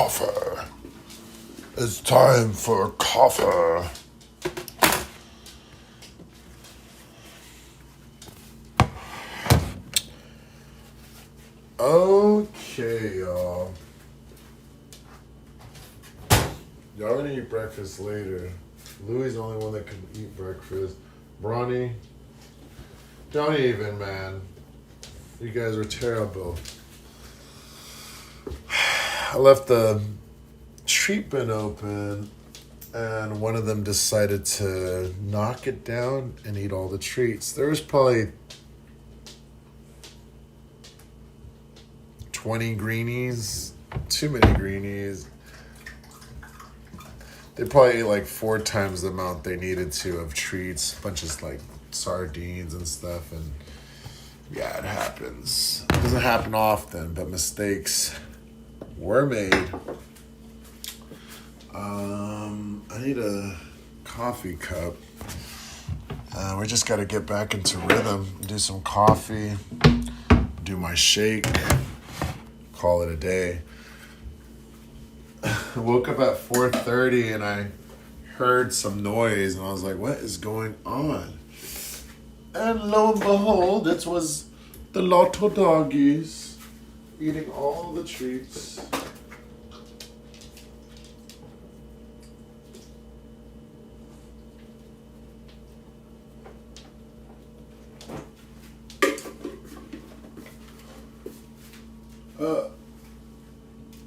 coffee. It's time for coffee. Okay, y'all. Y'all gonna eat breakfast later. Louie's the only one that can eat breakfast. Bronny, don't even, man. You guys were terrible. I left the treat bin open, and one of them decided to knock it down and eat all the treats. There was probably 20 greenies. Too many greenies. They probably ate like 4 times the amount they needed to of treats. A bunch of like sardines and stuff. And yeah, it happens. It doesn't happen often, but mistakes were made. I need a coffee cup. We just got to get back into rhythm. Do some coffee. Do my shake. Call it a day. I woke up at 4:30 and I heard some noise and I was like, what is going on? And lo and behold, it was the Lotto doggies eating all the treats.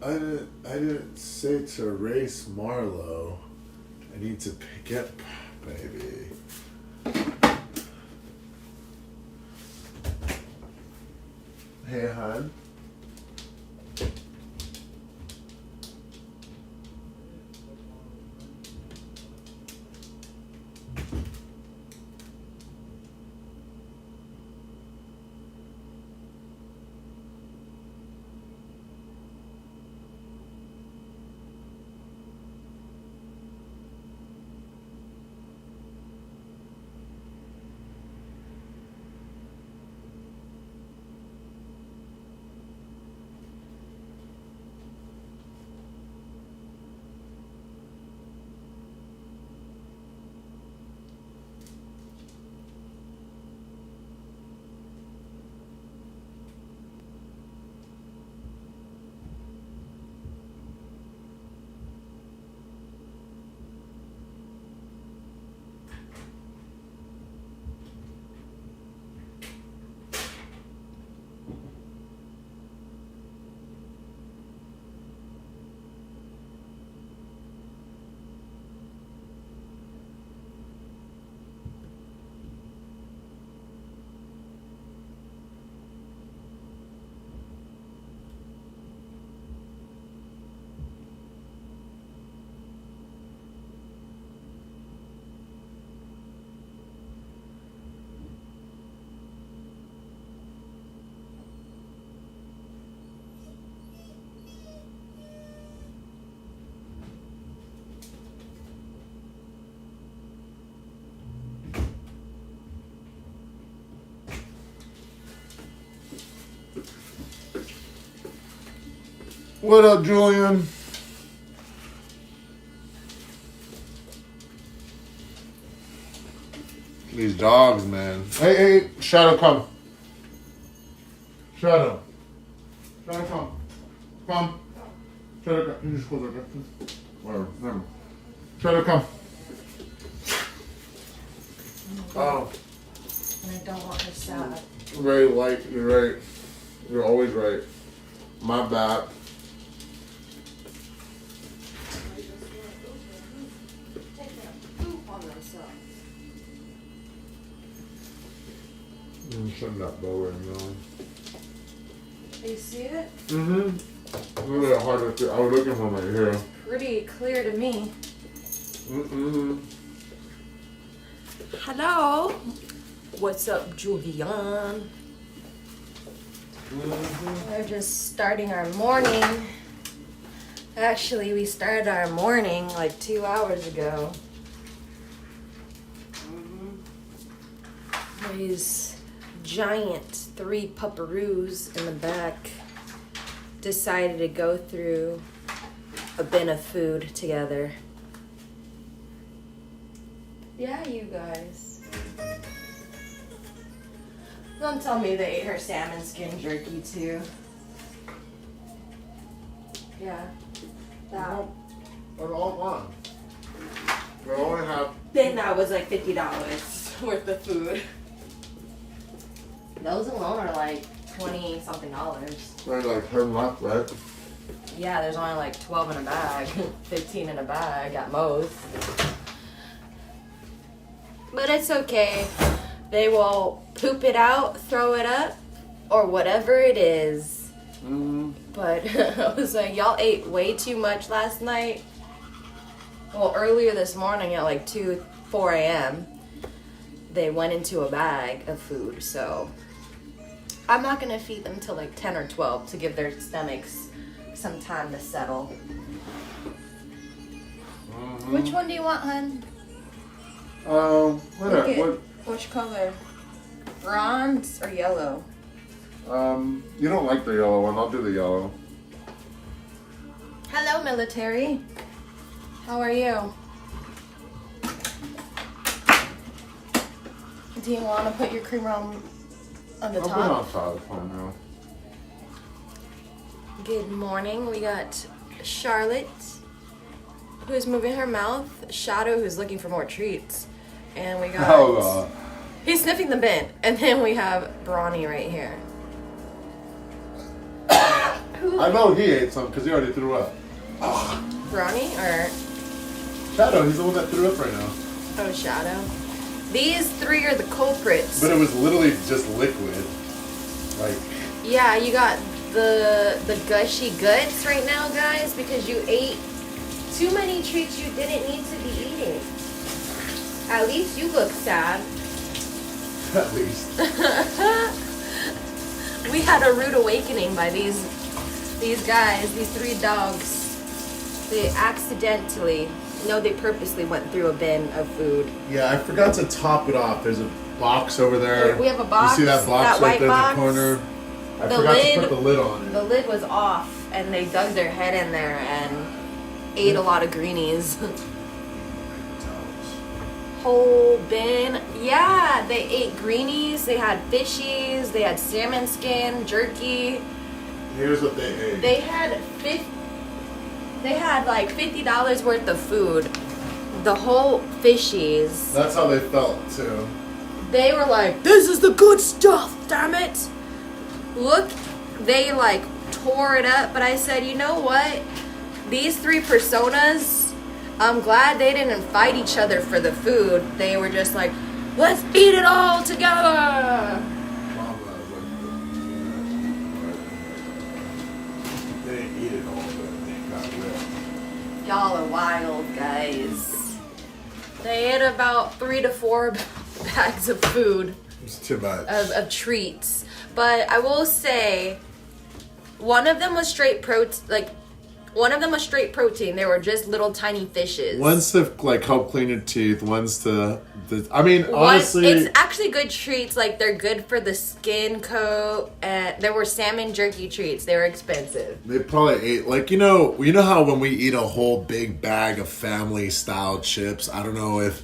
I didn't say to erase Marlo. I need to pick up, baby. Hey, hon. What up, Julian? These dogs, man. Hey, Shadow, come. Shadow, come. Come. Shadow, come. You just close that door. Whatever. Never. Shadow, come. Oh. And I don't want her sad. Very light. You're right. You're always right. My bad. I'm shutting that bow right now. Do you see it? Mm-hmm. It's really hard to see. I was looking for my hair. It's pretty clear to me. Mm-mm. Hello. What's up, Julian? Mm-hmm. We're just starting our morning. Actually, we started our morning like 2 hours ago. These giant 3 pupperoos in the back decided to go through a bin of food together. Yeah, you guys. Don't tell me they ate her salmon skin jerky too. Yeah. That. They're all gone. We only have. Then that was like $50 worth of food. Those alone are like 20 something dollars. There's like 10 left, right? Yeah, there's only like 12 in a bag, 15 in a bag at most. But it's okay. They will poop it out, throw it up, or whatever it is. Mm-hmm. But I was like, y'all ate way too much last night. Well, earlier this morning at like 4 a.m., they went into a bag of food. So I'm not going to feed them till like 10 or 12 to give their stomachs some time to settle. Mm-hmm. Which one do you want, hun? Which color? Bronze or yellow? You don't like the yellow one. I'll do the yellow. Hello, military. How are you? Do you want to put your creamer on the I'll top? put it on top for now. Good morning. We got Charlotte, who's moving her mouth. Shadow, who's looking for more treats. And we got... He's sniffing the bin. And then we have Brawny right here. I know he ate some because he already threw up. Brawny or... Shadow, he's the one that threw up right now. Oh, Shadow. These three are the culprits. But it was literally just liquid. Like... Yeah, you got the gushy guts right now, guys, because you ate too many treats you didn't need to be eating. At least you look sad. At least. We had a rude awakening by these guys, these three dogs. They accidentally, no, they purposely went through a bin of food. Yeah, I forgot to top it off. There's a box over there. We have a box. You see that box that right white there box? in the corner? I The forgot lid- to put the lid on it. The lid was off, and they dug their head in there and ate a lot of greenies. Whole bin. Yeah, they ate greenies, they had fishies, they had salmon skin, jerky. Here's what they ate. They had like $50 worth of food. The whole fishies. That's how they felt too. They were like, this is the good stuff, damn it. Look, they like tore it up, but I said, you know what? These three personas, I'm glad they didn't fight each other for the food. They were just like, let's eat it all together. They didn't eat it all, but they got ripped. Y'all are wild, guys. They ate about 3 to 4 bags of food. It's too much. Of treats. But I will say, one of them was straight protein. They were just little tiny fishes. One's to like help clean your teeth. One's to, I mean, honestly, it's actually good treats. Like they're good for the skin coat. And there were salmon jerky treats. They were expensive. they probably ate like you know how when we eat a whole big bag of family style chips. I don't know if.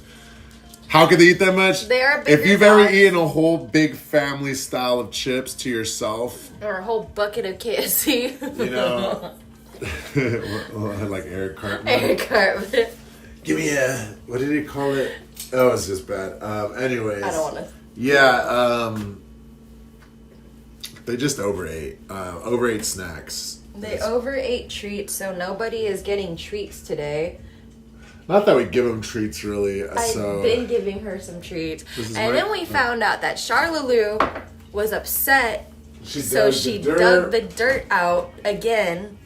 How could they eat that much? They are bigger If you've ever size. eaten a whole big family style of chips to yourself, Or a whole bucket of KFC. you know, like Eric Cartman. Eric Cartman. Give me a, what did he call it? Oh, it's just bad. Anyways. I don't want to. Yeah, they just overate snacks. They overate treats, so nobody is getting treats today. Not that we give them treats, really. So I've been giving her some treats. This is And my- then we found out that Charlaloo was upset, so dug she the dirt. dug the dirt out again.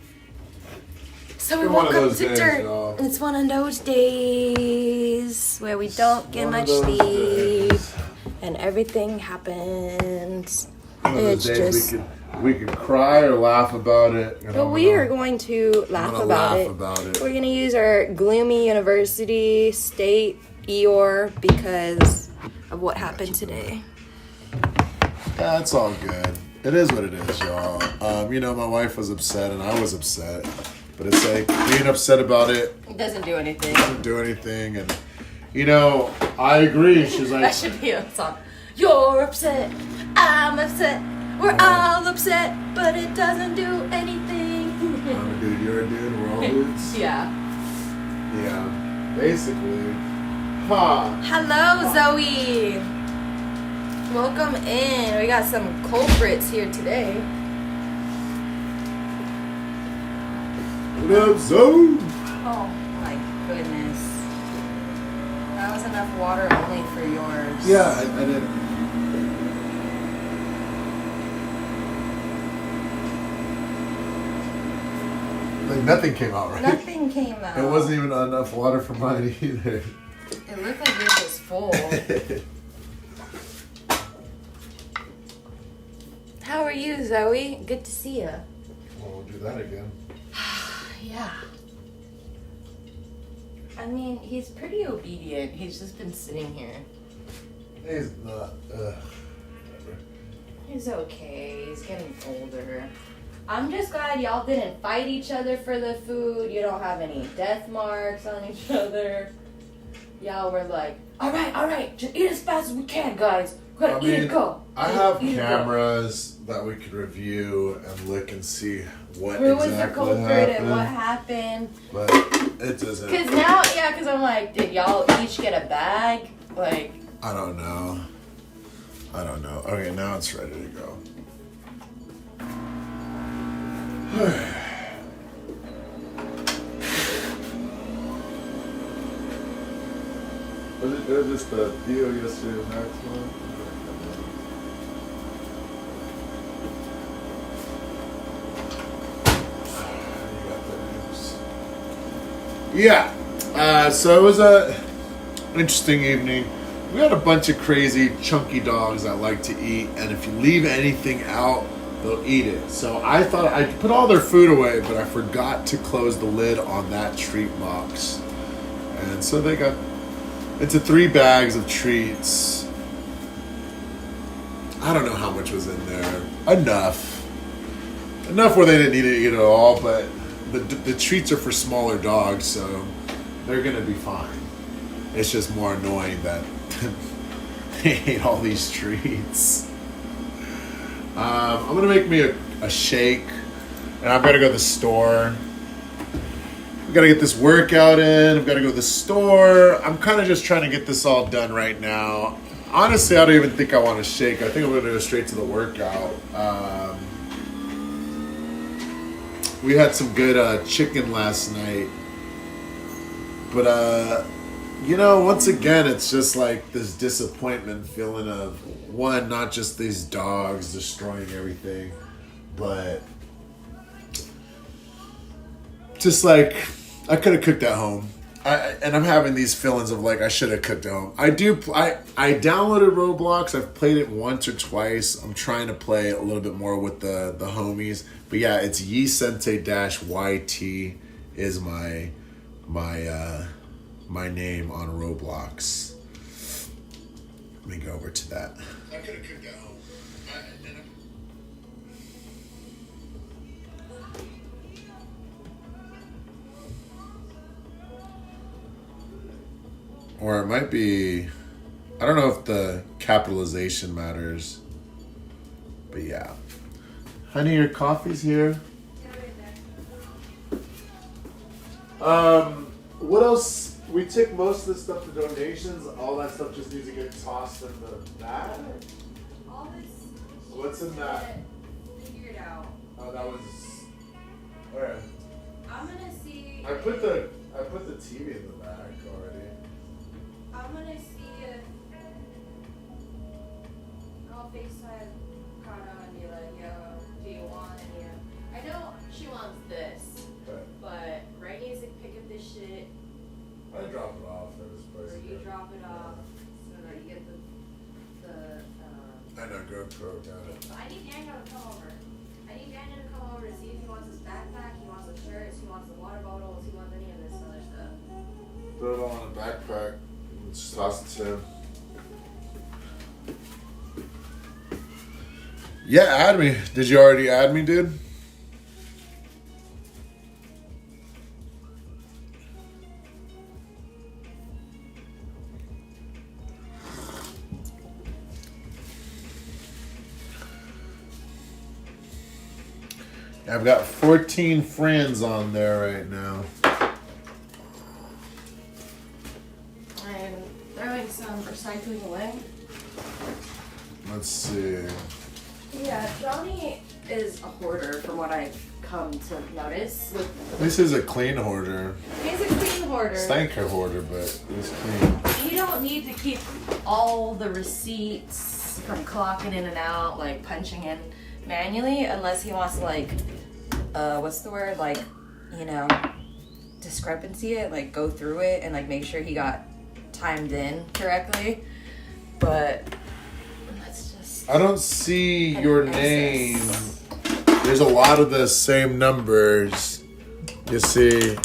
So we It's one woke of up those to days, dirt. y'all. It's one of those days where we don't get One of much those sleep. days. And everything happens. One of It's those days just... we could cry or laugh about it. But we are going to laugh about it. We're going to use our gloomy university state Eeyore because of what happened today. Yeah, it's all good. It is what it is, y'all. My wife was upset and I was upset. But it's like being upset about it It doesn't do anything. doesn't do anything. And, you know, I agree. She's like, That should be a song. You're upset. I'm upset. We're all upset, but it doesn't do anything. I'm a dude, you're a dude, we're all dudes. Yeah. Yeah, basically. Huh. Hello, Zoe. Welcome in. We got some culprits here today. What up, Zoe? Oh my goodness. That was enough water only for yours. Yeah, I did. Like nothing came out, right? Nothing came out. It wasn't even enough water for mine either. It looked like yours was full. How are you, Zoe? Good to see you. Well, we'll do that again. Yeah. I mean, he's pretty obedient. He's just been sitting here. He's not. He's okay. He's getting older. I'm just glad y'all didn't fight each other for the food. You don't have any death marks on each other. Y'all were like, all right, just eat as fast as we can, guys. We gotta eat and go. I have cameras that we could review and look and see what Who was exactly the culprit happened. and what happened? But it doesn't. Because I'm like, did y'all each get a bag? Like, I don't know. Okay, now it's ready to go. Was it just the deal yesterday with Maxwell? Yeah. So it was an interesting evening. We had a bunch of crazy chunky dogs that like to eat, and if you leave anything out, they'll eat it. So I thought I put all their food away, but I forgot to close the lid on that treat box. And so they got into 3 bags of treats. I don't know how much was in there. Enough where they didn't need to eat it all, but the treats are for smaller dogs, so they're gonna be fine. It's just more annoying that they ate all these treats. I'm gonna make me a shake, and I've got to go to the store. I've got to get this workout in. I've got to go to the store. I'm kind of just trying to get this all done right now. Honestly, I don't even think I want to shake. I think I'm gonna go straight to the workout. We had some good chicken last night, but you know, once again, it's just like this disappointment feeling of, one, not just these dogs destroying everything, but just like, I could have cooked at home. And I'm having these feelings of like, I should have cooked at home. I downloaded Roblox. I've played it once or twice. I'm trying to play a little bit more with the homies. But yeah, it's Yesente-YT is my name on Roblox. Let me go over to that. I could have cooked at home. Or it might be, I don't know if the capitalization matters. But yeah. Honey, your coffee's here. What else? We took most of the stuff to donations. All that stuff just needs to get tossed in the bag. all this. What's in that? Figure it out. Oh, that was. Alright. I'm gonna see. I put the TV in the bag already. I'm gonna see if I'll FaceTime Kana and be like, yo, do you want any? I know she wants this, Okay. but Ray needs to pick up this shit, I drop it off at this place. or you drop it off, so that you get the. I know, GoPro got it. I need Daniel to come over. I need Daniel to come over to see if he wants his backpack, he wants the shirts, he wants the water bottles, he wants any of this other stuff. Put it all in a backpack. Just toss it to him. Yeah, add me. Did you already add me, dude? I've got 14 friends on there right now. I'm throwing some recycling away. Let's see. Yeah, Johnny is a hoarder from what I've come to notice. This is a clean hoarder. He's a clean hoarder. Stanker hoarder, but he's clean. You don't need to keep all the receipts from clocking in and out, like punching in manually, unless he wants to, like, what's the word? Like, you know, discrepancy it, like go through it and like make sure he got timed in correctly. But let's just. I don't see your name. There's a lot of the same numbers. You see.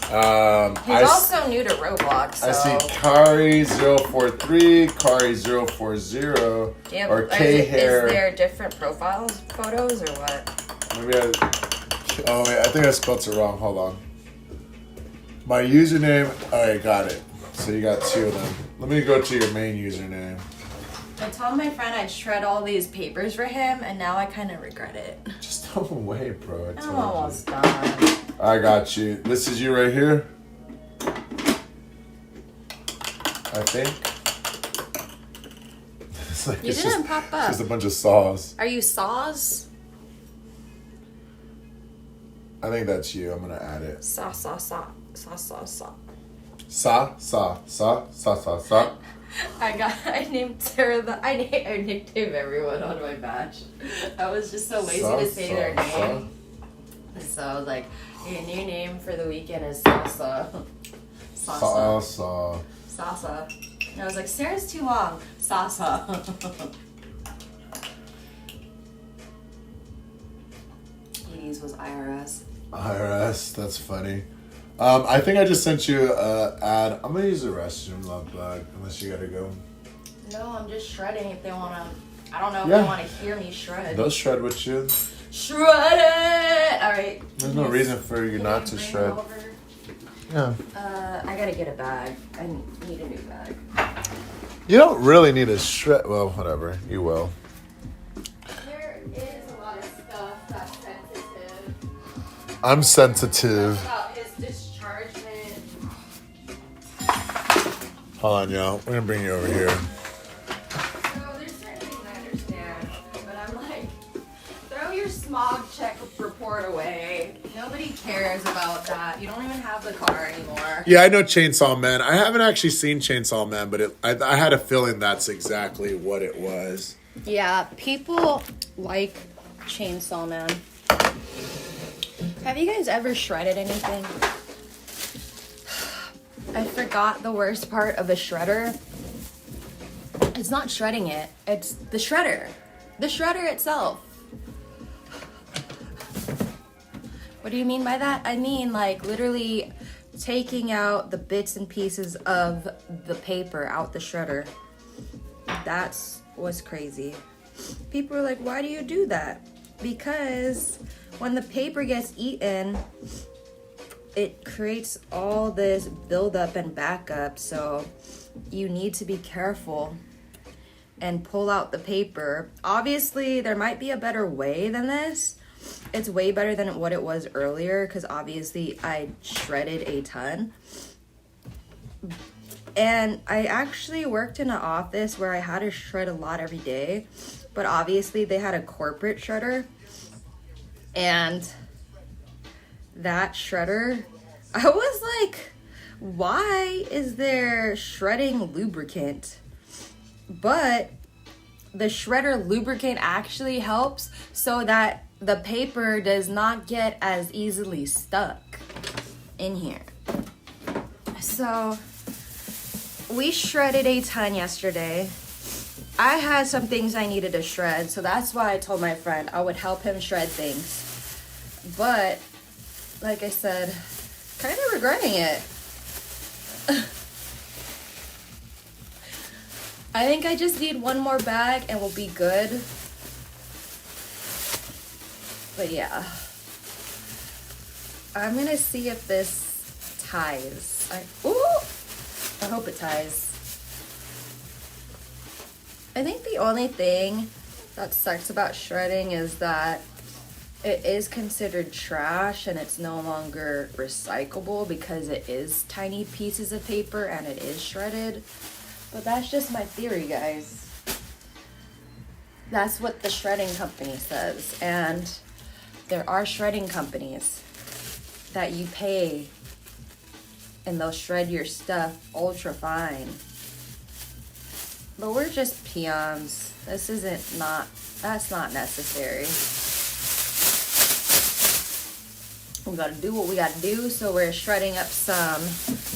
He's also new to Roblox. So. I see Kari043, Kari040, Yep. or K Hair. Is there different profiles, photos, or what? Maybe I think I spelled it wrong. Hold on. My username. Alright, got it. So you got 2 of them. Let me go to your main username. I told my friend I'd shred all these papers for him, and now I kind of regret it. Just throw them away, bro. I'm almost done. I got you. This is you right here. I think. It's like, You didn't pop up. It's just a bunch of saws. Are you saws? I think that's you. I'm gonna add it. Saw, saw, saw, saw, saw, saw. Sa. I named Sarah I nicknamed everyone on my badge. I was just so lazy to say their name. So I was like, your new name for the weekend is Salsa. Salsa. Salsa. And I was like, Sarah's too long. Salsa. Edie's was IRS. IRS, that's funny. I think I just sent you an ad. I'm gonna use the restroom, love bug, unless you gotta go. No, I'm just shredding if they wanna. I don't know if they wanna hear me shred. They'll shred with you. Shred it! Alright. There's no reason for you not to shred. Yeah. I gotta get a bag. I need a new bag. You don't really need a shred. Well, whatever. You will. There is a lot of stuff that's sensitive. I'm sensitive. About his dischargement. Hold on, y'all. We're gonna bring you over here. So there's certain things I understand, but I'm like, throw your smog check report away. Nobody cares about that. You don't even have the car anymore. Yeah, I know Chainsaw Man. I haven't actually seen Chainsaw Man, but I had a feeling that's exactly what it was. Yeah, people like Chainsaw Man. Have you guys ever shredded anything? I forgot the worst part of a shredder. It's not shredding it. It's the shredder. The shredder itself. What do you mean by that? I mean, like, literally taking out the bits and pieces of the paper out the shredder. That's what's crazy. People are like, why do you do that? Because when the paper gets eaten, it creates all this buildup and backup. So you need to be careful and pull out the paper. Obviously, there might be a better way than this. It's way better than what it was earlier because obviously I shredded a ton. And I actually worked in an office where I had to shred a lot every day. But obviously they had a corporate shredder. And that shredder, I was like, why is there shredding lubricant? But the shredder lubricant actually helps so that the paper does not get as easily stuck in here. So we shredded a ton yesterday. I had some things I needed to shred, so that's why I told my friend I would help him shred things. But like I said, kind of regretting it. I think I just need one more bag and we'll be good. But yeah, I'm gonna see if this ties. I hope it ties. I think the only thing that sucks about shredding is that it is considered trash and it's no longer recyclable because it is tiny pieces of paper and it is shredded. But that's just my theory, guys. That's what the shredding company says. And there are shredding companies that you pay and they'll shred your stuff ultra fine. But we're just peons. This isn't that's not necessary. We gotta do what we gotta do, so we're shredding up some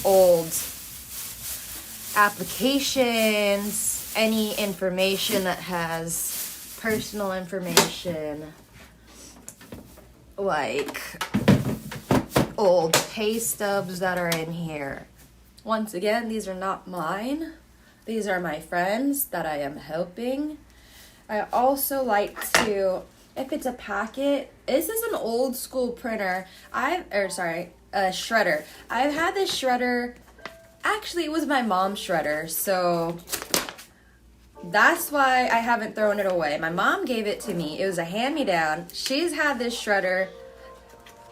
old applications, any information that has personal information, like old pay stubs that are in here. Once again, these are not mine. These are my friends that I am helping. I also like to, if it's a packet, this is an old school printer. A shredder. I've had this shredder, actually it was my mom's shredder, so that's why I haven't thrown it away. My mom gave it to me. It was a hand-me-down. She's had this shredder.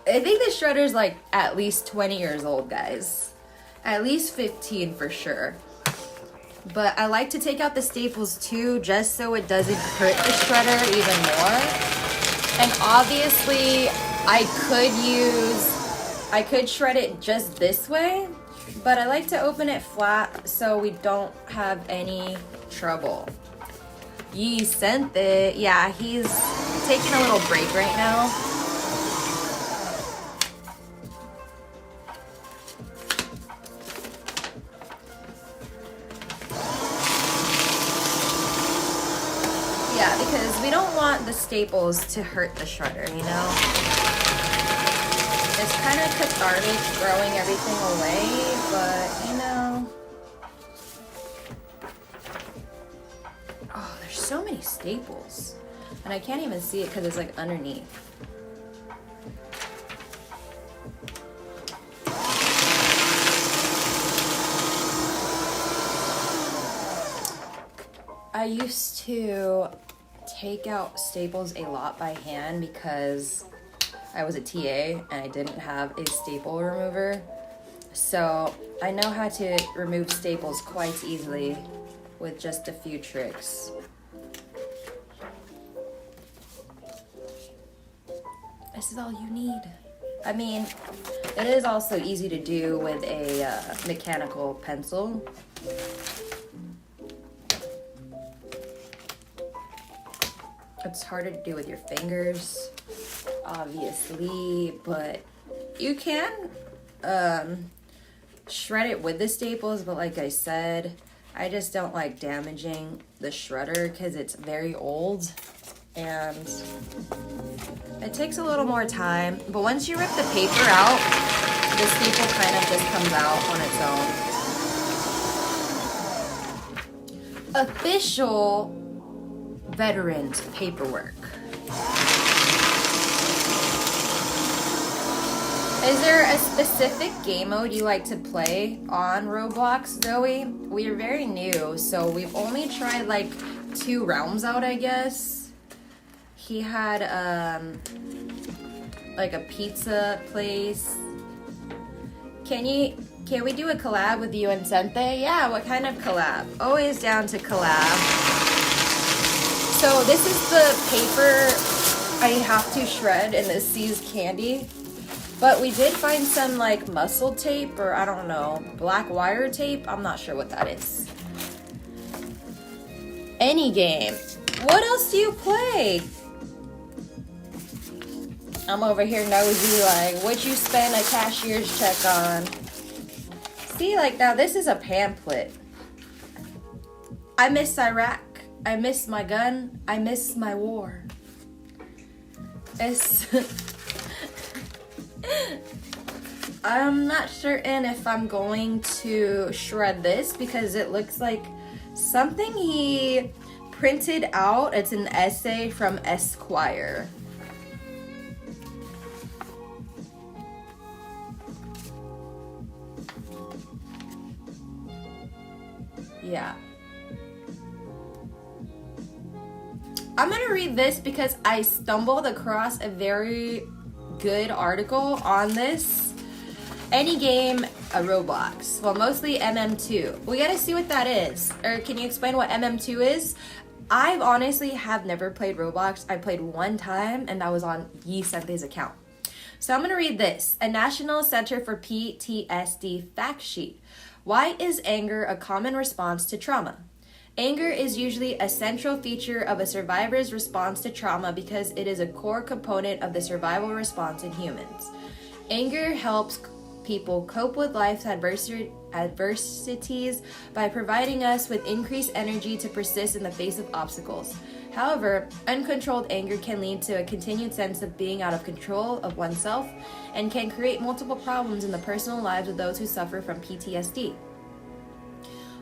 I think this shredder's like at least 20 years old, guys. At least 15 for sure. But I like to take out the staples too, just so it doesn't hurt the shredder even more. And obviously, I could shred it just this way, but I like to open it flat so we don't have any trouble. Ye sent it. Yeah, he's taking a little break right now. Yeah, because we don't want the staples to hurt the shredder, you know? It's kind of cathartic throwing everything away, but, you know. Oh, there's so many staples. And I can't even see it because it's like underneath. I used to take out staples a lot by hand because I was a TA and I didn't have a staple remover. So I know how to remove staples quite easily with just a few tricks. This is all you need. I mean, it is also easy to do with a mechanical pencil. It's harder to do with your fingers, obviously, but you can shred it with the staples, but like I said, I just don't like damaging the shredder because it's very old and it takes a little more time. But once you rip the paper out, the staple kind of just comes out on its own. Official veterans paperwork. Is there a specific game mode you like to play on Roblox, Zoe? We are very new, so we've only tried like 2 realms out, I guess. He had like a pizza place. Can we do a collab with you and Sente? Yeah, what kind of collab? Always down to collab. So this is the paper I have to shred in this C's candy. But we did find some like muscle tape or I don't know, black wire tape. I'm not sure what that is. Any game. What else do you play? I'm over here nosy like, what you spend a cashier's check on? See, like now this is a pamphlet. I miss Iraq. I miss my gun. I miss my war. I'm not certain if I'm going to shred this because it looks like something he printed out. It's an essay from Esquire. Yeah. I'm going to read this because I stumbled across a very good article on this. Any game, a Roblox. Well, mostly MM2. We got to see what that is. Or can you explain what MM2 is? I honestly have never played Roblox. I played one time, and that was on Yisente's account. So I'm going to read this. A National Center for PTSD fact sheet. Why is anger a common response to trauma? Anger is usually a central feature of a survivor's response to trauma because it is a core component of the survival response in humans. Anger helps people cope with life's adversities by providing us with increased energy to persist in the face of obstacles. However, uncontrolled anger can lead to a continued sense of being out of control of oneself and can create multiple problems in the personal lives of those who suffer from PTSD.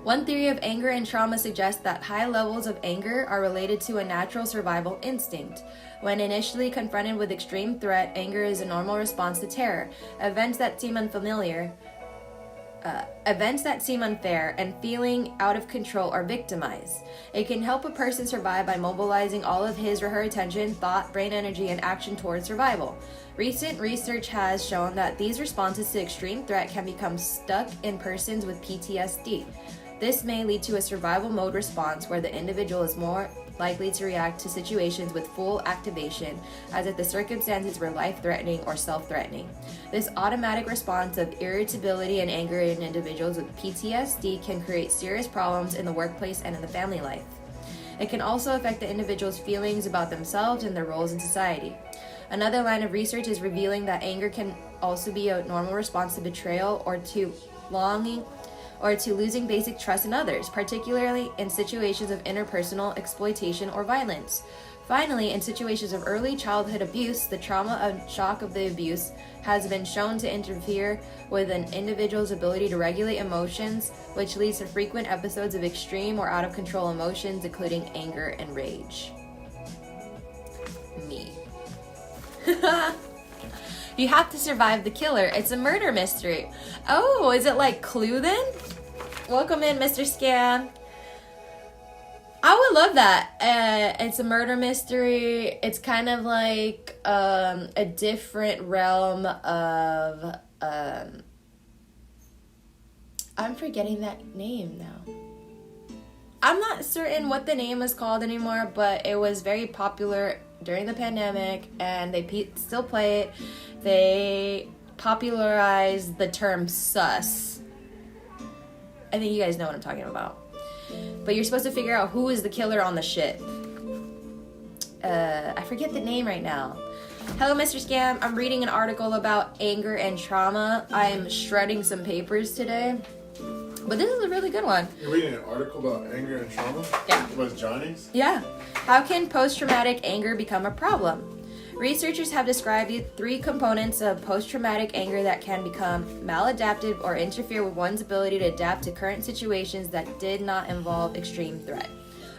One theory of anger and trauma suggests that high levels of anger are related to a natural survival instinct. When initially confronted with extreme threat, anger is a normal response to terror, events that seem unfair, and feeling out of control or victimized. It can help a person survive by mobilizing all of his or her attention, thought, brain energy, and action towards survival. Recent research has shown that these responses to extreme threat can become stuck in persons with PTSD. This may lead to a survival mode response where the individual is more likely to react to situations with full activation as if the circumstances were life-threatening or self-threatening. This automatic response of irritability and anger in individuals with PTSD can create serious problems in the workplace and in the family life. It can also affect the individual's feelings about themselves and their roles in society. Another line of research is revealing that anger can also be a normal response to betrayal or to losing basic trust in others, particularly in situations of interpersonal exploitation or violence. Finally, in situations of early childhood abuse, the trauma and shock of the abuse has been shown to interfere with an individual's ability to regulate emotions, which leads to frequent episodes of extreme or out of control emotions, including anger and rage. Me. You have to survive the killer. It's a murder mystery. Oh, is it like Clue then? Welcome in, Mr. Scam. I would love that. It's a murder mystery. It's kind of like a different realm of... I'm forgetting that name now. I'm not certain what the name is called anymore, but it was very popular during the pandemic, and they still play it. They popularized the term sus. I think you guys know what I'm talking about. But you're supposed to figure out who is the killer on the ship. I forget the name right now. Hello, Mr. Scam. I'm reading an article about anger and trauma. I'm shredding some papers today. But this is a really good one. You're reading an article about anger and trauma? Yeah. Was Johnny's? Yeah. How can post-traumatic anger become a problem? Researchers have described the three components of post-traumatic anger that can become maladaptive or interfere with one's ability to adapt to current situations that did not involve extreme threat.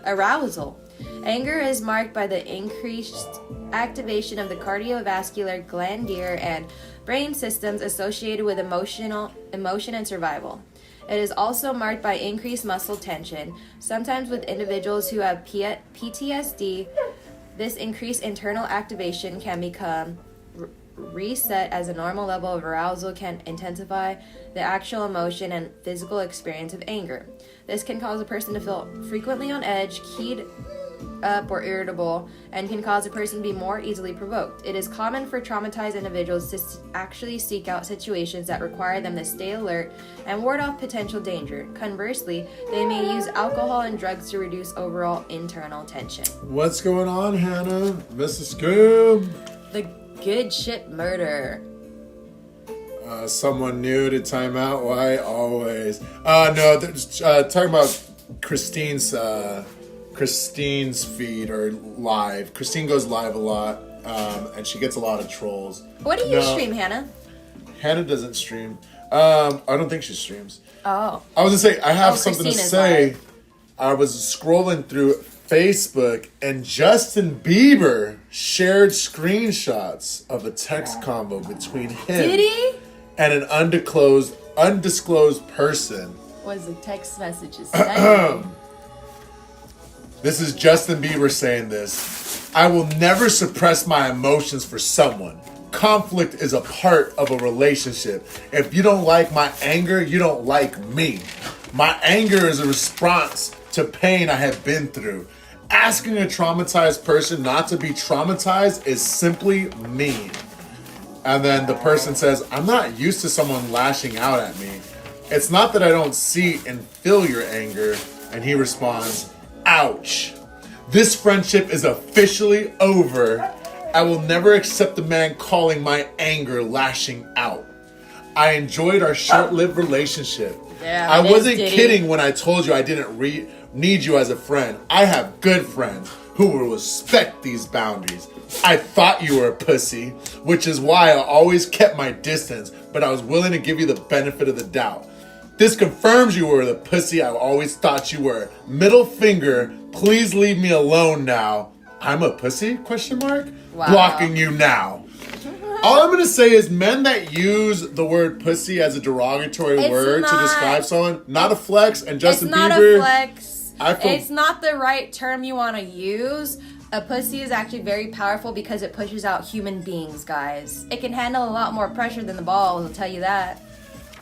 Arousal. Anger is marked by the increased activation of the cardiovascular, glandular, and brain systems associated with emotion and survival. It is also marked by increased muscle tension. Sometimes with individuals who have PTSD, this increased internal activation can become reset as a normal level of arousal can intensify the actual emotion and physical experience of anger. This can cause a person to feel frequently on edge, keyed up, or irritable, and can cause a person to be more easily provoked. It is common for traumatized individuals to actually seek out situations that require them to stay alert and ward off potential danger. Conversely, they may use alcohol and drugs to reduce overall internal tension. What's going on, Hannah? Mrs. Scoob? The good ship murder. Someone new to time out. Why always? No, talking about Christine's feed or live. Christine goes live a lot, and she gets a lot of trolls. What do you stream, Hannah? Hannah doesn't stream. I don't think she streams. Oh. I was gonna say I have something to Christine is say. live. I was scrolling through Facebook, and Justin Bieber shared screenshots of a text combo between him Did he? and an undisclosed person. Was the text messages saying? This is Justin Bieber saying this. I will never suppress my emotions for someone. Conflict is a part of a relationship. If you don't like my anger, you don't like me. My anger is a response to pain I have been through. Asking a traumatized person not to be traumatized is simply mean. And then the person says, I'm not used to someone lashing out at me. It's not that I don't see and feel your anger. And he responds, ouch. This friendship is officially over. I will never accept a man calling my anger lashing out. I enjoyed our short-lived relationship. Yeah, I wasn't kidding when I told you I didn't need you as a friend. I have good friends who will respect these boundaries. I thought you were a pussy, which is why I always kept my distance, but I was willing to give you the benefit of the doubt. This confirms you were the pussy I always thought you were. Middle finger, please leave me alone now. I'm a pussy? Question mark? Wow. Blocking you now. All I'm going to say is men that use the word pussy as a derogatory word to describe someone, not a flex, and Justin Bieber. It's not a flex. It's not the right term you want to use. A pussy is actually very powerful because it pushes out human beings, guys. It can handle a lot more pressure than the balls, I'll tell you that.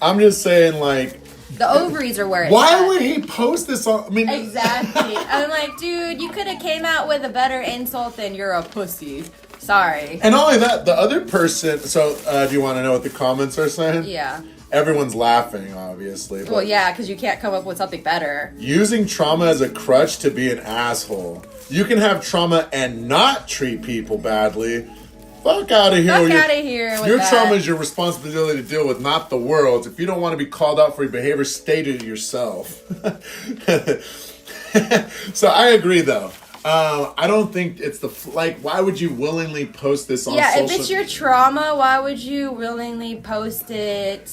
I'm just saying, like... The ovaries are where it's Why at. would he post this on... I mean... Exactly. I'm like, dude, you could have came out with a better insult than you're a pussy. Sorry. And not only that, the other person... So, do you want to know what the comments are saying? Yeah. Everyone's laughing, obviously. Well, yeah, because you can't come up with something better. Using trauma as a crutch to be an asshole. You can have trauma and not treat people badly. Fuck out of here. Fuck out of here with your that. trauma is your responsibility to deal with, not the world's. If you don't want to be called out for your behavior, state it yourself. So I agree, though. I don't think it's why would you willingly post this on social media? Yeah, if it's your trauma, why would you willingly post it?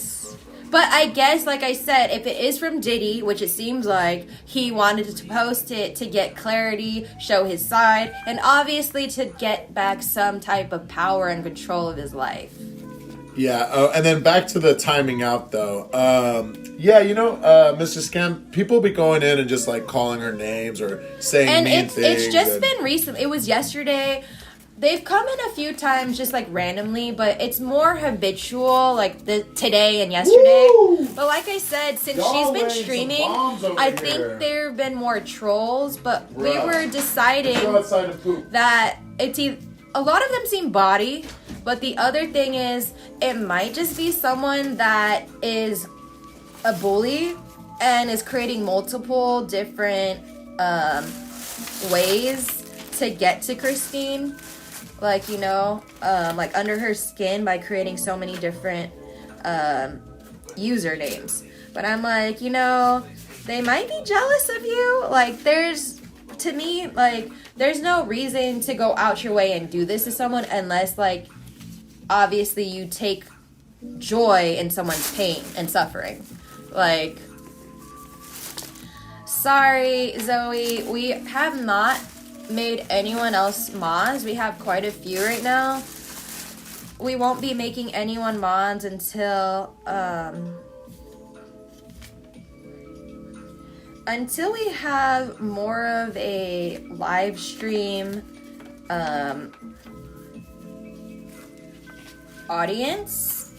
But I guess, like I said, if it is from Diddy, which it seems like, he wanted to post it to get clarity, show his side, and obviously to get back some type of power and control of his life. Yeah, and then back to the timing out, though. Mr. Scam, people be going in and just, like, calling her names or saying mean things. And it's just been recent. It was yesterday. They've come in a few times just, like, randomly, but it's more habitual, like, today and yesterday. Woo! But like I said, since she's been streaming, I think there have been more trolls, but we were deciding that a lot of them seem body, but the other thing is it might just be someone that is a bully and is creating multiple different ways to get to Christine. Like, like under her skin by creating so many different usernames. But I'm like, they might be jealous of you. Like, there's no reason to go out your way and do this to someone unless, like, obviously you take joy in someone's pain and suffering. Like, sorry, Zoe, we have not made anyone else mods. We have quite a few right now. We won't be making anyone mods until we have more of a live stream audience.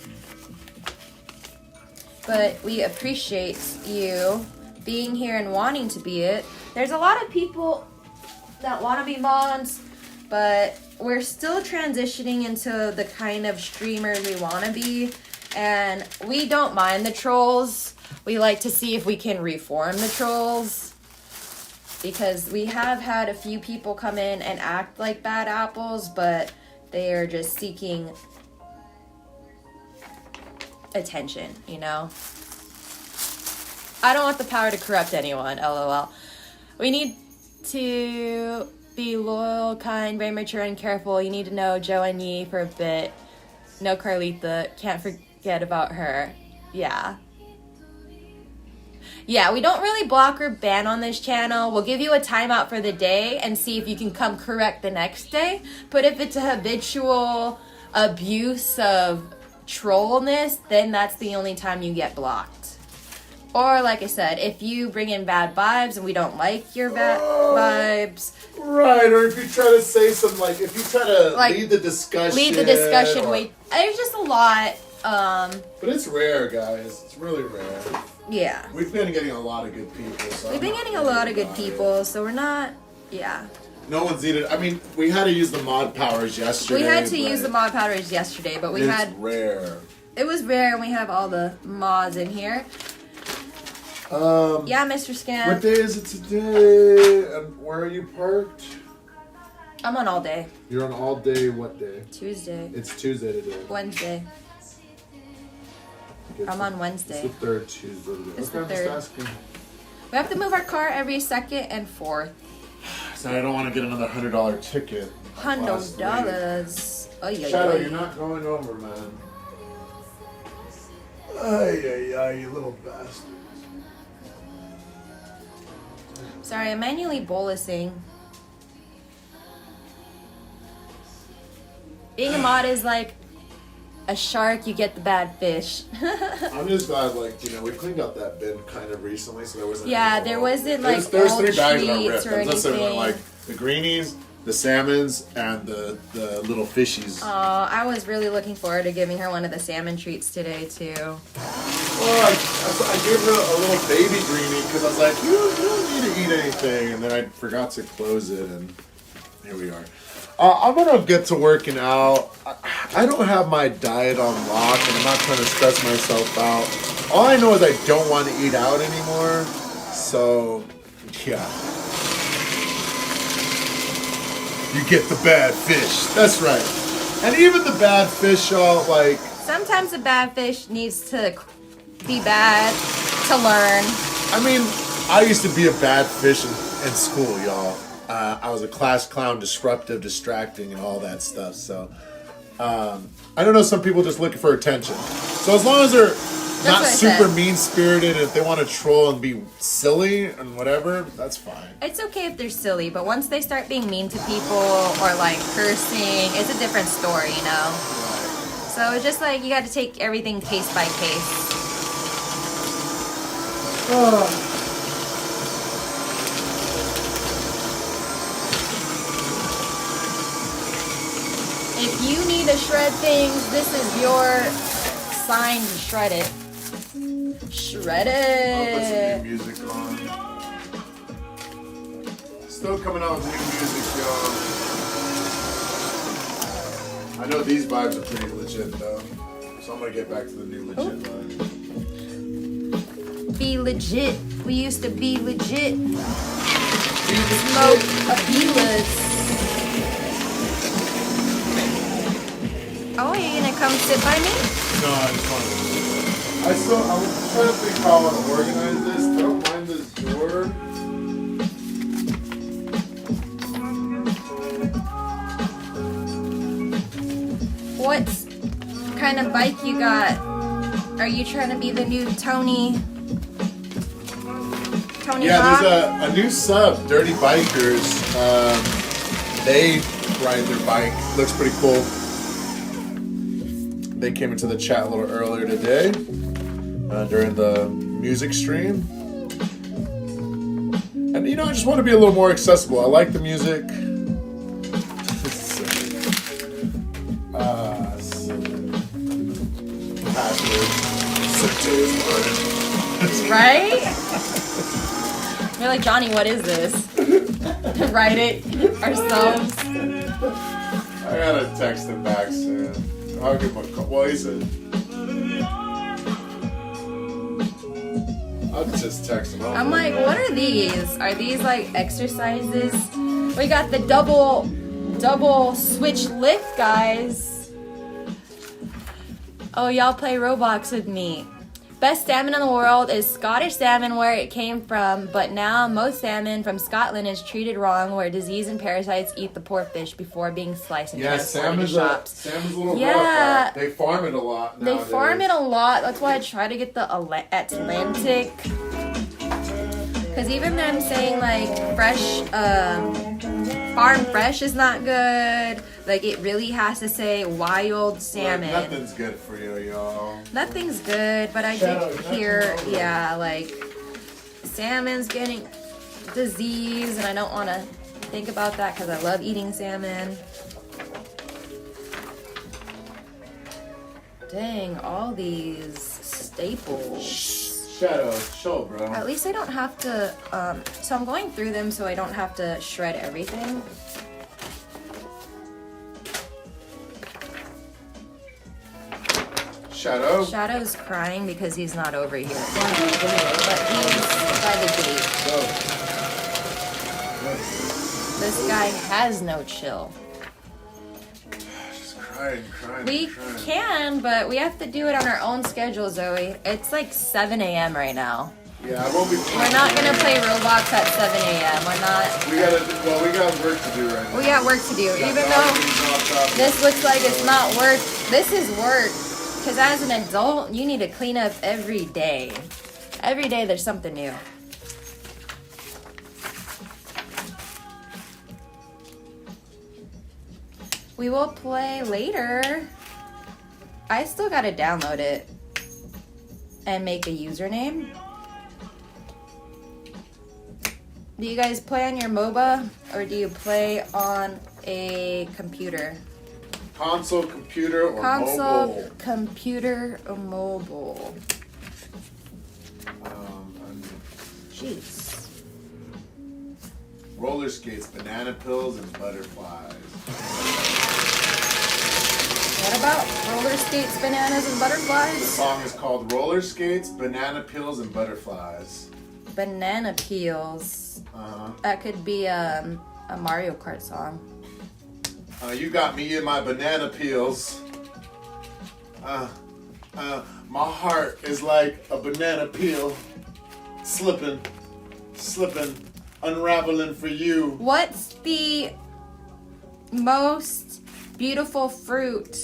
But we appreciate you being here and wanting to be it. There's a lot of people that want to be mods, but we're still transitioning into the kind of streamers we want to be, and we don't mind the trolls. We like to see if we can reform the trolls, because we have had a few people come in and act like bad apples, but they are just seeking attention, I don't want the power to corrupt anyone, LOL. We need to be loyal, kind, very mature, and careful. You need to know Joe and Yi for a bit. No Carlita. Can't forget about her. Yeah. Yeah, we don't really block or ban on this channel. We'll give you a timeout for the day and see if you can come correct the next day. But if it's a habitual abuse of trollness, then that's the only time you get blocked. Or like I said, if you bring in bad vibes and we don't like your bad vibes. Right, or if you try to say some, like, if you try to lead the discussion. There's just a lot. But it's rare, guys. It's really rare. Yeah. We've been getting a lot of good people. So We've been getting a lot of good people, so we're not, yeah. No one's needed. I mean, we had to use the mod powers yesterday. We had to use the mod powers yesterday, but it's rare. It was rare, and we have all the mods in here. Yeah, Mr. Scam. What day is it today? And where are you parked? I'm on all day. You're on all day. What day? Tuesday. It's Tuesday today. Wednesday. I'm on Wednesday. It's the third Tuesday today. It's the third. We have to move our car every second and fourth. So I don't want to get another $100 ticket. $100. Oh yeah. Shadow, you're not going over, man. Ay, you little bastard. Sorry, I'm manually bolusing. Being a mod is like a shark, you get the bad fish. I'm just glad, like, we cleaned out that bin kind of recently, so there wasn't. Yeah, there wasn't like there's old 3 bags that are treats ripped. or anything. Like the greenies, the salmons, and the little fishies. I was really looking forward to giving her one of the salmon treats today too. Well, I gave her a little baby greenie because I was like, you don't need to eat anything, and then I forgot to close it, and here we are. I'm gonna get to working out. I don't have my diet on lock, and I'm not trying to stress myself out. All I know is I don't want to eat out anymore. So, yeah. You get the bad fish. That's right. And even the bad fish, y'all, like... Sometimes a bad fish needs to be bad to learn. I mean, I used to be a bad fish in school, y'all. I was a class clown, disruptive, distracting, and all that stuff. So, I don't know, some people just looking for attention. So as long as they're not super mean-spirited, if they want to troll and be silly and whatever, that's fine. It's okay if they're silly, but once they start being mean to people or like cursing, it's a different story, you know? Right. So it's just like you got to take everything case by case. If you need to shred things, this is your sign to shred it. Shred it. I'll put some new music on. Still coming out with new music, y'all. I know these vibes are pretty legit, though. So I'm going to get back to the new legit vibes. Be legit. We used to be legit. Be Smoke a peelers. Oh, are you gonna come sit by me? No, I just want to. I'm trying to think how I want to organize this. I don't mind this door. What kind of bike you got? Are you trying to be the new Tony? Yeah, Hawk? there's a new sub, Dirty Bikers. They ride their bike. Looks pretty cool. They came into the chat a little earlier today during the music stream. And, I just want to be a little more accessible. I like the music. Right? We're like, Johnny, what is this? Write it ourselves. I gotta text him back soon. I'll give him a call. Well, he said, I'll just text him. I'm like, what are these? Are these like exercises? We got the double switch lift, guys. Oh, y'all play Roblox with me. Best salmon in the world is Scottish salmon, where it came from, but now most salmon from Scotland is treated wrong, where disease and parasites eat the poor fish before being sliced and transported to shops. Salmon's a little rough. They farm it a lot nowadays. They farm it a lot. That's why I try to get the Atlantic. Because even them saying like fresh, farm fresh is not good. Like, it really has to say wild salmon. Look, nothing's good for you, y'all. Nothing's good, but I did hear, yeah, like, salmon's getting disease, and I don't want to think about that because I love eating salmon. Dang, all these staples. Shadow, show, bro. At least I don't have to, so I'm going through them so I don't have to shred everything. Shadow. Shadow's crying because he's not over here. But he's by the gate. This guy has no chill. Just crying. We can, but we have to do it on our own schedule, Zoe. It's like 7 a.m. right now. Yeah, I won't be playing. We're not gonna play Roblox at 7 a.m. We're not. We got work to do right now. We got work to do. Even though this looks like it's not work, this is work. Because as an adult, you need to clean up every day. Every day there's something new. We will play later. I still gotta download it and make a username. Do you guys play on your MOBA or do you play on a computer? Console, computer, or mobile? Computer, or mobile. Jeez. Roller skates, banana pills, and butterflies. What about roller skates, bananas, and The butterflies? song is called Roller Skates, Banana Pills, and Butterflies. Banana peels. That could be a Mario Kart song. You got me in my banana peels. My heart is like a banana peel. Slipping, unraveling for you. What's the most beautiful fruit?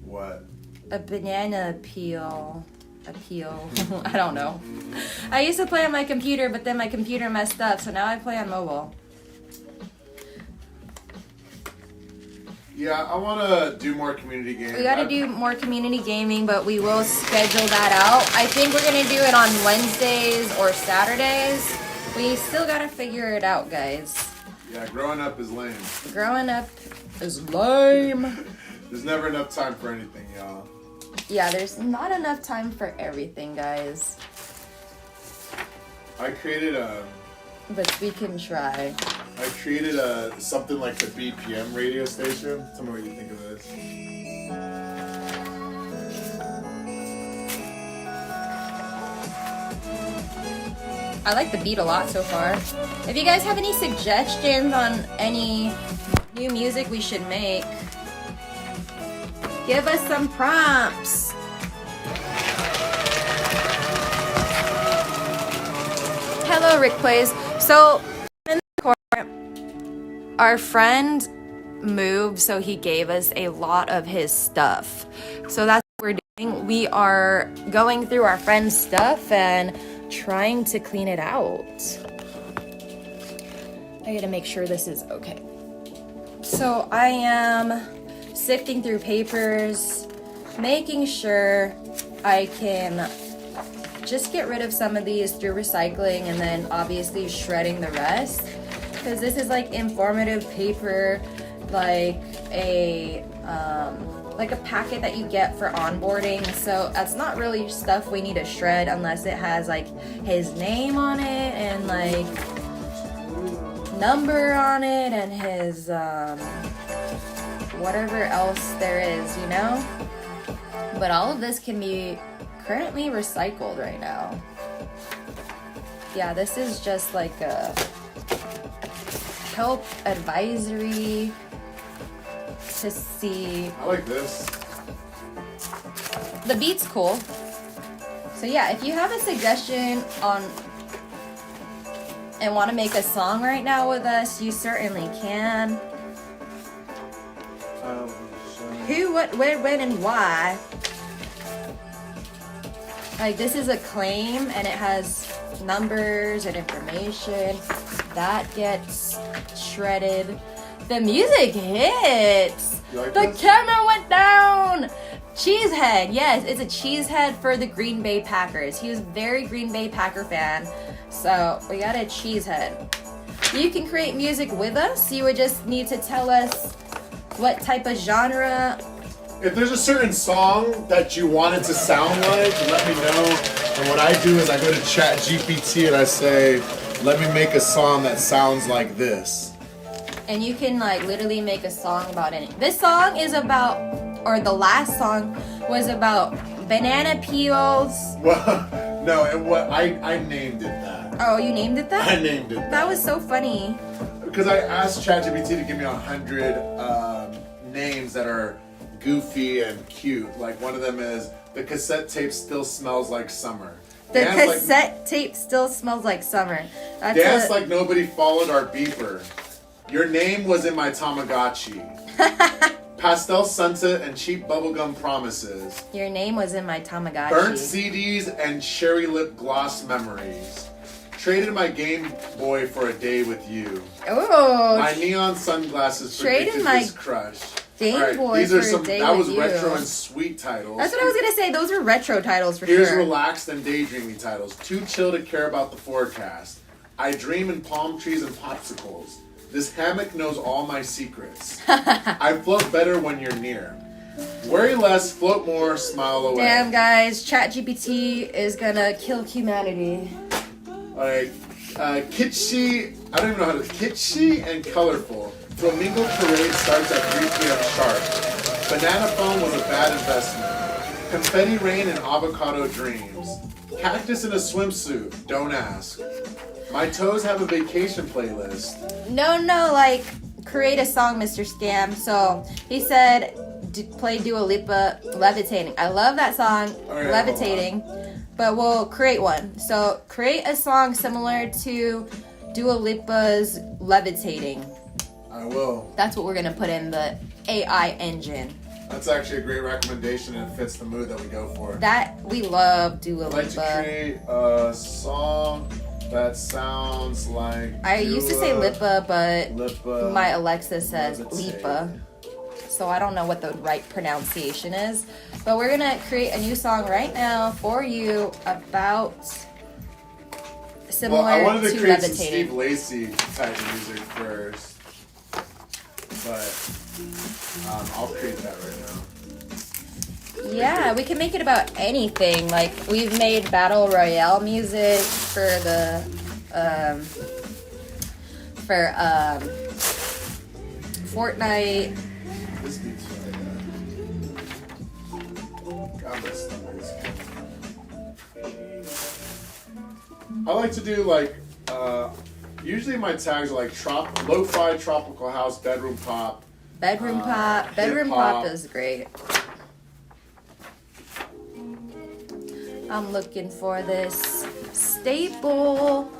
What? A banana peel. A peel. I don't know. I used to play on my computer, but then my computer messed up, so now I play on mobile. Yeah, I want to do more community games. We got to do more community gaming, but we will schedule that out. I think we're going to do it on Wednesdays or Saturdays. We still got to figure it out, guys. Yeah, growing up is lame. Growing up is lame. There's never enough time for anything, y'all. Yeah, there's not enough time for everything, guys. I created a... But we can try. I created something like the BPM radio station. Tell me what you think of this. I like the beat a lot so far. If you guys have any suggestions on any new music we should make, give us some prompts. Hello, Rick Plays. So, in the court, our friend moved, so he gave us a lot of his stuff. So that's what we're doing. We are going through our friend's stuff and trying to clean it out. I gotta make sure this is okay. So I am sifting through papers, making sure I can just get rid of some of these through recycling and then obviously shredding the rest. Because this is like informative paper, like a packet that you get for onboarding. So that's not really stuff we need to shred unless it has like his name on it and like number on it and his whatever else there is, you know? But all of this can be currently recycled right now. Yeah, this is just like a help advisory to see. I like this. The beat's cool. So yeah, if you have a suggestion on and want to make a song right now with us, you certainly can. Who, what, where, when, and why. Like, this is a claim and it has numbers and information that gets shredded. The music hits. Like The this? camera went down. Cheesehead. Yes, it's a cheesehead for the Green Bay Packers. He was a very Green Bay Packer fan. So we got a cheesehead. You can create music with us. You would just need to tell us what type of genre. If there's a certain song that you want it to sound like, let me know. And what I do is I go to Chat GPT and I say, let me make a song that sounds like this. And you can like literally make a song about it. This song is about, or the last song was about banana peels. Well, no, and what I named it that. Oh, you named it that? I named it that. That was so funny. Because I asked ChatGPT to give me 100 names that are goofy and cute. Like one of them is, the cassette tape still smells like summer. The Dance cassette tape still smells like summer. That's Dance like nobody followed our beeper. Your name was in my Tamagotchi. Pastel sunset and cheap bubblegum promises. Your name was in my Tamagotchi. Burnt CDs and cherry lip gloss memories. Traded my Game Boy for a day with you. Oh. My neon sunglasses Traded predicted my this crush. Game Boy these for are some. a day That was with you. retro and sweet titles. That's what I was gonna say. Those were retro titles for Here's sure. relaxed and daydreamy titles. Too chill to care about the forecast. I dream in palm trees and popsicles. This hammock knows all my secrets. I float better when you're near. Worry less, float more, smile away. Damn, guys, ChatGPT is gonna kill humanity. Alright, kitschy, I don't even know how to, kitschy and colorful. Flamingo Parade starts at 3 p.m. sharp. Banana phone was a bad investment. Confetti rain and avocado dreams. Cactus in a swimsuit, don't ask. My toes have a vacation playlist. No, like, create a song, Mr. Scam. So, he said, play Dua Lipa, Levitating. I love that song, Alright, Levitating, but we'll create one. So, create a song similar to Dua Lipa's Levitating. I will. That's what we're going to put in the AI engine. That's actually a great recommendation and it fits the mood that we go for. That, we love Dua I'd like to Lipa. create a song that sounds like I used to say Lipa, but Lipa. my Alexa says Levitate. Lipa. So I don't know what the right pronunciation is. But we're gonna create a new song right now for you about similar Well, I wanted to to create some Levitating. Steve Lacy type music first, but I'll create that right now. Yeah, we can make it about anything. Like we've made battle royale music for the Fortnite. This beat's right. God, my stomach is killing me. I like to do like usually my tags are like lo-fi, tropical house, bedroom pop. Bedroom pop. Bedroom hip-hop. pop is great. I'm looking for this staple.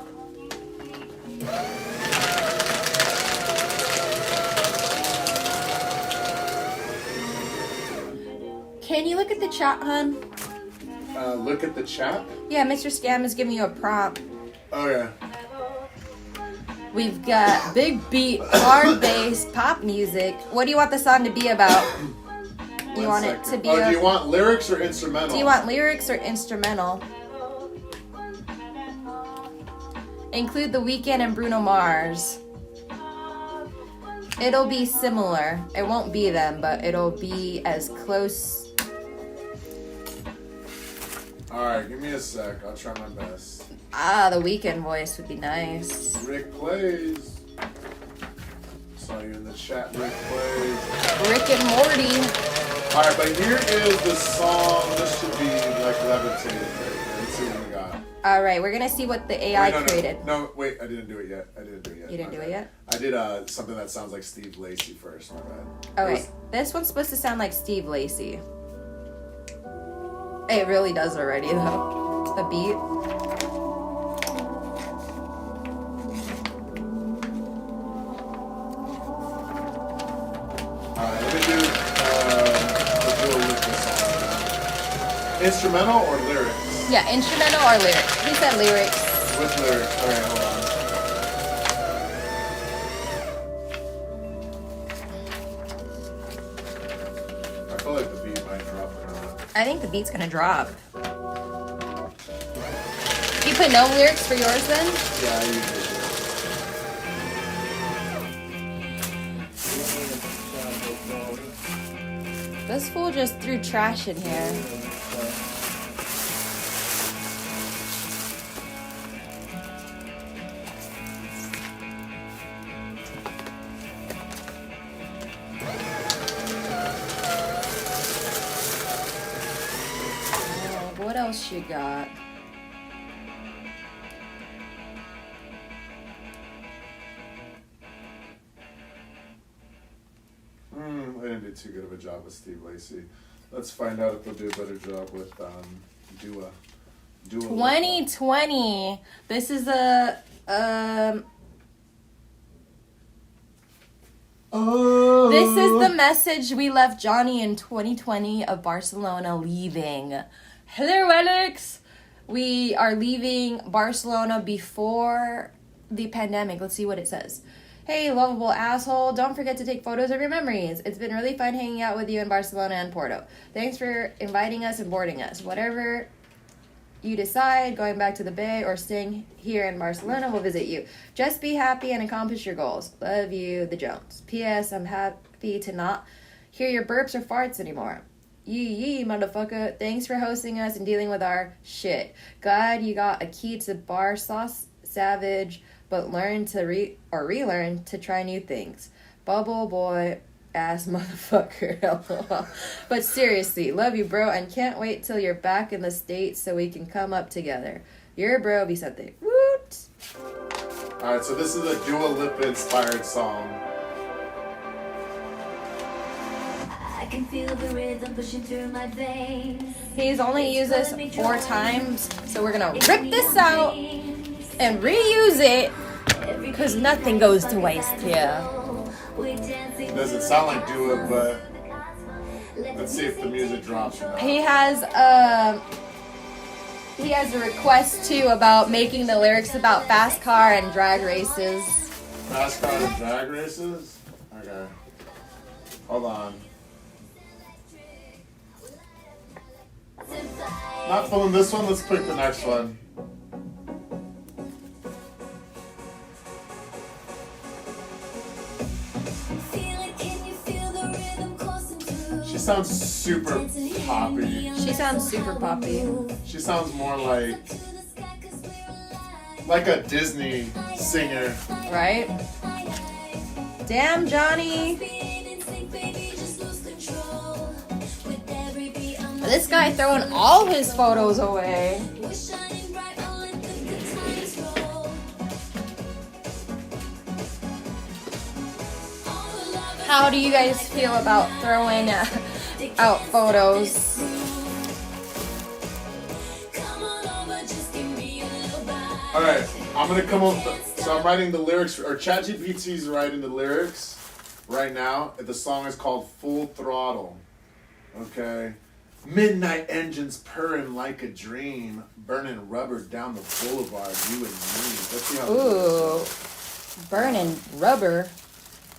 Can you look at the chat, hun? Look at the chat. Yeah, Mr. Scam is giving you a prompt. Oh yeah. We've got big beat, hard bass, pop music. What do you want the song to be about? You want it to be do you want lyrics or instrumental? Do you want lyrics or instrumental? Include The Weeknd and Bruno Mars. It'll be similar. It won't be them, but it'll be as close. Alright, give me a sec. I'll try my best. The Weeknd voice would be nice. Rick plays. Saw you in the chat, Rick plays. Rick and Morty. Alright, but here is the song. This should be like levitated right here. Let's see what we got. Alright, we're gonna see what the AI Wait, created. No, wait, I didn't do it yet. You didn't do it yet? I did something that sounds like Steve Lacy first, my bad. Okay, this one's supposed to sound like Steve Lacy. It really does already, though. The beat. Alright, let me do a liquid song. Instrumental or lyrics? Yeah, instrumental or lyrics. He said lyrics. With lyrics. Alright, hold on. I think the beat's gonna drop. You put no lyrics for yours then? Yeah, I usually do. This fool just threw trash in here. What else you got? I didn't do too good of a job with Steve Lacy. Let's find out if we'll do a better job with Dua. 2020. This is a This is the message we left Johnny in 2020 of Barcelona leaving. Hello, Alex. We are leaving Barcelona before the pandemic. Let's see what it says. Hey, lovable asshole. Don't forget to take photos of your memories. It's been really fun hanging out with you in Barcelona and Porto. Thanks for inviting us and boarding us. Whatever you decide, going back to the Bay or staying here in Barcelona, we'll visit you. Just be happy and accomplish your goals. Love you, the Jones. P.S. I'm happy to not hear your burps or farts anymore. Yee, motherfucker. Thanks for hosting us and dealing with our shit. Glad you got a key to bar sauce, savage, but learn to relearn to try new things. Bubble boy ass motherfucker. But seriously, love you, bro, and can't wait till you're back in the States so we can come up together. Your bro, Vicente. Woot! Alright, so this is a Dua Lipa inspired song. I can feel the rhythm pushing through my veins. He's only used this 4 times, so we're gonna rip this out and reuse it because nothing goes to waste here. It doesn't sound like Dua, but let's see if the music drops or not. He has a request too about making the lyrics about fast car and drag races. Fast car and drag races? Okay. Hold on. Not filling this one, let's pick the next one. She sounds super poppy. She sounds super poppy. She sounds more like a Disney singer. Right? Damn, Johnny. This guy throwing all his photos away. How do you guys feel about throwing out photos? Alright, I'm gonna come up. So I'm writing the lyrics, or ChatGPT's writing the lyrics right now. The song is called Full Throttle. Okay. Midnight engines purring like a dream, burning rubber down the boulevard, you and me. Let's see how Ooh, burning rubber.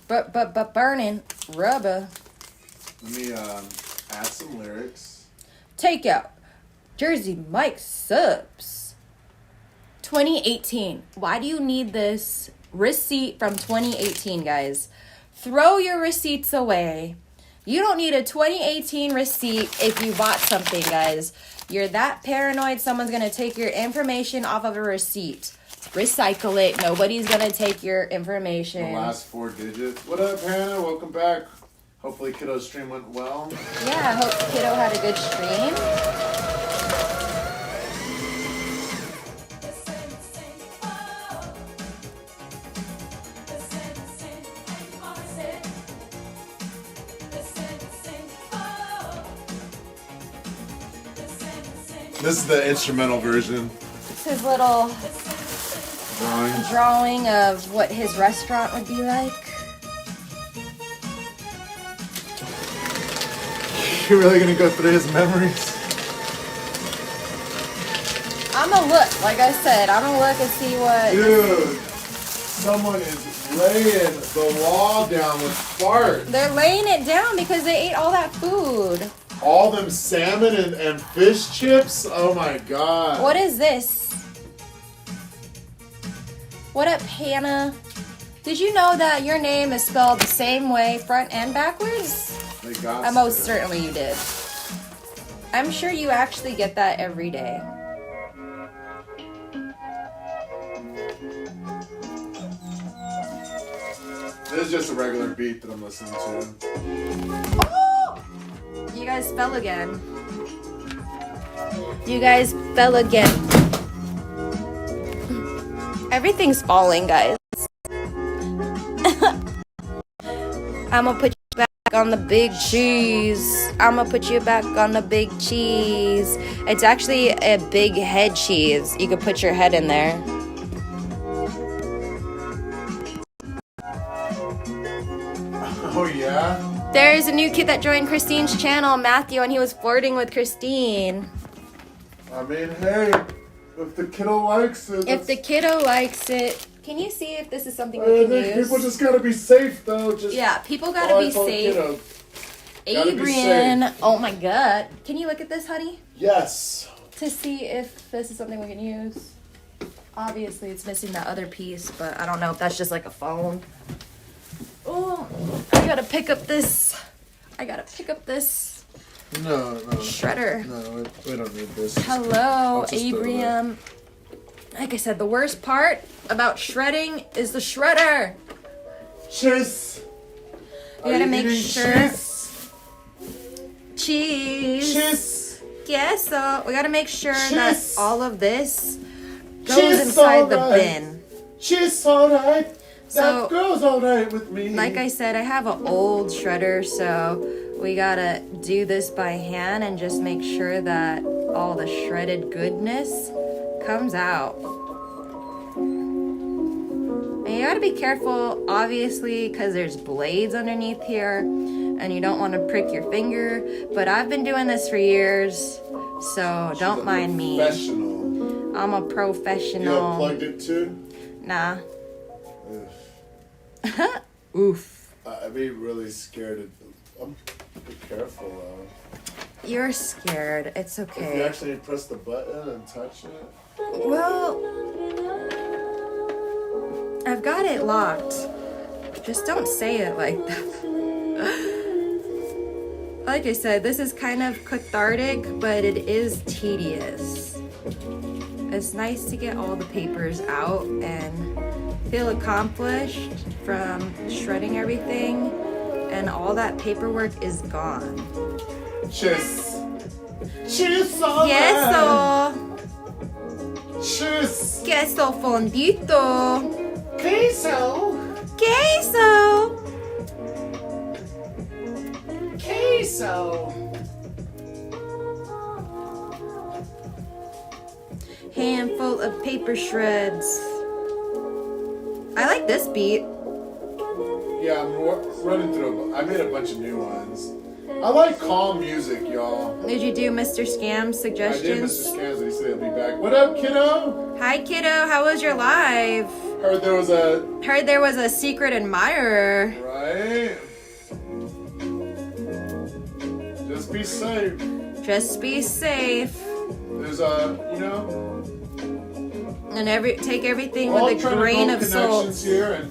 But burning rubber. Let me add some lyrics. Take out Jersey Mike subs. 2018. Why do you need this receipt from 2018, guys? Throw your receipts away. You don't need a 2018 receipt if you bought something, guys. You're that paranoid someone's going to take your information off of a receipt. Recycle it. Nobody's going to take your information. The last 4 digits. What up, Hannah? Welcome back. Hopefully Kiddo's stream went well. Yeah, I hope Kiddo had a good stream. This is the instrumental version. It's his little drawing of what his restaurant would be like. You're really gonna go through his memories? I'm gonna look, like I said, I'm gonna look and see what... Dude, someone is laying the law down with fart. They're laying it down because they ate all that food. All them salmon and fish chips. Oh my god. What is this? What up, Hannah? Did you know that your name is spelled the same way, front and backwards? They got Most certainly you did. I'm sure you actually get that every day. This is just a regular beat that I'm listening to. Oh! You guys fell again. You guys fell again. Everything's falling, guys. I'm gonna put you back on the big cheese. I'm gonna put you back on the big cheese. It's actually a big head cheese. You could put your head in there. Oh yeah? There's a new kid that joined Christine's channel, Matthew, and he was flirting with Christine. I mean, hey, if the kiddo likes it. If the kiddo likes it. Can you see if this is something we I can think use? people just gotta be safe, though. Yeah, people gotta be safe. Adrian, oh my god. Can you look at this, honey? Yes. To see if this is something we can use. Obviously, it's missing that other piece, but I don't know if that's just like a phone. Oh, I gotta pick up this. No. Shredder. No, we don't need this. Hello, I'll just throw it away. Abraham. Like I said, the worst part about shredding is the shredder. Cheese. You gotta make sure. Cheese. Cheese. Queso. We gotta make sure that Cheese. all of this goes Cheese, inside the alright. bin. Cheese, alright. So, that goes alright with me. like I said, I have an old shredder, so we gotta do this by hand and just make sure that all the shredded goodness comes out. And you gotta be careful, obviously, because there's blades underneath here, and you don't want to prick your finger. But I've been doing this for years, so don't mind me. Professional. I'm a You professional. unplugged it too? Nah. Ugh. Oof. I'd be really scared. Be careful though. You're scared. It's If you okay. actually press the button and touch it. Well, I've got it locked. Just don't say it like that. Like I said, this is kind of cathartic, but it is tedious. It's nice to get all the papers out and feel accomplished from shredding everything, and all that paperwork is gone. Cheese. Cheese, alright. Queso. Cheese. Queso fondito. Queso. Queso. Queso. Handful of paper shreds. I like this beat. Yeah, I'm running through. I made a bunch of new ones. I like calm music, y'all. Did you do Mr. Scam's I did suggestions? Mr. Scans, and he said he'll be back. What up, kiddo? Hi, kiddo. How was your live? Heard there was a. Heard there was a secret admirer. Right? Just be safe. Just be safe. There's a, And take everything we're all with a trying to grain build of connections salt. here, and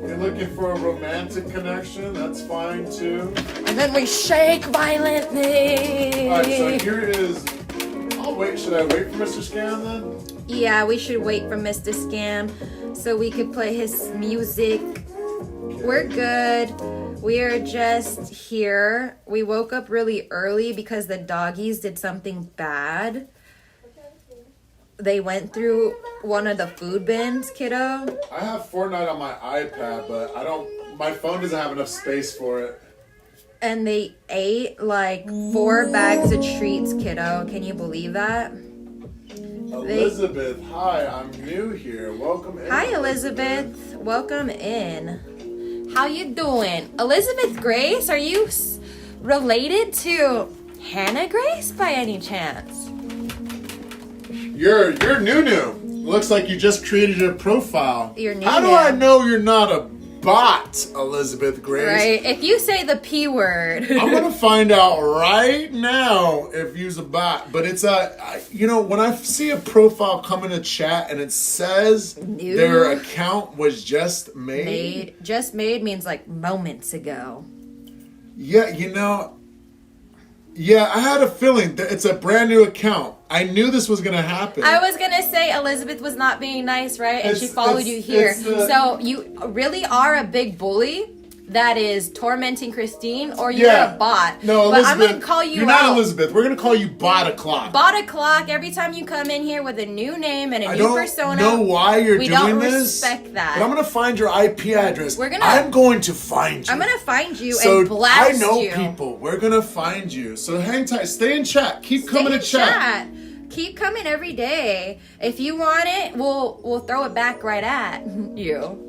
you're looking for a romantic connection, that's fine too. And then we shake violently. Alright, so here is. Should I wait for Mr. Scan then? Yeah, we should wait for Mr. Scam so we could play his music. We're good. We are just here. We woke up really early because the doggies did something bad. They went through one of the food bins, kiddo. I have Fortnite on my iPad, but my phone doesn't have enough space for it. And they ate like 4 bags of treats, kiddo. Can you believe that? Elizabeth, hi, I'm new here. Welcome in. Hi, Elizabeth. Welcome in. How you doing? Elizabeth Grace, are you related to Hannah Grace by any chance? You're new. Looks like you just created a profile. You're new. How do I know you're not a bot, Elizabeth Grace. Right? If you say the P word. I'm going to find out right now if you's a bot. But it's when I see a profile come in a chat and it says New. Their account was just made. Just made means like moments ago. Yeah, yeah, I had a feeling that it's a brand new account. I knew this was going to happen. I was going to say Elizabeth was not being nice, right? And she followed you here. So you really are a big bully that is tormenting Christine, or you're a bot. No, Elizabeth. But I'm going to call you You're not Elizabeth. We're going to call you Bot O'Clock. Bot O'Clock. Every time you come in here with a new name and a new persona. I don't know why you're we doing don't this. Respect that. But I'm going to find your IP address. I'm going to find you. I'm going to find you and blast you. I know people. We're going to find you. So hang tight. Stay in chat. Keep coming to chat. Keep coming every day. If you want it, we'll throw it back right at you.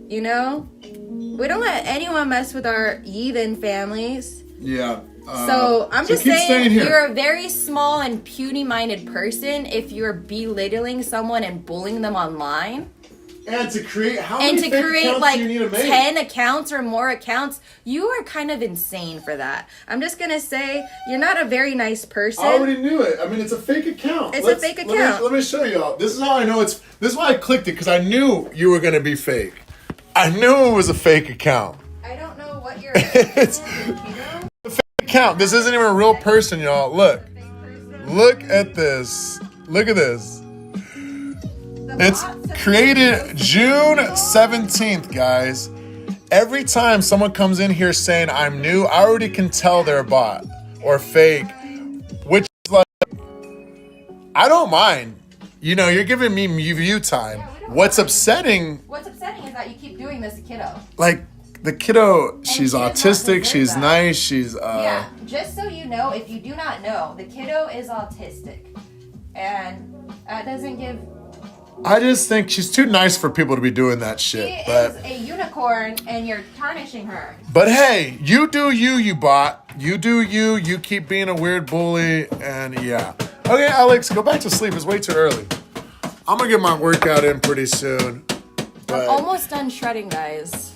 You know? We don't let anyone mess with our heathen families. Yeah. So I'm just saying you're a very small and puny-minded person if you're belittling someone and bullying them online. And to create like 10 accounts or more accounts, you are kind of insane for that. I'm just gonna say you're not a very nice person. I already knew it. I mean, it's a fake account. It's a fake account. Let me show y'all. This is how I know this is why I clicked it, because I knew you were gonna be fake. I knew it was a fake account. I don't know what you're. It's a fake account. This isn't even a real person, y'all. Look at this. Look at this. It's created June 17th, guys. Every time someone comes in here saying I'm new, I already can tell they're a bot or fake, which is like, I don't mind. You're giving me view time. What's upsetting is that you keep doing this to kiddo. Like, the kiddo, she's autistic, she's nice, she's... Yeah, just so you know, if you do not know, the kiddo is autistic. And that doesn't give... I just think she's too nice for people to be doing that shit. She is a unicorn, and you're tarnishing her. But hey, you do you bot. You do you. You keep being a weird bully, and yeah. Okay, Alex, go back to sleep. It's way too early. I'm gonna get my workout in pretty soon. I'm almost done shredding, guys.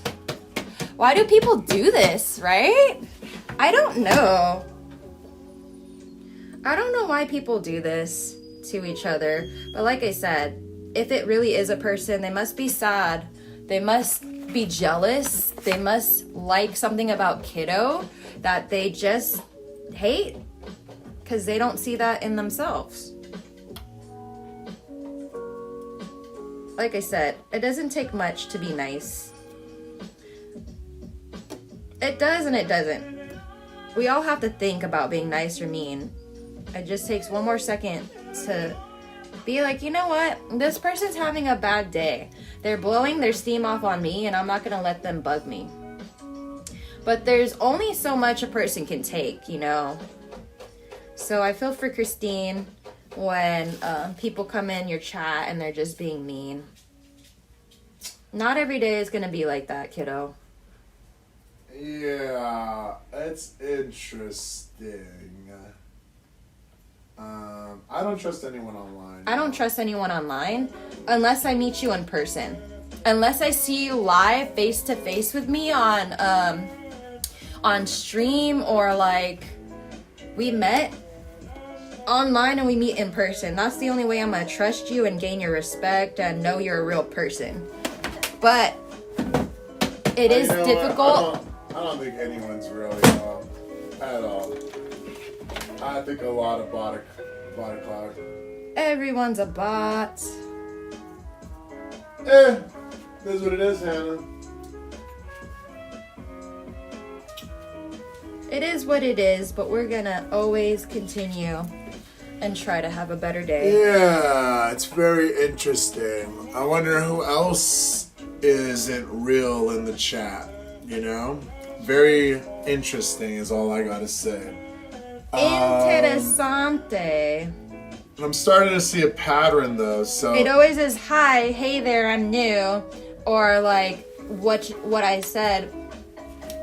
Why do people do this, right? I don't know. I don't know why people do this to each other. But like I said, if it really is a person, they must be sad. They must be jealous. They must like something about kiddo that they just hate because they don't see that in themselves. Like I said, it doesn't take much to be nice. It does and it doesn't. We all have to think about being nice or mean. It just takes one more second to be like, you know what? This person's having a bad day. They're blowing their steam off on me and I'm not gonna let them bug me. But there's only so much a person can take, So I feel for Christine when people come in your chat and they're just being mean. Not every day is gonna be like that, kiddo. Yeah, it's interesting. I don't trust anyone online. I don't trust anyone online unless I meet you in person. Unless I see you live face to face with me on stream, or like we met online and we meet in person. That's the only way I'm gonna trust you and gain your respect and know you're a real person. But it is difficult. I don't think anyone's really at all. I think a lot of bot cloud. Everyone's a bot. That's what it is, Hannah. It is what it is, but we're gonna always continue and try to have a better day. Yeah, it's very interesting. I wonder who else isn't real in the chat, Very interesting is all I gotta say. Interessante. I'm starting to see a pattern though, so... It always is, hi, hey there, I'm new. Or like, what I said.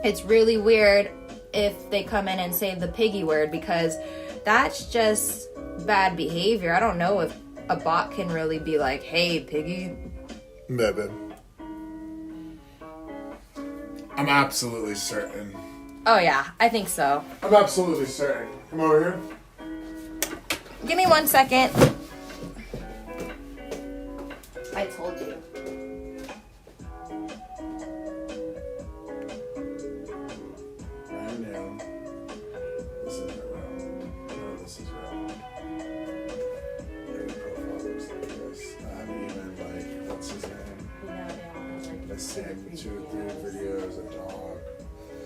It's really weird if they come in and say the piggy word, because that's just bad behavior. I don't know if a bot can really be like, hey, piggy. Maybe. I'm absolutely certain. Oh yeah, I think so. I'm absolutely certain. Come over here. Give me 1 second. I told you. Brand new. This isn't real. No, this is real. Their profile looks like this. I haven't even, like, what's his name? The same 2 or 3 videos, a dog.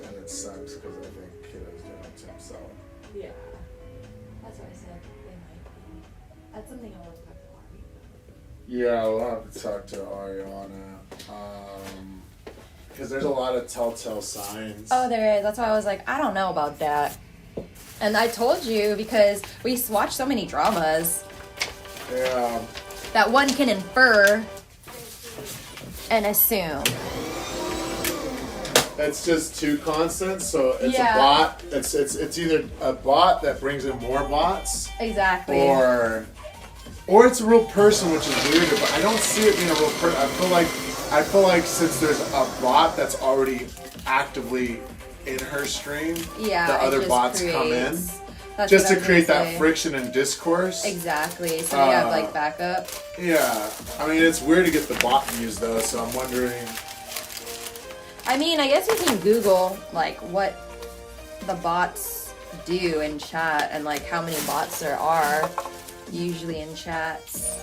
And it sucks because I think kiddo's doing it to himself. Yeah. That's what I said. They might be. That's something I want to talk to Ari. Yeah, we'll have to talk to Ariana. Because there's a lot of telltale signs. Oh, there is. That's why I was like, I don't know about that. And I told you because we watch so many dramas Yeah. that one can infer and assume. It's just too constant, so it's Yeah. a bot. It's either a bot that brings in more bots, Exactly. or it's a real person, which is weirder. But I don't see it being a real person. I feel like since there's a bot that's already actively in her stream, yeah, the it other just bots come in creates- That's just what I to was create gonna that say. friction and discourse. Exactly. So we have Uh, like backup. Yeah, I mean it's weird to get the bot views though, so I'm wondering. I mean, I guess you can Google like what the bots do in chat and like how many bots there are usually in chats.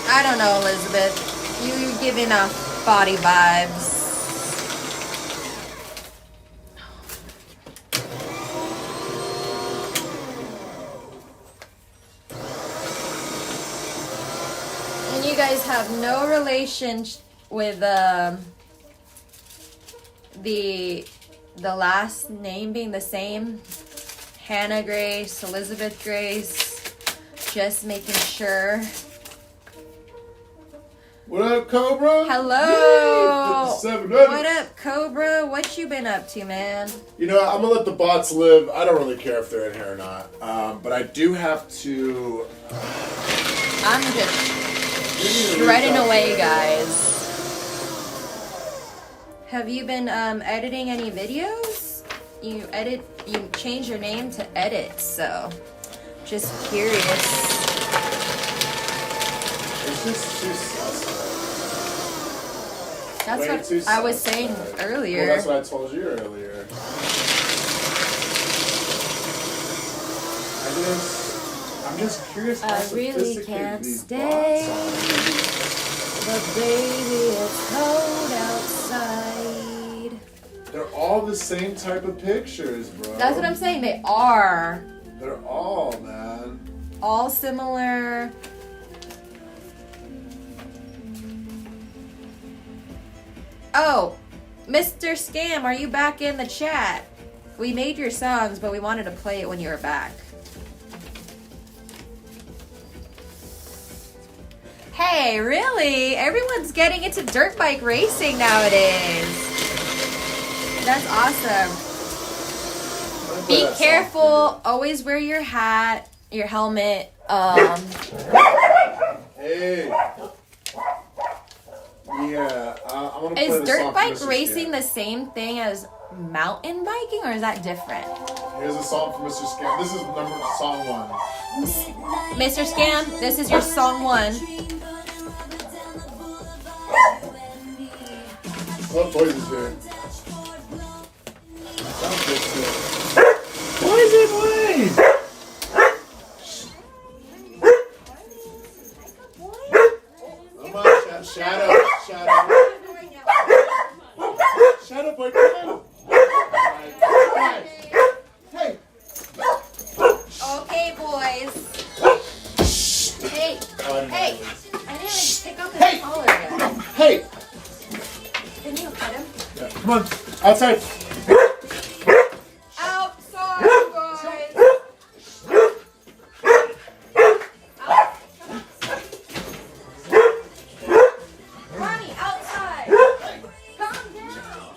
I don't know, Elizabeth. You're giving off body vibes. And you guys have no relation with the last name being the same. Hannah Grace, Elizabeth Grace. Just making sure. What up, Cobra? Hello. Yay, 57. What up, Cobra? What you been up to, man? You know, I'm gonna let the bots live. I don't really care if they're in here or not. But I do have to. I'm just shredding away, guys. Have you been editing any videos? You change your name to Edit, so just curious. It's just too sus. That's Way what too I was sus, saying right? earlier. Well, that's what I told you earlier. I'm just curious how I really sophisticated can't these stay. bots But baby, it's cold outside. are. They're all the same type of pictures, bro. That's what I'm saying. They are They're all, man. all similar. Oh, Mr. Scam, are you back in the chat? We made your songs, but we wanted to play it when you were back. Hey, really? Everyone's getting into dirt bike racing nowadays. That's awesome. Be careful. Always wear your hat, your helmet. Hey. Yeah, I want to play Is the dirt song bike from Mr. racing Scam. the same thing as mountain biking, or is that different? Here's a song from Mr. Scam. This is song 1. Mr. Scam, this is your song 1. What boys is here? Sounds good too. Poison Wayne! Come on, Shadow. Shadow boy, come on. Guys. Hey. Okay, boys. Hey, hey. I didn't even pick up his collar yet. Hey. Can you pet him? Yeah, come on. Outside. Outside, guys. Ronnie, outside. Calm down.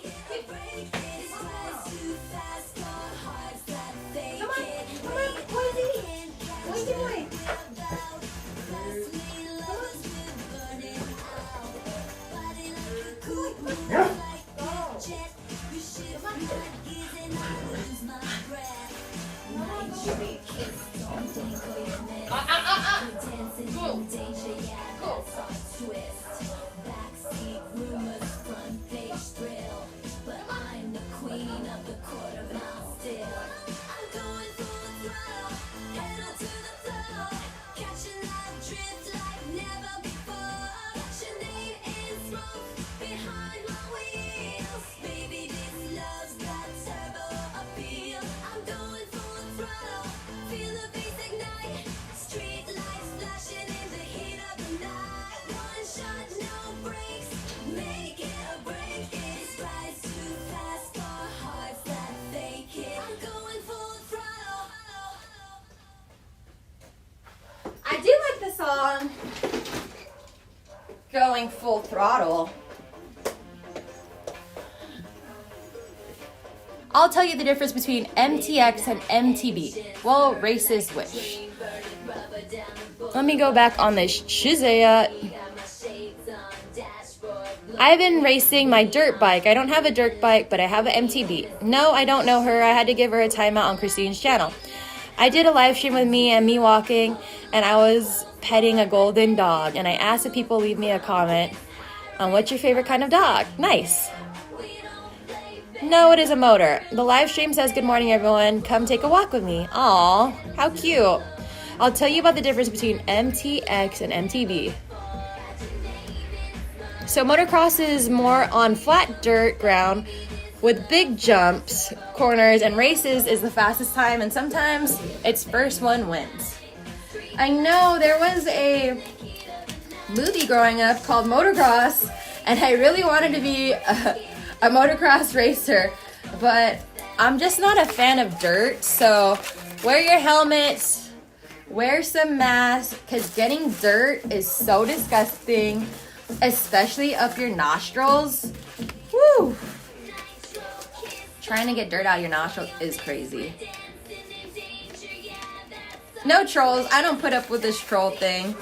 Come on, Poisey. What are you doing? I do like the song Going Full Throttle. I'll tell you the difference between MTX and MTB. Well, racist wish. Let me go back on this Shazaya. I've been racing my dirt bike. I don't have a dirt bike, but I have an MTB. No, I don't know her. I had to give her a timeout on Christine's channel. I did a live stream with me walking, and I was petting a golden dog, and I asked if people leave me a comment on what's your favorite kind of dog. Nice. No, it is a motor. The live stream says, good morning, everyone. Come take a walk with me. Aw, how cute. I'll tell you about the difference between MTX and MTB. So motocross is more on flat dirt ground with big jumps, corners, and races is the fastest time, and sometimes it's first one wins. I know there was a movie growing up called Motocross, and I really wanted to be a motocross racer, but I'm just not a fan of dirt, so wear your helmets, wear some masks, because getting dirt is so disgusting, especially up your nostrils. Woo! Trying to get dirt out of your nostrils is crazy. No trolls. I don't put up with this troll thing.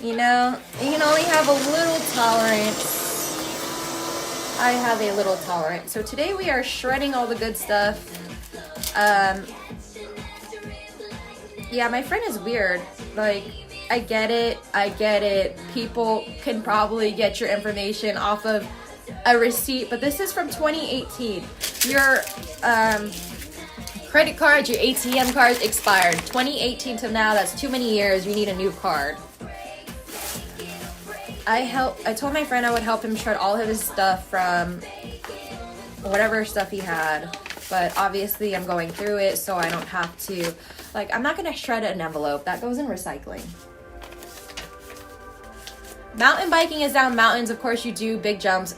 You know, you can only have a little tolerance. I have a little tolerance. So today we are shredding all the good stuff. Yeah, my friend is weird. Like, I get it. People can probably get your information off of a receipt, but this is from 2018. Your credit cards, your ATM cards expired. 2018 to now, that's too many years. You need a new card. I told my friend I would help him shred all of his stuff from whatever stuff he had, but obviously I'm going through it, so I don't have to. Like, I'm not gonna shred an envelope. That goes in recycling. Mountain biking is down mountains. Of course you do big jumps,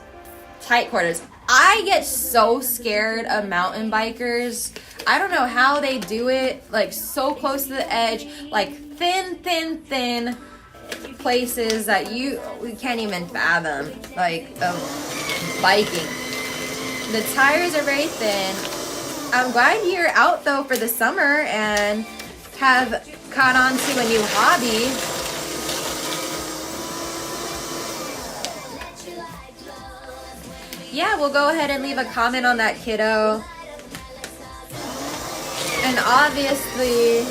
tight quarters. I get so scared of mountain bikers. I don't know how they do it, like so close to the edge, like thin places that we can't even fathom, like biking. The tires are very thin. I'm glad you're out though for the summer and have caught on to a new hobby. Yeah, we'll go ahead and leave a comment on that, kiddo. And obviously,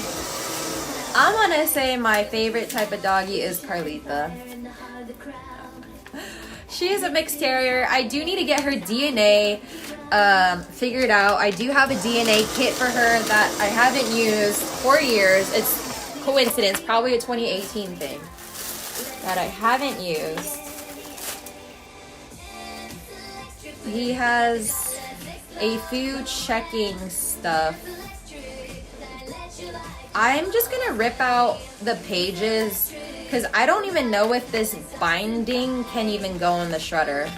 I'm gonna say my favorite type of doggy is Carlita. She is a mixed terrier. I do need to get her DNA figured out. I do have a DNA kit for her that I haven't used for years. It's coincidence, probably a 2018 thing that I haven't used. He has a few checking stuff. I'm just gonna rip out the pages because I don't even know if this binding can even go in the shredder.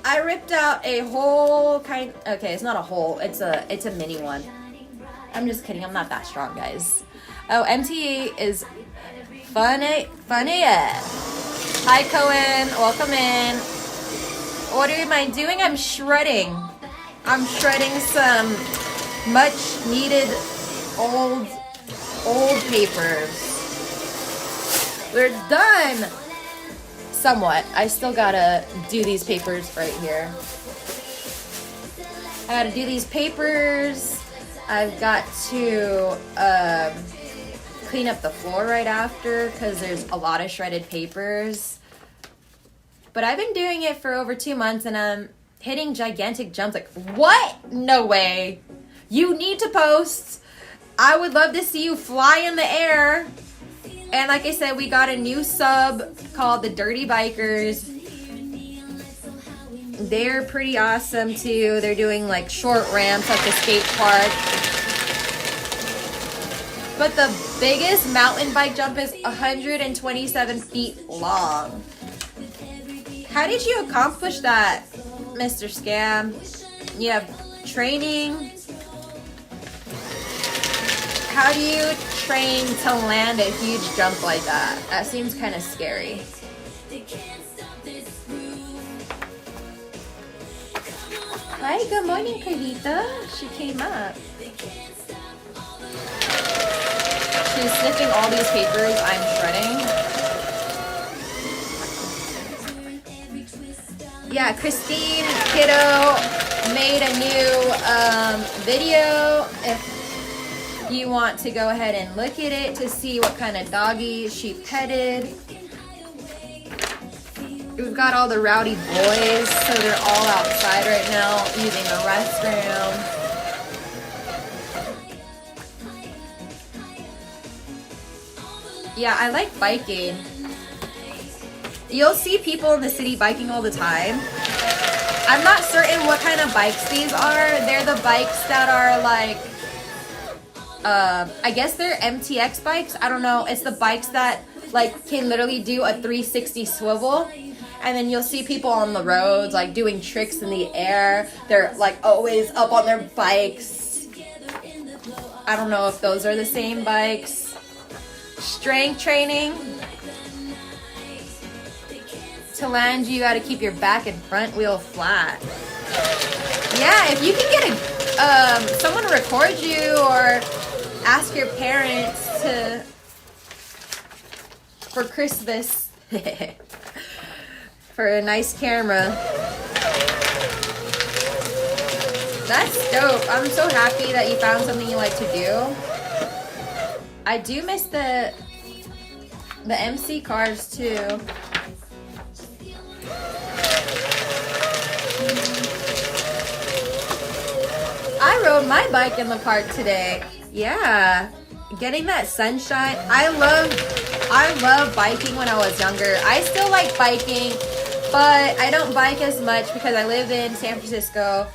I ripped out a whole kind. Okay, it's not a whole. It's a mini one. I'm just kidding. I'm not that strong, guys. Oh, MTE is funny. Hi, Cohen. Welcome in. What am I doing? I'm shredding. I'm shredding some much needed old papers. We're done. somewhat. I still gotta do these papers right here. I gotta do these papers. I've got to clean up the floor right after because there's a lot of shredded papers. But I've been doing it for over 2 months and I'm hitting gigantic jumps. Like, what? No way. You need to post. I would love to see you fly in the air. And like I said, we got a new sub called the Dirty Bikers. They're pretty awesome too. They're doing like short ramps at the skate park. But the biggest mountain bike jump is 127 feet long. How did you accomplish that, Mr. Scam? You have training? How do you train to land a huge jump like that? That seems kind of scary. Hi, good morning, Carlita. She came up. She's sniffing all these papers I'm shredding. Yeah, Christine Kiddo made a new video. If you want to go ahead and look at it to see what kind of doggy she petted. We've got all the rowdy boys, so they're all outside right now using the restroom. Yeah, I like biking. You'll see people in the city biking all the time. I'm not certain what kind of bikes these are. They're the bikes that are like, I guess they're MTX bikes. I don't know. It's the bikes that like can literally do a 360 swivel. And then you'll see people on the roads like doing tricks in the air. They're like always up on their bikes. I don't know if those are the same bikes. Strength training. To land, you gotta keep your back and front wheel flat. Yeah, if you can get someone to record you or ask your parents to for Christmas for a nice camera. That's dope. I'm so happy that you found something you like to do. I do miss the MC cars too. I rode my bike in the park today. Yeah, getting that sunshine. I love biking when I was younger. I still like biking, but I don't bike as much because I live in San Francisco.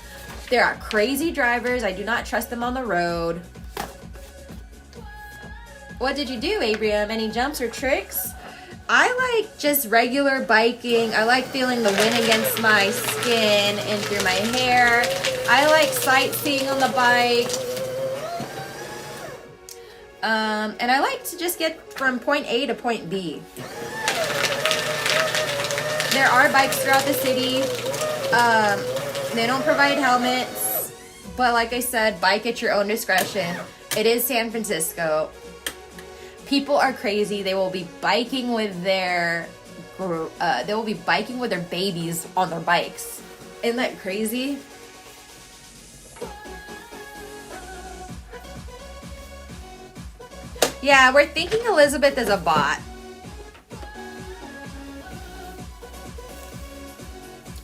There are crazy drivers. I do not trust them on the road. What did you do, Abraham? Any jumps or tricks? I like just regular biking. I like feeling the wind against my skin and through my hair. I like sightseeing on the bike. And I like to just get from point A to point B. There are bikes throughout the city. They don't provide helmets. But like I said, bike at your own discretion. It is San Francisco. People are crazy. They will be biking with their babies on their bikes. Isn't that crazy? Yeah, we're thinking Elizabeth is a bot.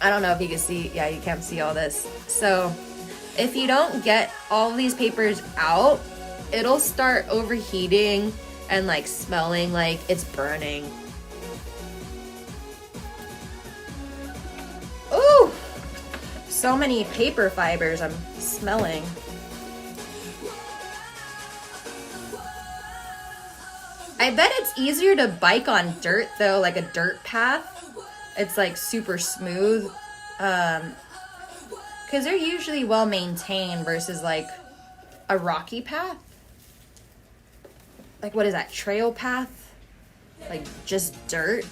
I don't know if you can see. Yeah, you can't see all this. So if you don't get all these papers out, it'll start overheating and like smelling like it's burning. Ooh, so many paper fibers I'm smelling. I bet it's easier to bike on dirt though, like a dirt path. It's like super smooth. Cause they're usually well maintained versus like a rocky path. Like, what is that? Trail path? Like, just dirt?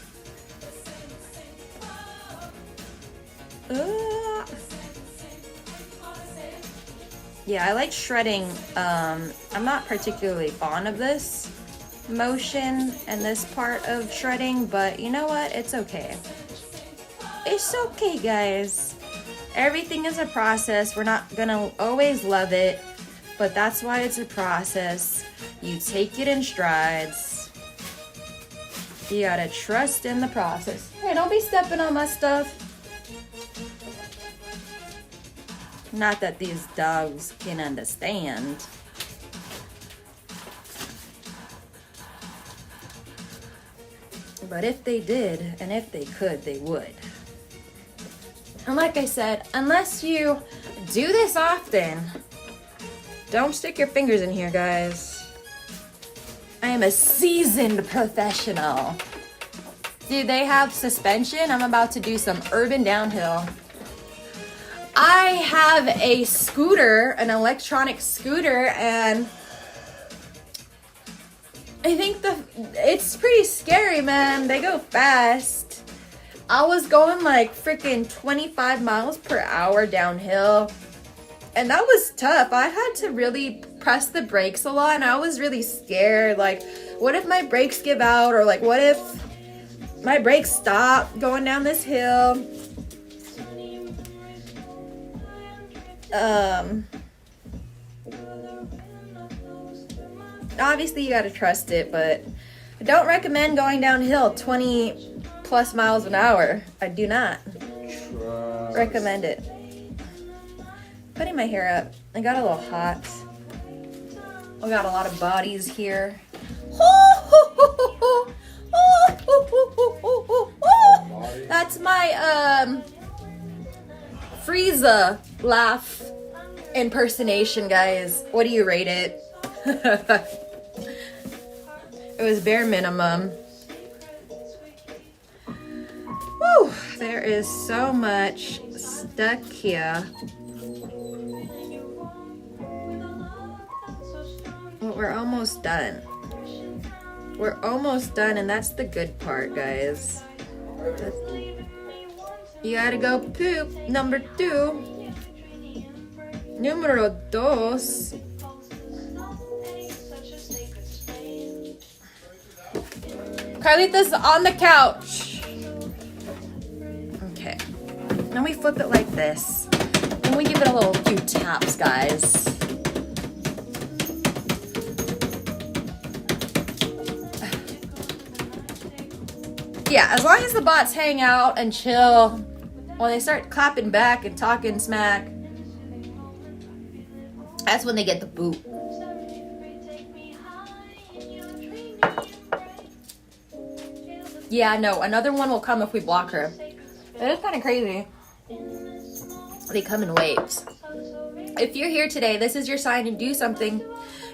Yeah, I like shredding. I'm not particularly fond of this. motion and this part of shredding, but you know what? It's okay. It's okay, guys. Everything is a process. We're not gonna always love it, but that's why it's a process. You take it in strides. You gotta trust in the process. Hey, don't be stepping on my stuff. Not that these dogs can understand. But if they did, and if they could, they would. And like I said, unless you do this often, don't stick your fingers in here, guys. I am a seasoned professional. Do they have suspension? I'm about to do some urban downhill. I have a scooter, an electronic scooter, and I think it's pretty scary, man. They go fast. I was going like freaking 25 miles per hour downhill, and that was tough. I had to really press the brakes a lot, and I was really scared. Like, what if my brakes give out, or like, what if my brakes stop going down this hill? Obviously you gotta trust it, but I don't recommend going downhill 20 plus miles an hour. I do not recommend it. Putting my hair up. I got a little hot. We got a lot of bodies here. That's my Frieza laugh impersonation, guys. What do you rate it? It was bare minimum. Whew, there is so much stuck here. Well, we're almost done. We're almost done, and that's the good part, guys. You gotta go poop. Number 2. Numero 2. Carlita's on the couch. Okay. Now we flip it like this. And we give it a little few taps, guys. Yeah, as long as the bots hang out and chill, when they start clapping back and talking smack, that's when they get the boot. Yeah, no, another one will come if we block her. It is kind of crazy. They come in waves. If you're here today, this is your sign to do something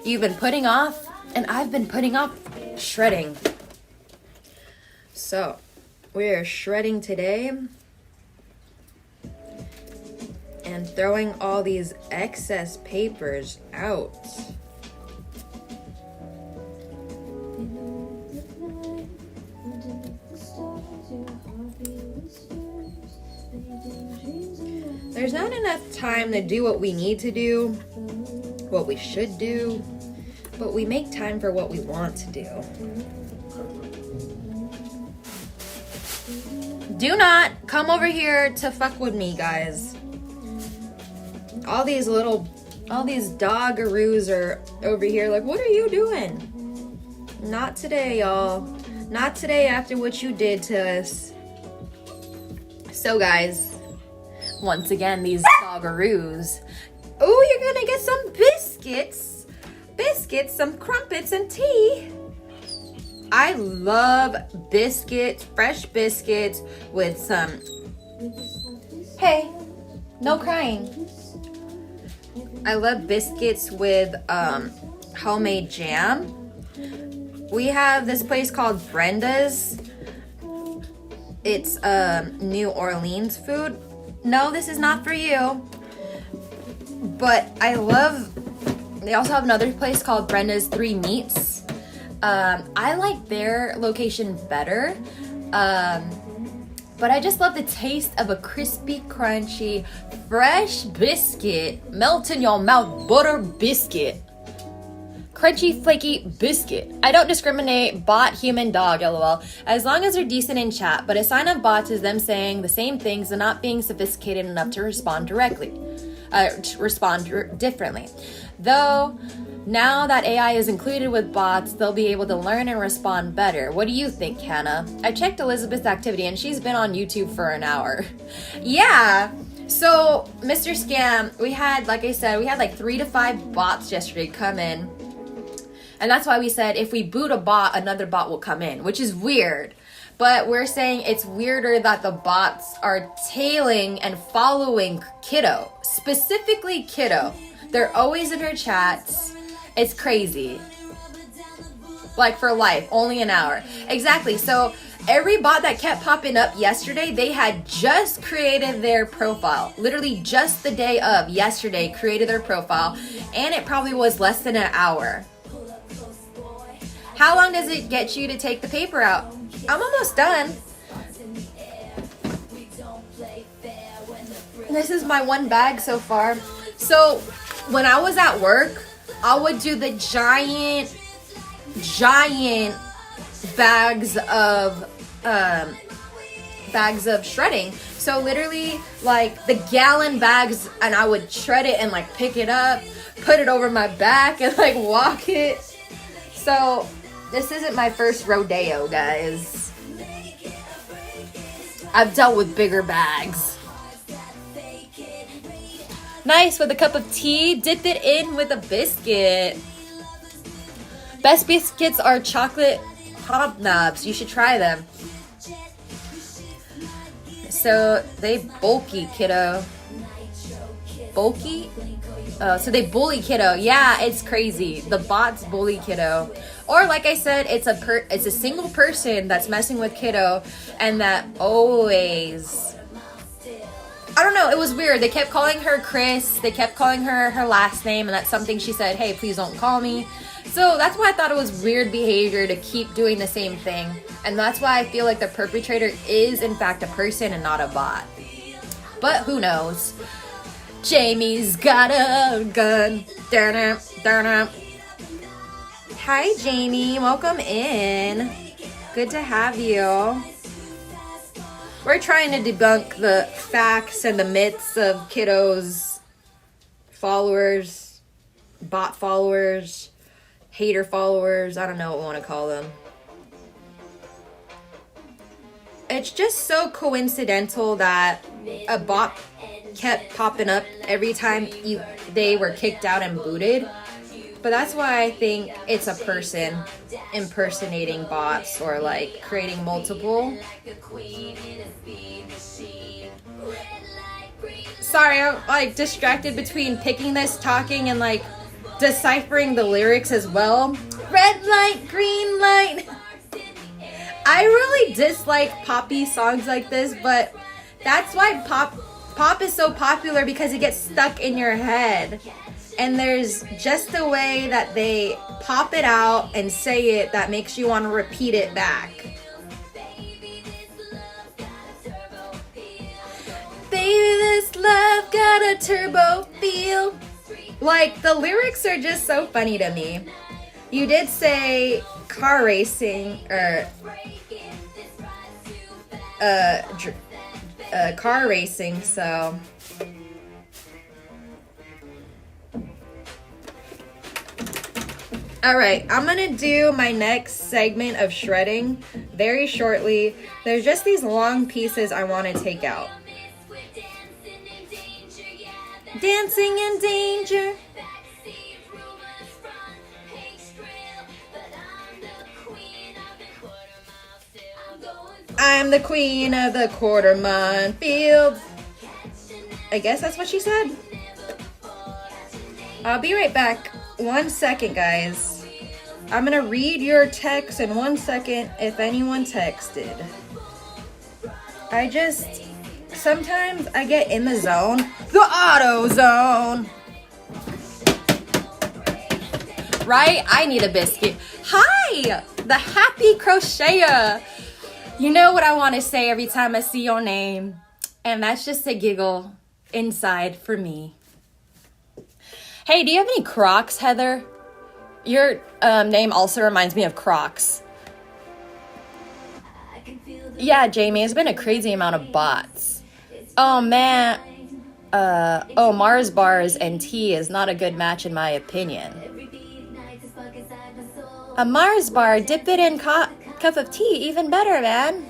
you've been putting off, and I've been putting off shredding. So, we're shredding today and throwing all these excess papers out. There's not enough time to do what we need to do, what we should do, but we make time for what we want to do. Do not come over here to fuck with me, guys. All these doggaroos are over here like, what are you doing? Not today, y'all. Not today after what you did to us. So, guys, once again, these doggaroos. Oh, you're gonna get some biscuits. Biscuits, some crumpets, and tea. I love biscuits, fresh biscuits with some... Hey, no crying. I love biscuits with homemade jam. We have this place called Brenda's. It's New Orleans food. No, this is not for you. But I love... They also have another place called Brenda's 3 Meats. I like their location better, but I just love the taste of a crispy, crunchy, fresh biscuit, melt in your mouth butter biscuit. Crunchy, flaky biscuit. I don't discriminate. Bot, human, dog, lol. As long as they're decent in chat. But a sign of bots is them saying the same things and not being sophisticated enough to respond directly. Differently. Though, now that AI is included with bots, they'll be able to learn and respond better. What do you think, Hannah? I checked Elizabeth's activity and she's been on YouTube for an hour. Yeah. So, Mr. Scam, we had, like I said, we had like 3 to 5 bots yesterday come in. And that's why we said if we boot a bot, another bot will come in, which is weird. But we're saying it's weirder that the bots are tailing and following Kiddo. Specifically Kiddo. They're always in her chats. It's crazy. Like for life, only an hour. Exactly. So every bot that kept popping up yesterday, they had just created their profile. Literally just the day of yesterday created their profile. And it probably was less than an hour. How long does it get you to take the paper out? I'm almost done. This is my one bag so far. So when I was at work, I would do the giant bags of shredding. So literally like the gallon bags, and I would shred it and like pick it up, put it over my back and like walk it. So this isn't my first rodeo, guys. I've dealt with bigger bags. Nice, with a cup of tea, dipped it in with a biscuit. Best biscuits are chocolate hobnobs. You should try them. So they bulky, Kiddo. Bulky? So they bully Kiddo. Yeah, it's crazy. The bots bully Kiddo. Or like I said, it's a single person that's messing with Kiddo, and that always, I don't know, it was weird. They kept calling her Chris. They kept calling her last name, and that's something she said, hey, please don't call me. So that's why I thought it was weird behavior to keep doing the same thing. And that's why I feel like the perpetrator is in fact a person and not a bot. But who knows? Jamie's got a gun. Hi, Jamie. Welcome in. Good to have you. We're trying to debunk the facts and the myths of Kiddo's followers, bot followers, hater followers. I don't know what we want to call them. It's just so coincidental that a bot kept popping up every time they were kicked out and booted. But that's why I think it's a person impersonating bots or like creating multiple. Sorry, I'm like distracted between picking this, talking, and like deciphering the lyrics as well. Red light, green light. I really dislike poppy songs like this, but that's why pop is so popular, because it gets stuck in your head. And there's just a way that they pop it out and say it that makes you want to repeat it back. Baby, this love got a turbo feel. Like, the lyrics are just so funny to me. You did say car racing, or car racing, so... Alright, I'm gonna do my next segment of shredding very shortly. There's just these long pieces I want to take out. Dancing in danger. I'm the queen of the quarter mile field. I guess that's what she said. I'll be right back. 1 second, guys. I'm gonna read your text in 1 second if anyone texted. Sometimes I get in the zone. The auto zone. Right? I need a biscuit. Hi! The happy crocheter. You know what I want to say every time I see your name. And that's just a giggle inside for me. Hey, do you have any Crocs, Heather? Your name also reminds me of Crocs. Yeah, Jamie, it's been a crazy amount of bots. Oh, man. Mars bars and tea is not a good match in my opinion. A Mars bar, dip it in cup of tea, even better, man.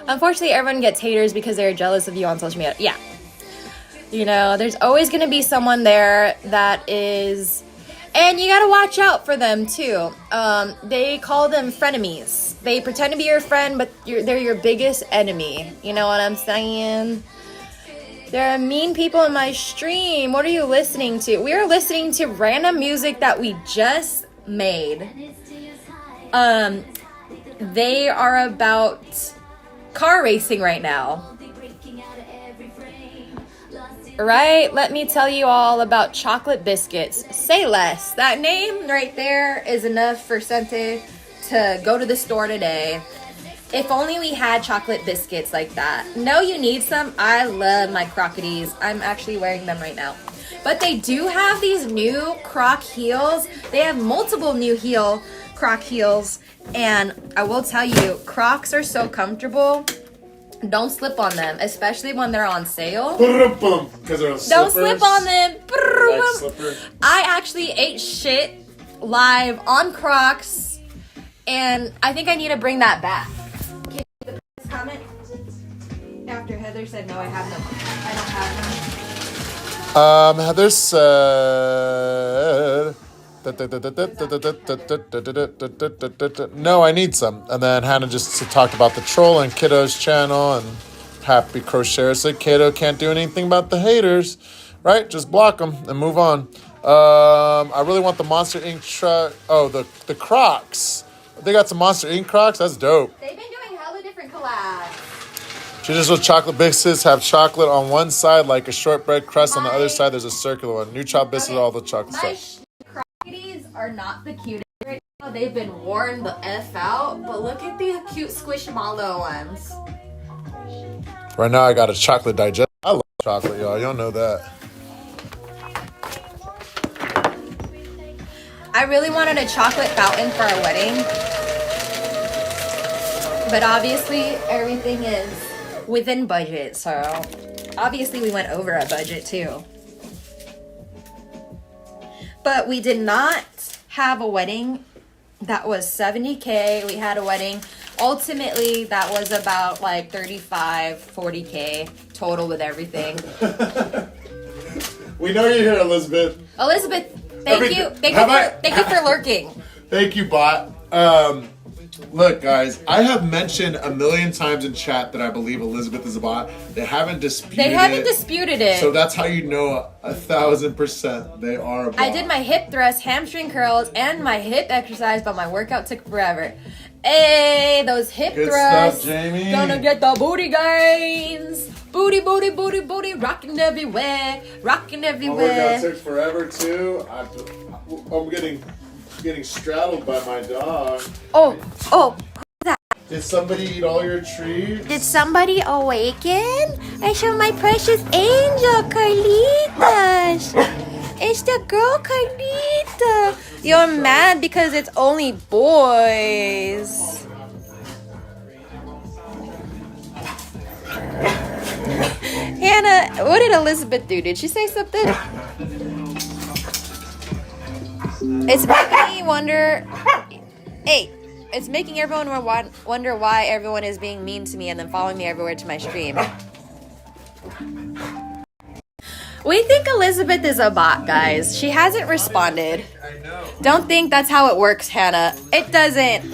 Unfortunately, everyone gets haters because they're jealous of you on social media. Yeah. You know, there's always going to be someone there that is... And you gotta watch out for them, too. They call them frenemies. They pretend to be your friend, but they're your biggest enemy. You know what I'm saying? There are mean people in my stream. What are you listening to? We are listening to random music that we just made. They are about car racing right now. Right? Let me tell you all about chocolate biscuits. Say less. That name right there is enough for Sente to go to the store today. If only we had chocolate biscuits like that. No, you need some. I love my Crocoties. I'm actually wearing them right now. But they do have these new Croc heels. They have multiple new Croc heels. And I will tell you, Crocs are so comfortable. Don't slip on them, especially when they're on sale. Because they're on slippers. Don't slip on them. Like I actually ate shit live on Crocs, and I think I need to bring that back. Can you read the comment? After Heather said no, I don't have them. Heather said... No, I need some. And then Hannah just talked about the troll and Kiddo's channel, and Happy Crocheter said Kiddo can't do anything about the haters, right? Just block them and move on. I really want the Monster Inc. the Crocs. They got some Monster Inc. Crocs. That's dope. They've been doing hella different collabs. Traditional chocolate biscuits have chocolate on one side, like a shortbread crust. On the other side, there's a circular one. New chocolate biscuits, all the chocolate stuff. These are not the cutest right now. They've been worn the F out, but look at these cute squishmallow ones. Right now I got a chocolate digest. I love chocolate, y'all. Y'all know that. I really wanted a chocolate fountain for our wedding, but obviously everything is within budget, so obviously we went over our budget too. But we did not have a wedding that was $70K. We had a wedding, ultimately, that was about like $35-40K total with everything. We know you're here, Elizabeth. Elizabeth, thank you for lurking. Thank you, bot. Look, guys, I have mentioned a million times in chat that I believe Elizabeth is a bot. They haven't disputed it. So that's how you know 1,000% they are a bot. I did my hip thrust, hamstring curls, and my hip exercise, but my workout took forever. Hey, those hip thrusts. Good stuff, Jamie. Gonna get the booty gains. Booty, booty, booty, booty, rocking everywhere. Rocking everywhere. My workout took forever, too. I'm getting straddled by my dog. Oh, who's that? Did somebody eat all your treats? Did somebody awaken? I show my precious angel, Carlita. It's the girl, Carlita. You're mad because it's only boys. Hannah, what did Elizabeth do? Did she say something? It's making me wonder. Hey, it's making everyone wonder why everyone is being mean to me and then following me everywhere to my stream. We think Elizabeth is a bot, guys. She hasn't responded. I know. Don't think that's how it works, Hannah. It doesn't.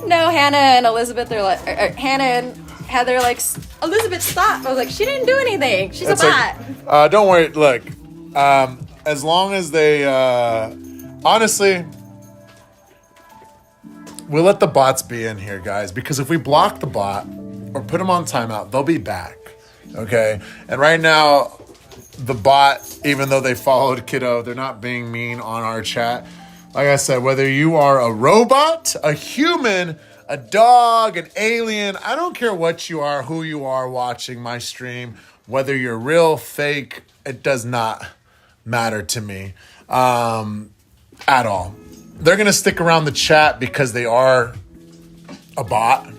No, Hannah and Elizabeth are like, Hannah and Heather are like, Elizabeth, stop. I was like, she didn't do anything. She's a bot. Don't worry. Look, as long as they, honestly, we'll let the bots be in here, guys, because if we block the bot or put them on timeout, they'll be back. Okay? And right now, the bot, even though they followed Kiddo, they're not being mean on our chat. Like I said, whether you are a robot, a human, a dog, an alien, I don't care what you are, who you are watching my stream, whether you're real, fake, it does not matter to me. at all. They're going to stick around the chat because they are a bot.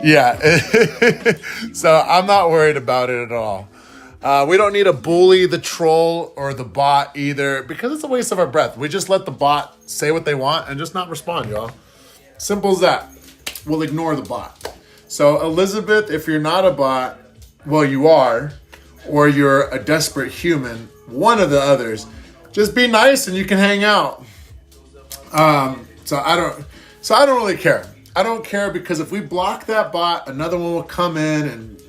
Yeah. So I'm not worried about it at all. We don't need to bully the troll or the bot either because it's a waste of our breath. We just let the bot say what they want and just not respond, y'all. Simple as that. We'll ignore the bot. So Elizabeth, if you're not a bot, well, you are, or you're a desperate human, one of the others, just be nice and you can hang out. So I don't really care. I don't care because if we block that bot, another one will come in and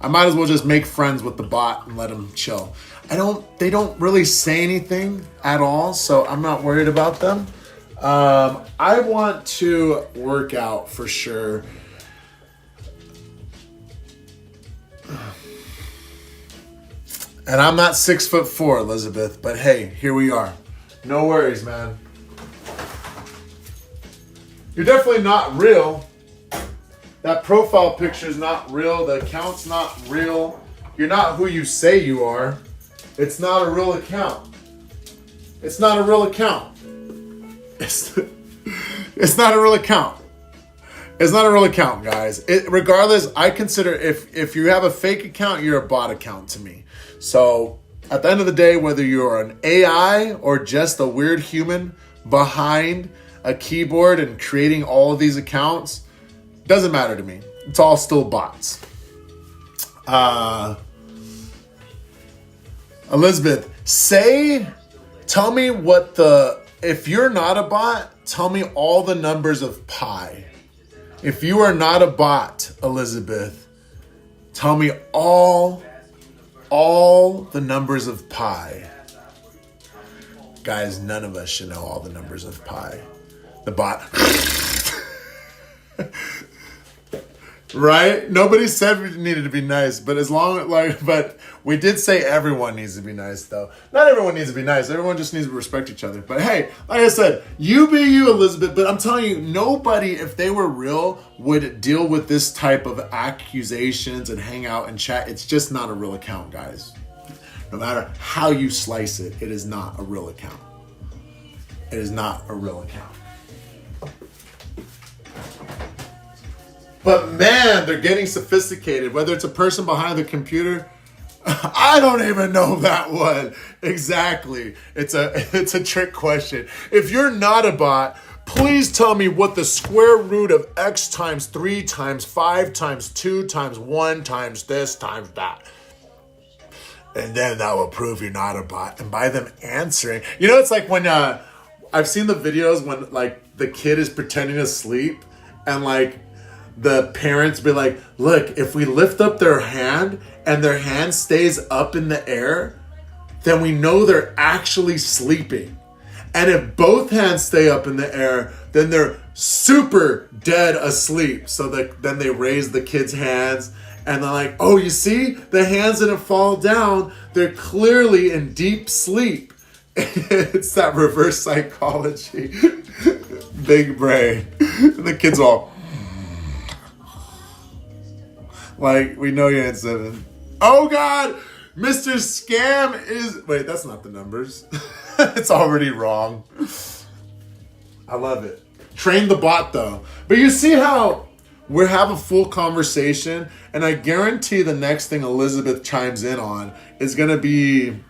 I might as well just make friends with the bot and let them chill. They don't really say anything at all, so I'm not worried about them. I want to work out for sure. And I'm not 6'4", Elizabeth, but hey, here we are. No worries, man. You're definitely not real. That profile picture is not real. The account's not real. You're not who you say you are. It's not a real account. It's not a real account. It's not a real account. It's not a real account, guys. Regardless, I consider if you have a fake account, you're a bot account to me. So at the end of the day, whether you're an AI or just a weird human behind a keyboard and creating all of these accounts, doesn't matter to me. It's all still bots. Elizabeth, tell me if you're not a bot, tell me all the numbers of pi. If you are not a bot, Elizabeth, tell me all the numbers of pi. Guys, none of us should know all the numbers of pi. The bot. Right? Nobody said we needed to be nice, but but we did say everyone needs to be nice, though. Not everyone needs to be nice. Everyone just needs to respect each other. But hey, like I said, you be you, Elizabeth. But I'm telling you, nobody, if they were real, would deal with this type of accusations and hang out and chat. It's just not a real account, guys. No matter how you slice it, it is not a real account. It is not a real account. But man, they're getting sophisticated. Whether it's a person behind the computer, I don't even know that one. Exactly. It's a trick question. If you're not a bot, please tell me what the square root of x times 3 times 5 times 2 times 1 times this times that. And then that will prove you're not a bot. And by them answering, it's like when I've seen the videos when like the kid is pretending to sleep and like the parents be like, look, if we lift up their hand and their hand stays up in the air, then we know they're actually sleeping. And if both hands stay up in the air, then they're super dead asleep. So then they raise the kid's hands and they're like, oh, you see, the hands didn't fall down. They're clearly in deep sleep. It's that reverse psychology. Big brain. And the kid's all, like, we know you're in 7. Oh, God! Mr. Scam is... Wait, that's not the numbers. It's already wrong. I love it. Train the bot, though. But you see how we have a full conversation, and I guarantee the next thing Elizabeth chimes in on is going to be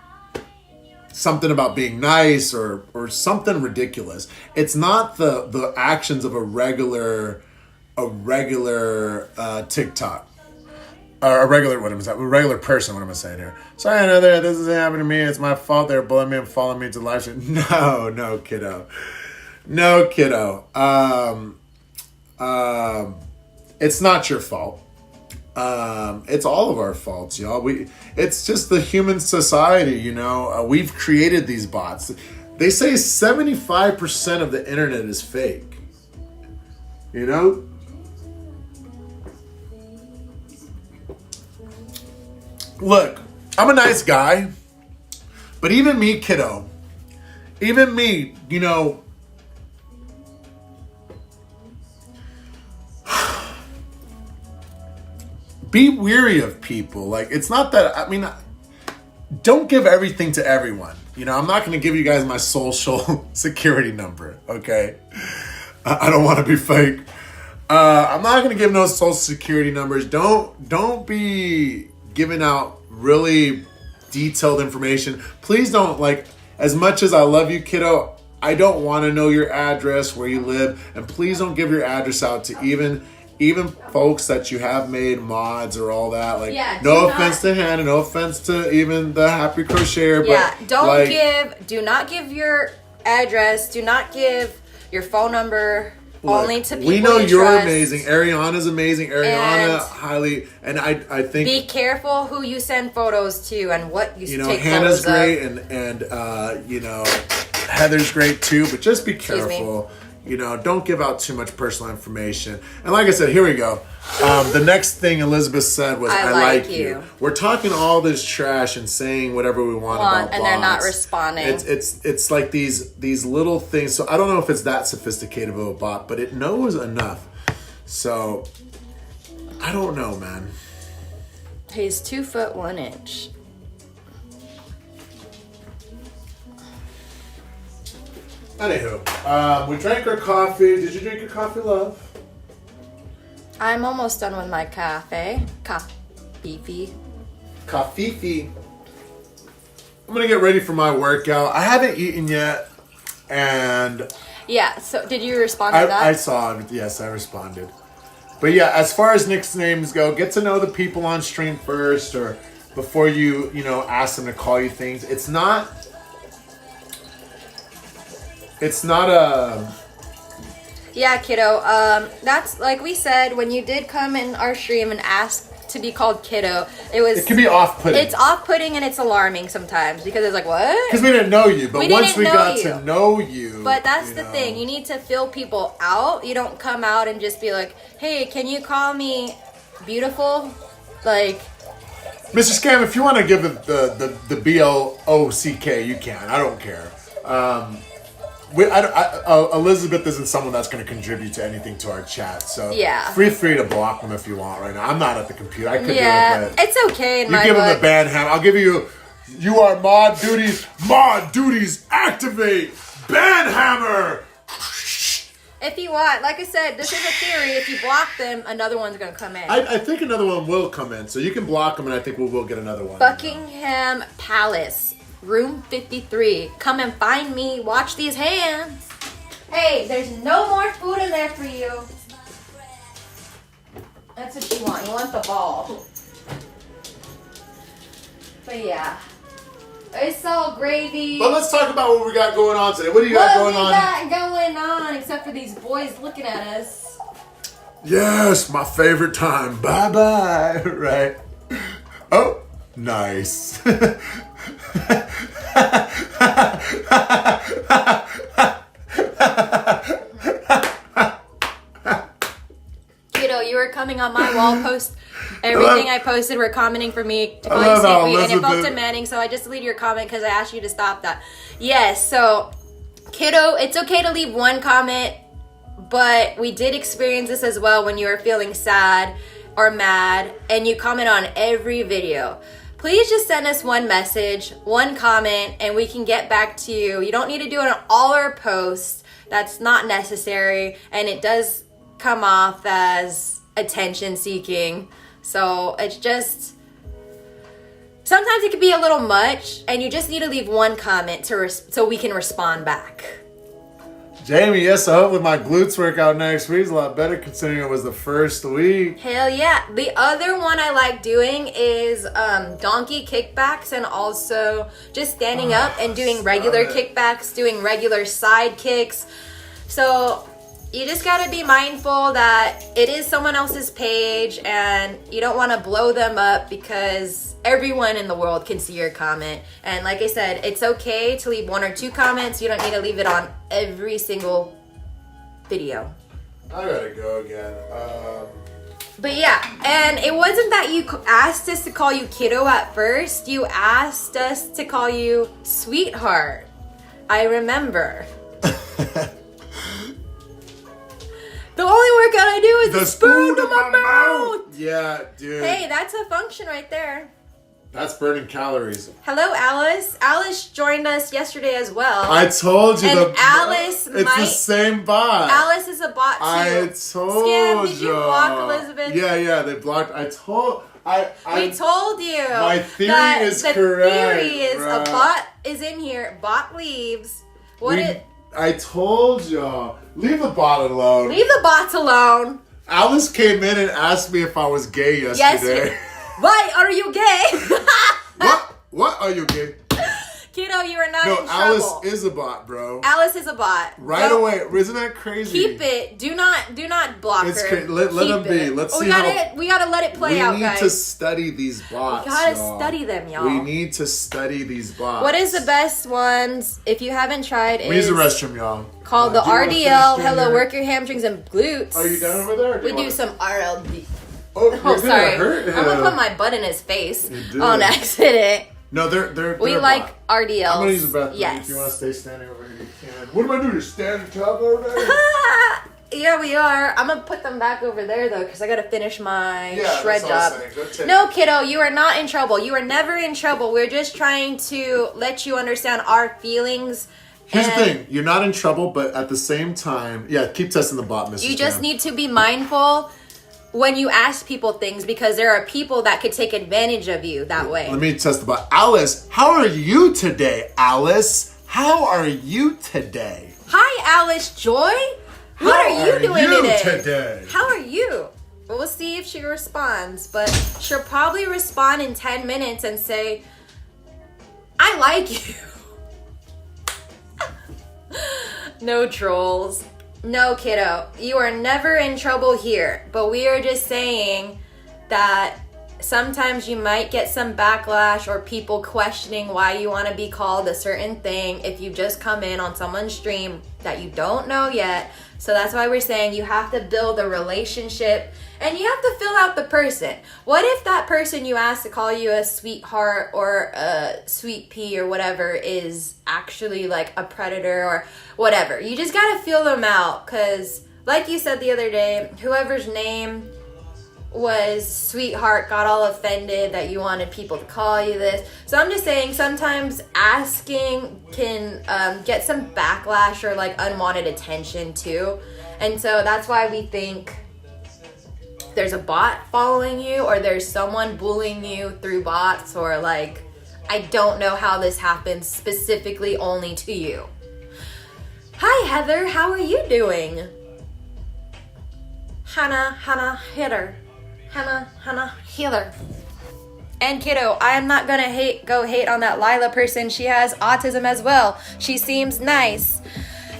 something about being nice or something ridiculous. It's not the actions of a regular TikTok. A regular person, what am I saying here? Sorry, I know this is happening to me. It's my fault. They're bullying me and following me to live stream. No, kiddo. No, kiddo. It's not your fault. It's all of our faults, y'all. It's just the human society, we've created these bots. They say 75% of the internet is fake. Look, I'm a nice guy, but even me, kiddo, even me, be weary of people. Like, it's not that, don't give everything to everyone. You know, I'm not going to give you guys my social security number, okay? I don't want to be fake. I'm not going to give no social security numbers. Don't be giving out really detailed information. Please don't, like, as much as I love you, kiddo, I don't want to know your address, where you live, and please don't give your address out to even folks that you have made mods or all that. Like, no offense to Hannah, no offense to even the Happy Crocheter. Yeah, but do not give your address, do not give your phone number. Look, only to people we know you're trust. amazing. Ariana's amazing. Ariana highly, and I think be careful who you send photos to and what you take Hannah's photos great, of. and you know, Heather's great too. But just be careful. You know, don't give out too much personal information. And like I said, here we go. The next thing Elizabeth said was, I like you. We're talking all this trash and saying whatever we want about and bots. they're not responding. It's like these little things. So I don't know if it's that sophisticated of a bot, but it knows enough. So I don't know, man. He's 2 foot 1 inch. Anywho, we drank our coffee. Did you drink your coffee, love? I'm almost done with my cafe. Coffee. I'm gonna get ready for my workout. I haven't eaten yet, and yeah. So did you respond to that? I saw it. Yes, I responded. But yeah, as far as nicknames go, get to know the people on stream first, or before you ask them to call you things. It's not a... Yeah, kiddo. That's like we said, when you did come in our stream and ask to be called kiddo, it can be off-putting. It's off-putting and it's alarming sometimes because it's like, what? Because we didn't know you, but once we got to know you... But that's the thing. You need to fill people out. You don't come out and just be like, hey, can you call me beautiful? Like... Mr. Scam, if you want to give it the BLOCK, you can. I don't care. Elizabeth isn't someone that's going to contribute to anything to our chat, so free to block them if you want right now. I'm not at the computer. I could do it, but it's okay in my book. You give them the ban ham. I'll give you are mod duties. Mod duties activate. Ban hammer. If you want, like I said, this is a theory. If you block them, another one's going to come in. I think another one will come in, so you can block them, and I think we will get another one. Buckingham Palace. Room 53. Come and find me. Watch these hands. Hey, there's no more food in there for you. That's what you want. You want the ball. But yeah. It's all gravy. But let's talk about what we got going on today. What do you got going on? What we got going on except for these boys looking at us? Yes, my favorite time. Bye-bye. Right. Oh, nice. Kiddo, you were coming on my wall post. Everything I posted were commenting for me to call you secret, and it felt demanding, so I just deleted your comment because I asked you to stop that. Yes, so kiddo, it's okay to leave one comment, but we did experience this as well when you were feeling sad or mad, and you comment on every video. Please just send us one message, one comment, and we can get back to you. You don't need to do it on all our posts. That's not necessary, and it does come off as attention seeking. So it's just, sometimes it can be a little much, and you just need to leave one comment so we can respond back. Jamie, yes, I hope my glutes work out next week. It's a lot better considering it was the first week. Hell yeah. The other one I like doing is donkey kickbacks, and also just standing up and doing regular kickbacks, doing regular side kicks. So you just got to be mindful that it is someone else's page and you don't want to blow them up because everyone in the world can see your comment. And like I said, it's okay to leave 1 or 2 comments. You don't need to leave it on every single video. I gotta go again. But yeah, and it wasn't that you asked us to call you kiddo at first. You asked us to call you sweetheart. I remember. The only workout I do is the spoon in my mouth. Yeah, dude. Hey, that's a function right there. That's burning calories. Hello, Alice. Alice joined us yesterday as well. I told you and Alice it's the same bot. Alice is a bot too. I told Scam, did you block Elizabeth? Yeah, they blocked. We told you. My theory that is the correct. The theory is a bot is in here. Bot leaves. I told y'all. Leave the bot alone. Leave the bots alone. Alice came in and asked me if I was gay yesterday. Yes. Why are you gay? What are you gay? Kiddo, you are not in trouble. Alice is a bot, bro. Alice is a bot. Away. Isn't that crazy? Keep it. Do not block her. Let them be. Let's see we gotta let it play out, guys. We need to study these bots. We gotta study them, y'all. We need to study these bots. What is the best ones? If you haven't tried, we use the restroom, y'all. Called the RDL. Hello, work your hamstrings and glutes. Are you done over there? We do some RLD. Oh, sorry. Hurt him. I'm gonna put my butt in his face on accident. No, they're we like RDLs. I'm gonna use the bathroom. Yes. If you want to stay standing over here, you can. What am I doing? Just stand and talk over there? Yeah, we are. I'm gonna put them back over there though, because I gotta finish my shred job. No, kiddo, you are not in trouble. You are never in trouble. We're just trying to let you understand our feelings. Here's the thing: you're not in trouble, but at the same time, keep testing the bot, Mrs. You just need to be mindful when you ask people things, because there are people that could take advantage of you that way. Let me test the bot. Alice, how are you today? Alice, how are you today? Hi, Alice Joy. What are you doing today? How are you? Well, we'll see if she responds, but she'll probably respond in 10 minutes and say, I like you. No trolls. No, kiddo. You are never in trouble here, but we are just saying that sometimes you might get some backlash or people questioning why you want to be called a certain thing if you just come in on someone's stream that you don't know yet. So that's why we're saying you have to build a relationship and you have to fill out the person. What if that person you asked to call you a sweetheart or a sweet pea or whatever is actually like a predator or whatever? You just got to feel them out, because like you said the other day, whoever's name was sweetheart got all offended that you wanted people to call you this. So I'm just saying sometimes asking can get some backlash or like unwanted attention too. And so that's why we think there's a bot following you or there's someone bullying you through bots, or like, I don't know how this happens specifically only to you. Hi Heather, how are you doing? Hannah Hitter. Hannah Healer. And kiddo, I am not gonna go hate on that Lila person. She has autism as well. She seems nice.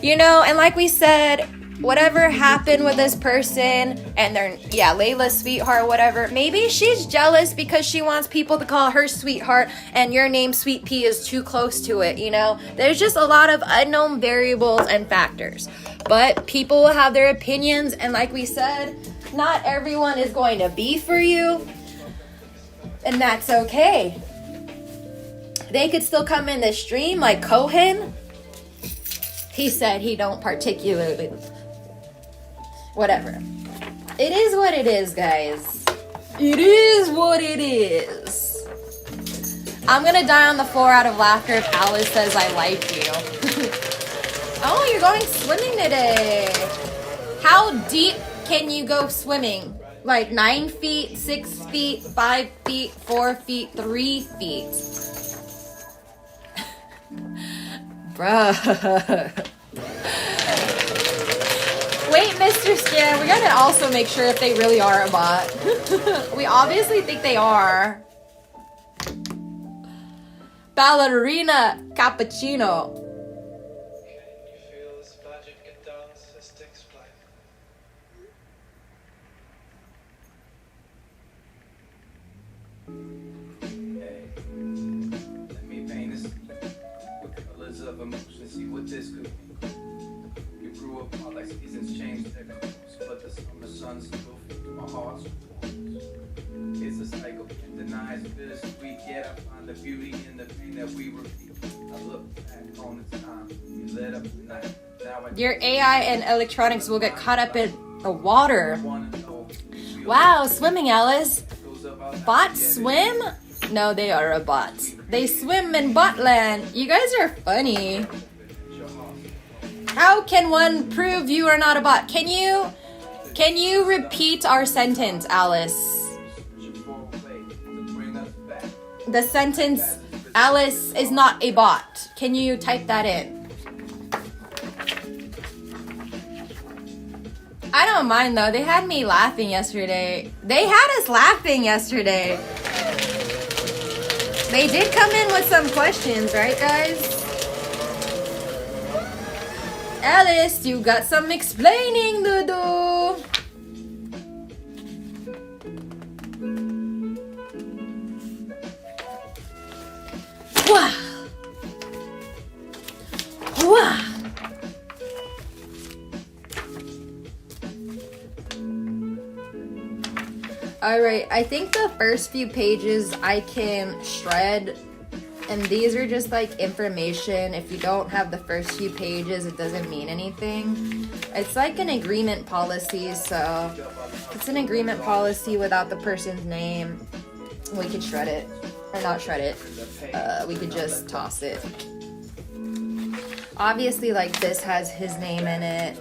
You know, and like we said, whatever happened with this person and they're, Layla's sweetheart, whatever, maybe she's jealous because she wants people to call her sweetheart and your name Sweet Pea is too close to it, you know? There's just a lot of unknown variables and factors. But people will have their opinions, and like we said, not everyone is going to be for you, and that's okay. They could still come in the stream, like Cohen. He said he don't particularly. Whatever. It is what it is, guys. It is what it is. I'm gonna die on the floor out of laughter if Alice says I like you. Oh, you're going swimming today. How deep can you go swimming? Like 9 feet, 6 feet, 5 feet, 4 feet, 3 feet. Bruh. Wait, Mr. Skin, we gotta also make sure if they really are a bot. We obviously think they are. Ballerina cappuccino. Of emotion, see what this could be. You grew up all like seasons changed their course, but the summer sun still feeds my heart's warmth. It's a cycle that denies bittersweet, yet I find the beauty in the pain that we repeat. I look back on the time we lit up the night. Now your AI and electronics will get caught up in the water. Wow, swimming, Alice. Bots swim? No, they are a bot. They swim in botland. You guys are funny. How can one prove you are not a bot? Can you repeat our sentence, Alice? The sentence, Alice is not a bot. Can you type that in? I don't mind though. They had me laughing yesterday. They had us laughing yesterday. They did come in with some questions, right guys? Alice, you got some explaining to do. Wow. Wow. Alright, I think the first few pages I can shred, and these are just like information. If you don't have the first few pages, it doesn't mean anything. It's like an agreement policy, so it's an agreement policy without the person's name. We could shred it, or not shred it, we could just toss it. Obviously, like this has his name in it.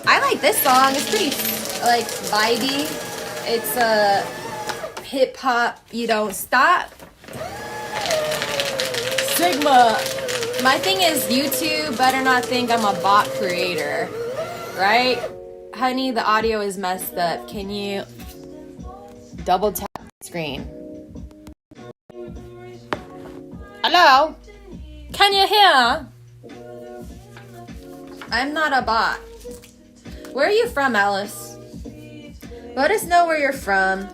I like this song. It's pretty like vibey. It's a hip hop. You don't stop. Sigma. My thing is YouTube better not think I'm a bot creator, right? Honey, the audio is messed up. Can you double tap the screen? Hello? Can you hear? I'm not a bot. Where are you from, Alice? Let us know where you're from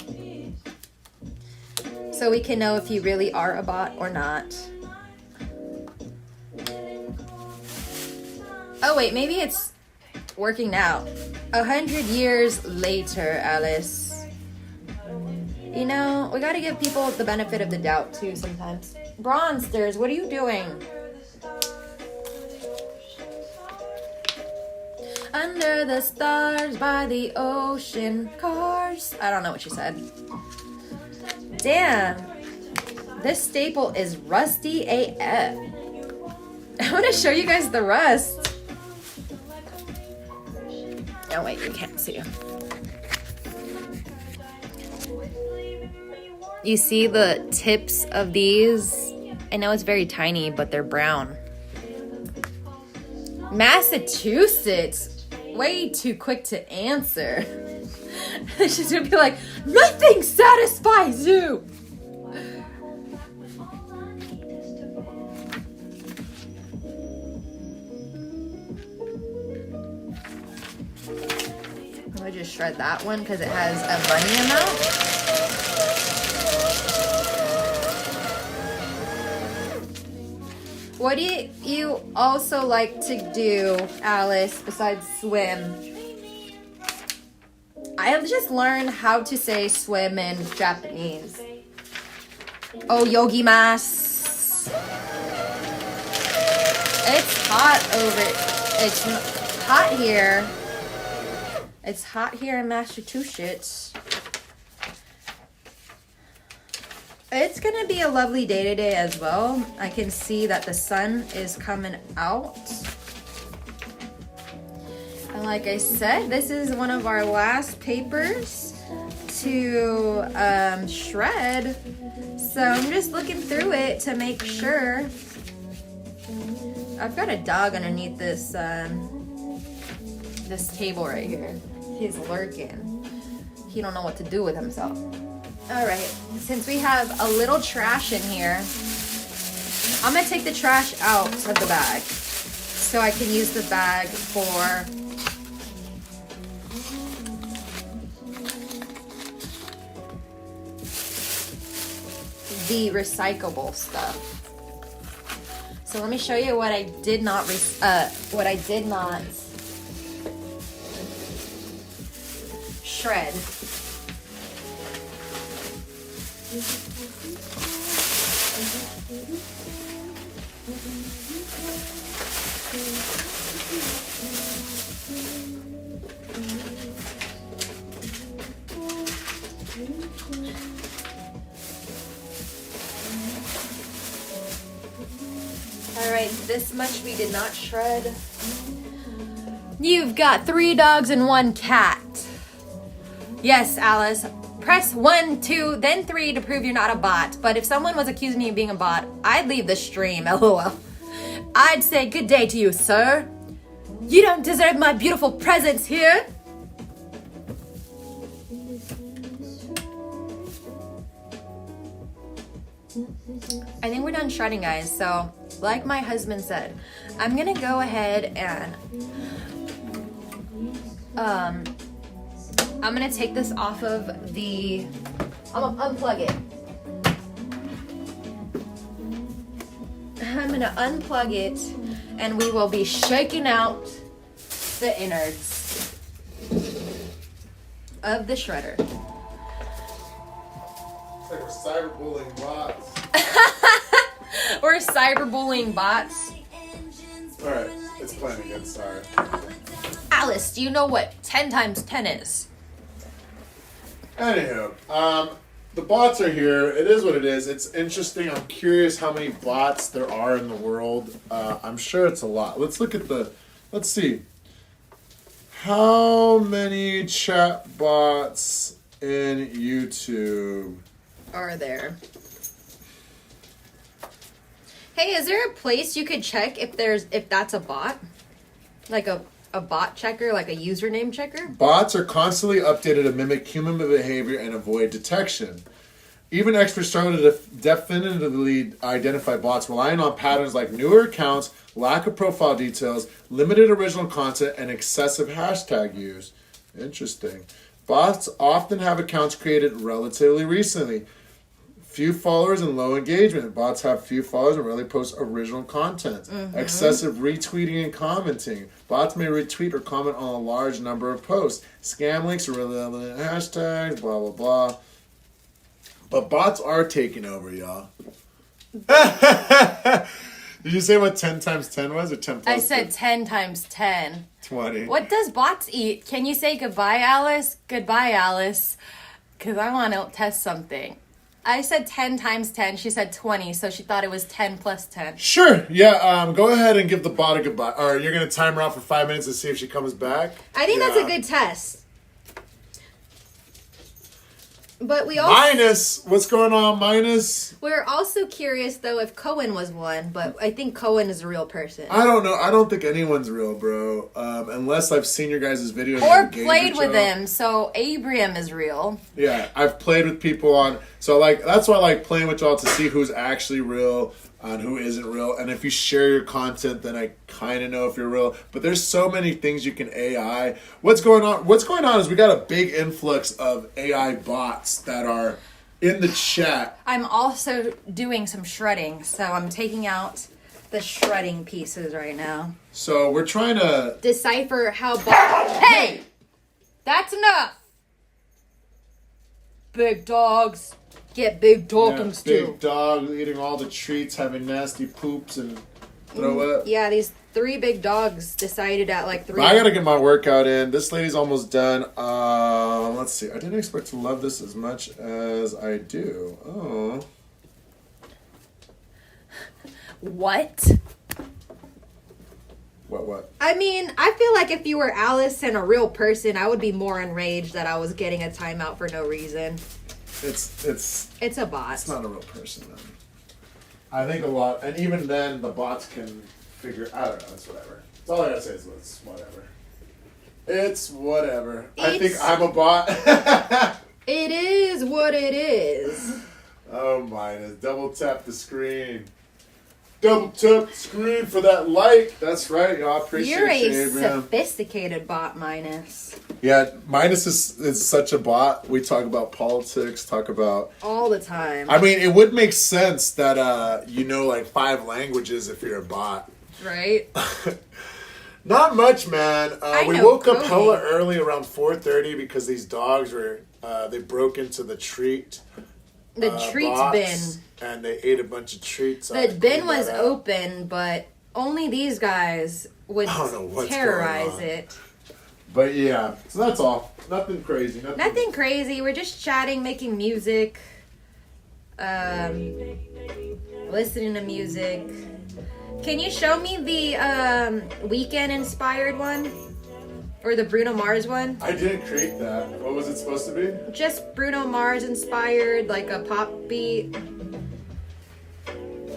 so we can know if you really are a bot or not. Oh wait, maybe it's working now. 100 years later, Alice. You know, we gotta give people the benefit of the doubt too sometimes. Bronsters, what are you doing? Under the stars, by the ocean, cars. I don't know what she said. Damn. This staple is rusty AF. I want to show you guys the rust. Oh wait, you can't see. You see the tips of these? I know it's very tiny, but they're brown. Massachusetts? Way too quick to answer. She's gonna be like, nothing satisfies you. I'm gonna just shred that one because it has a money amount. What do you also like to do, Alice, besides swim? I have just learned how to say swim in Japanese. Oh, yogi mas. It's hot over. It's hot here. It's hot here in Massachusetts. It's gonna be a lovely day today as well. I can see that the sun is coming out. And like I said, this is one of our last papers to shred. So I'm just looking through it to make sure. I've got a dog underneath this this table right here. He's lurking. He don't know what to do with himself. All right, since we have a little trash in here, I'm gonna take the trash out of the bag so I can use the bag for the recyclable stuff. So let me show you what I did not shred. This much we did not shred. You've got 3 dogs and 1 cat. Yes, Alice. Press 1, 2, then 3 to prove you're not a bot. But if someone was accusing me of being a bot, I'd leave the stream, lol. I'd say good day to you, sir. You don't deserve my beautiful presence here. I think we're done shredding, guys. So, like my husband said, I'm gonna go ahead and I'm gonna take this off of the. I'm gonna unplug it. I'm gonna unplug it, and we will be shaking out the innards of the shredder. It's like we're cyberbullying bots. We're cyberbullying bots. Alright, it's playing again, sorry. Alice, do you know what 10 times 10 is? Anywho, the bots are here. It is what it is. It's interesting. I'm curious how many bots there are in the world. I'm sure it's a lot. Let's look at let's see. How many chat bots in YouTube are there? Hey, is there a place you could check if that's a bot? Like a bot checker, like a username checker? Bots are constantly updated to mimic human behavior and avoid detection. Even experts struggle to definitively identify bots, relying on patterns like newer accounts, lack of profile details, limited original content, and excessive hashtag use. Interesting. Bots often have accounts created relatively recently. Few followers and low engagement. Bots have few followers and rarely post original content. Mm-hmm. Excessive retweeting and commenting. Bots may retweet or comment on a large number of posts. Scam links or relevant hashtags, blah, blah, blah. But bots are taking over, y'all. Did you say what 10 times 10 was or 10 plus I said 10 times 10. 20. What does bots eat? Can you say goodbye, Alice? Goodbye, Alice. Because I want to test something. I said 10 times 10. She said 20, so she thought it was 10 plus 10. Sure. Yeah, go ahead and give the bot a goodbye. Or you're going to time her out for 5 minutes and see if she comes back? I think that's a good test. But we also... Minus! What's going on, Minus? We're also curious, though, if Cohen was one, but I think Cohen is a real person. I don't know. I don't think anyone's real, bro. Unless I've seen your guys' videos. Or played with him, so Abraham is real. Yeah, I've played with people on... So, like, that's why I like playing with y'all to see who's actually real and who isn't real. And if you share your content, then I kind of know if you're real. But there's so many things you can AI. What's going on? What's going on is we got a big influx of AI bots that are in the chat. I'm also doing some shredding, so I'm taking out the shredding pieces right now. So we're trying to... decipher how Hey! That's enough! Big dogs. Get big doggings too. Big dog eating all the treats, having nasty poops and throw up. Yeah, these 3 big dogs decided at like 3. I gotta get my workout in. This lady's almost done. Let's see. I didn't expect to love this as much as I do. Oh. What? What? I mean, I feel like if you were Alice and a real person, I would be more enraged that I was getting a timeout for no reason. It's a bot. It's not a real person then. I think a lot, and even then the bots can figure. I don't know. It's whatever. That's all I gotta say is it's whatever. It's whatever. I think I'm a bot. It is what it is. Oh my! Double tap the screen. Double tap the screen for that like. That's right, y'all. I appreciate you, Abraham. You're a sophisticated bot, Minus. Yeah, Minus is such a bot. We talk about politics, talk about... all the time. I mean, it would make sense that you know like 5 languages if you're a bot. Right? Not much, man. We woke up hella early around 4:30 because these dogs were... they broke into the treat... the treats bin. And they ate a bunch of treats. The bin was open, but only these guys would terrorize it. But yeah, so that's all. Nothing crazy. Nothing crazy. We're just chatting, making music, listening to music. Can you show me the Weekend inspired one? Or the Bruno Mars one? I didn't create that. What was it supposed to be? Just Bruno Mars inspired, like a pop beat.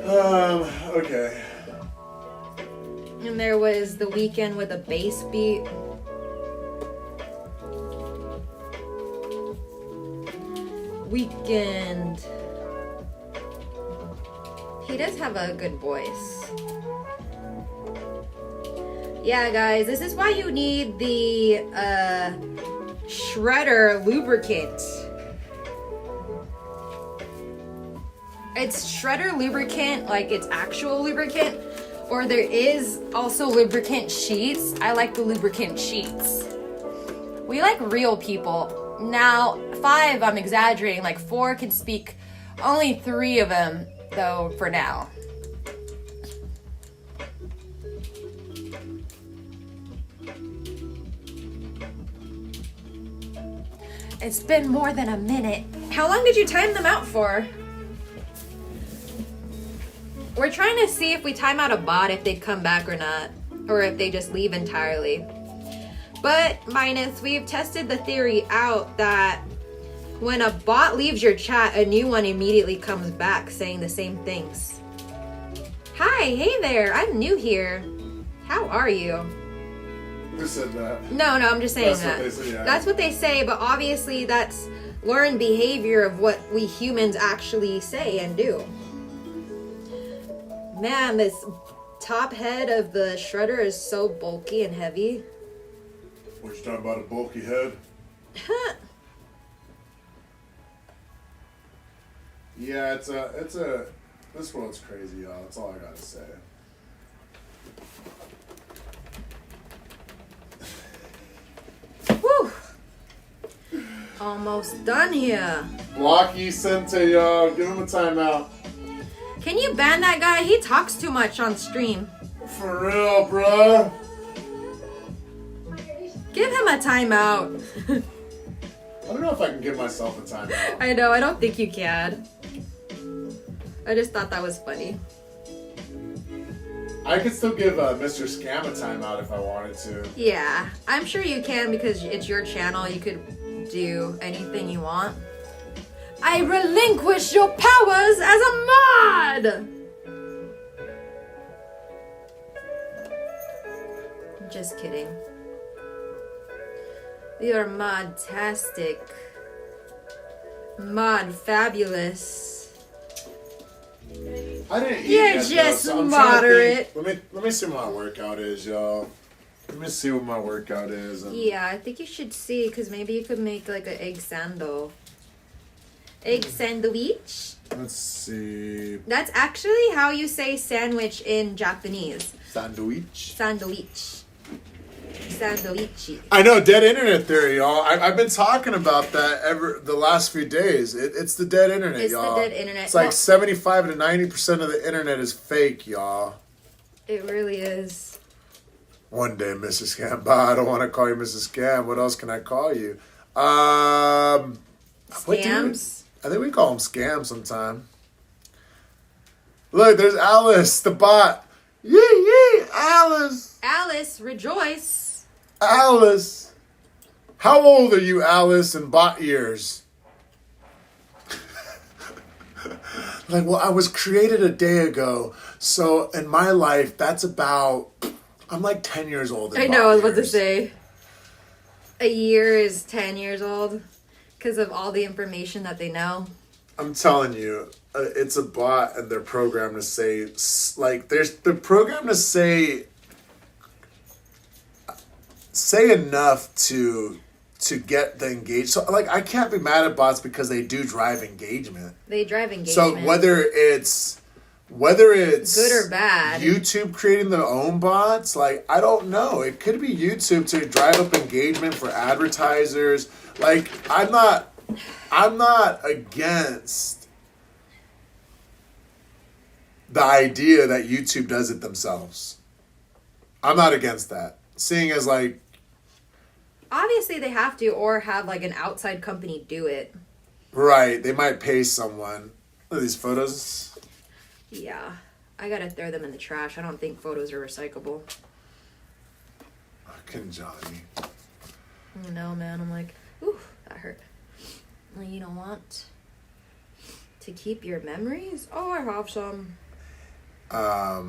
Okay. And there was the Weekend with a bass beat. Weekend. He does have a good voice. Yeah, guys, this is why you need the shredder lubricant. It's shredder lubricant, like it's actual lubricant, or there is also lubricant sheets. I like the lubricant sheets. We like real people. Now, 5, I'm exaggerating, like 4 can speak, only 3 of them, though, for now. It's been more than a minute. How long did you time them out for? We're trying to see if we time out a bot, if they come back or not. Or if they just leave entirely. But, Minus, we've tested the theory out that when a bot leaves your chat, a new one immediately comes back saying the same things. Hi, hey there, I'm new here. How are you? Who said that? No, I'm just saying That's that. what they say, yeah. That's what they say, but obviously that's learned behavior of what we humans actually say and do. Man, this top head of the shredder is so bulky and heavy. What, you talking about, a bulky head? Yeah, it's a, this world's crazy, y'all. That's all I gotta say. Whew. Almost done here. Blocky Sente, y'all. Give him a timeout. Can you ban that guy? He talks too much on stream. For real, bruh. Give him a timeout. I don't know if I can give myself a timeout. I know, I don't think you can. I just thought that was funny. I could still give Mr. Scam a timeout if I wanted to. Yeah, I'm sure you can because it's your channel. You could do anything you want. I relinquish your powers as a mod! Just kidding. You're mod-tastic. Mod fabulous. I didn't eat You're yet, just though, so I'm trying to moderate. think. Let me see what my workout is, y'all. Let me see what my workout is. Yeah, I think you should see because maybe you could make like an egg sandal. Egg sandwich? Let's see. That's actually how you say sandwich in Japanese. Sandwich. Sandwich. Sandwichi. I know, dead internet theory, y'all. I've been talking about that the last few days. It's the dead internet, It's y'all. the dead internet. It's like Well, 75 to 90% of the internet is fake, y'all. it really is. One day, Mrs. Scam. Bah, I don't want to call you Mrs. Scam. What else can I call you? Scams. I think we call them scams sometime. Look, there's Alice, the bot. Yee, Alice. Alice, rejoice. Alice. How old are you, Alice, in bot years? Like, well, I was created a day ago. So in my life, that's about, I'm like 10 years old. I know, I was about to say. A year is 10 years old because of all the information that they know. I'm telling you, it's a bot, and they're programmed to say, like, they're programmed to say enough to get the engagement. So, like, I can't be mad at bots because they do drive engagement. They drive engagement. So whether it's good or bad, YouTube creating their own bots, like, I don't know. It could be YouTube to drive up engagement for advertisers. Like, I'm not against the idea that YouTube does it themselves. I'm not against that. Seeing as, like, obviously they have to, or have like an outside company do it. right, they might pay someone. Look at these photos. Yeah, I gotta throw them in the trash. I don't think photos are recyclable. Fucking Johnny. No, man. I'm like, ooh, that hurt. Well, you don't want to keep your memories? Oh, I have some. Let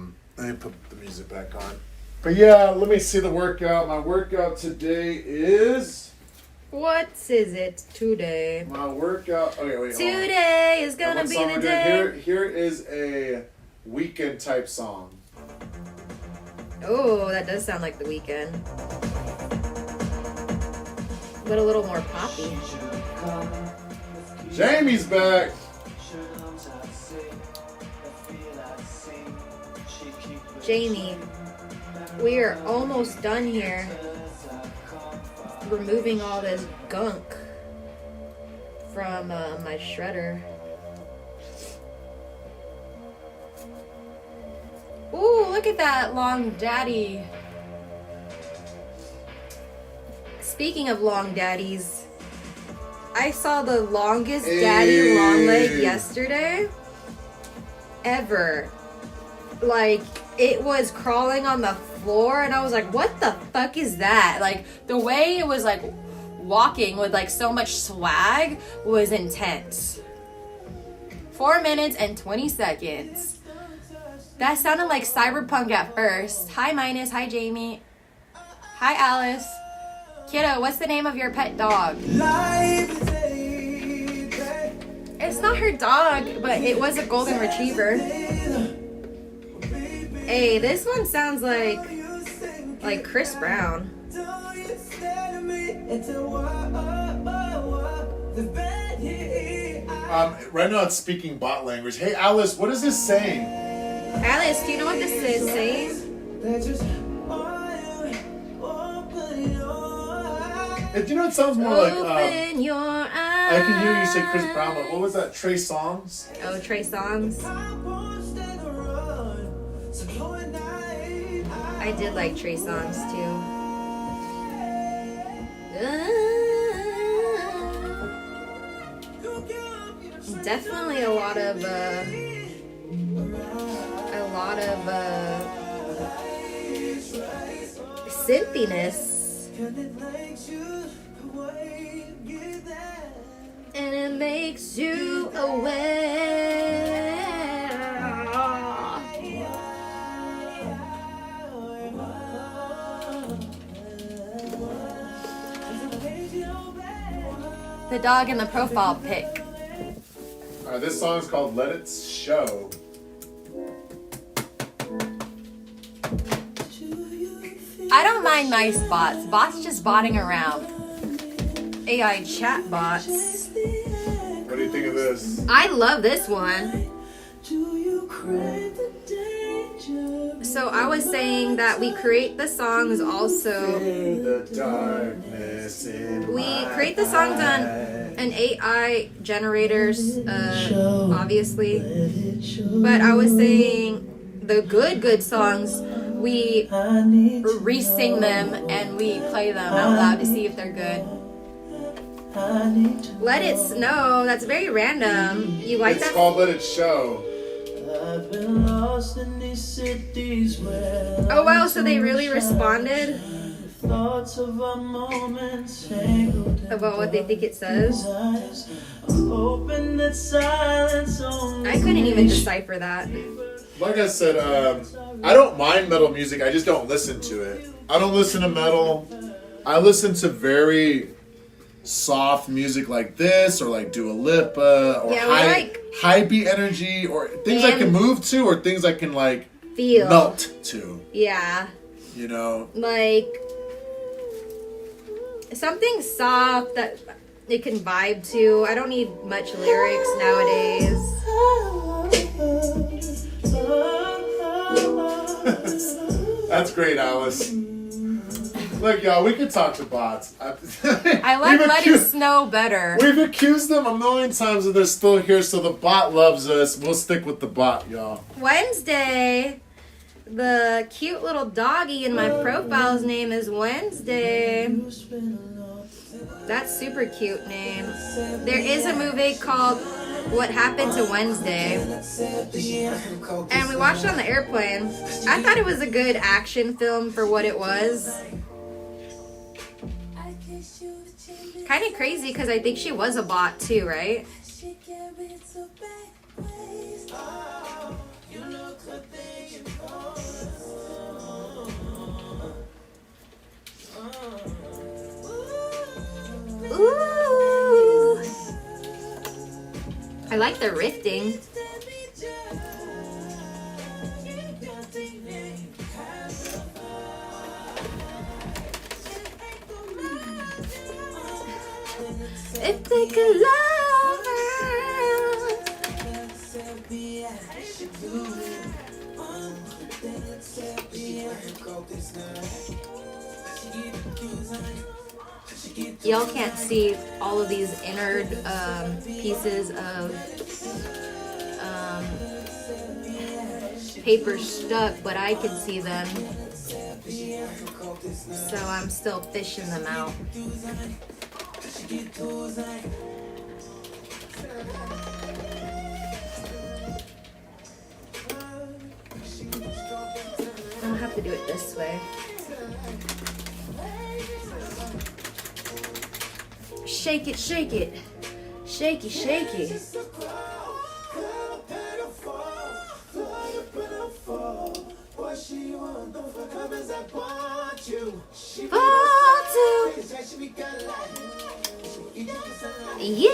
me put the music back on. But yeah, let me see the workout. My workout today is... What is it today? My workout... Okay, wait, hold on. Today is gonna What be song the we're doing? day. Here is a weekend type song. Oh, that does sound like The Weeknd. But a little more poppy. Jamie's back. Jamie, we are almost done here. Removing all this gunk from my shredder. Ooh, look at that long daddy. Speaking of long daddies, I saw the longest daddy long leg yesterday ever. Like, it was crawling on the floor and I was like, what the fuck is that? Like, the way it was like walking with like so much swag was intense. 4 minutes and 20 seconds. That sounded like Cyberpunk at first. Hi Minus, hi Jamie. Hi Alice. Kiddo, what's the name of your pet dog? It's not her dog, but it was a golden retriever. Hey, this one sounds like Chris Brown. Right now it's speaking bot language. Hey Alice, what is this saying? Alice, do you know what this is saying? You know, it sounds more like... Open your eyes. I can hear you say Chris Brown, but what was that? Trey Songz? Oh, Trey Songz. I did like Trey Songz too. Definitely a lot of synthiness. And it makes you aware. The dog in the profile pic. Alright, this song is called Let It Show. I don't mind nice bots. Bots just botting around. AI chat bots. What do you think of this? I love this one. So I was saying that we create the songs also. The darkness in We create the songs on an AI generators, obviously. But I was saying the good songs, we re-sing them and we play them out loud to see if they're good. Let It Snow. That's very random. You like It's that? called Let It Show. I've been lost in these cities where Oh wow, so they really responded thoughts of our moments tangled about what they think it says. eyes. I'm hoping that silence only I couldn't even decipher that. Like I said, I don't mind metal music. I just don't listen to it. I don't listen to metal. I listen to very soft music like this, or like Dua Lipa, or Yeah, we high beat energy, or things I can move to, or things I can like Feel. melt to. Yeah. You know. Like something soft that it can vibe to. I don't need much lyrics nowadays. That's great, Alice. Look, y'all, we could talk to bots. I like Let It Snow better. We've accused them a million times and they're still here, so the bot loves us. We'll stick with the bot, y'all. Wednesday. The cute little doggy in my profile's name is Wednesday. That's super cute name. There is a movie called What Happened to Wednesday, and we watched it on the airplane. I thought it was a good action film for what it was. Kind of crazy because I think she was a bot too, right? Ooh. I like the rifting. If they could love Y'all can't see all of these innard pieces of paper stuck, but I can see them. So I'm still fishing them out. I'll have to do it this way. Shake it, shake it. Shaky, shaky. Fall to. Yeah.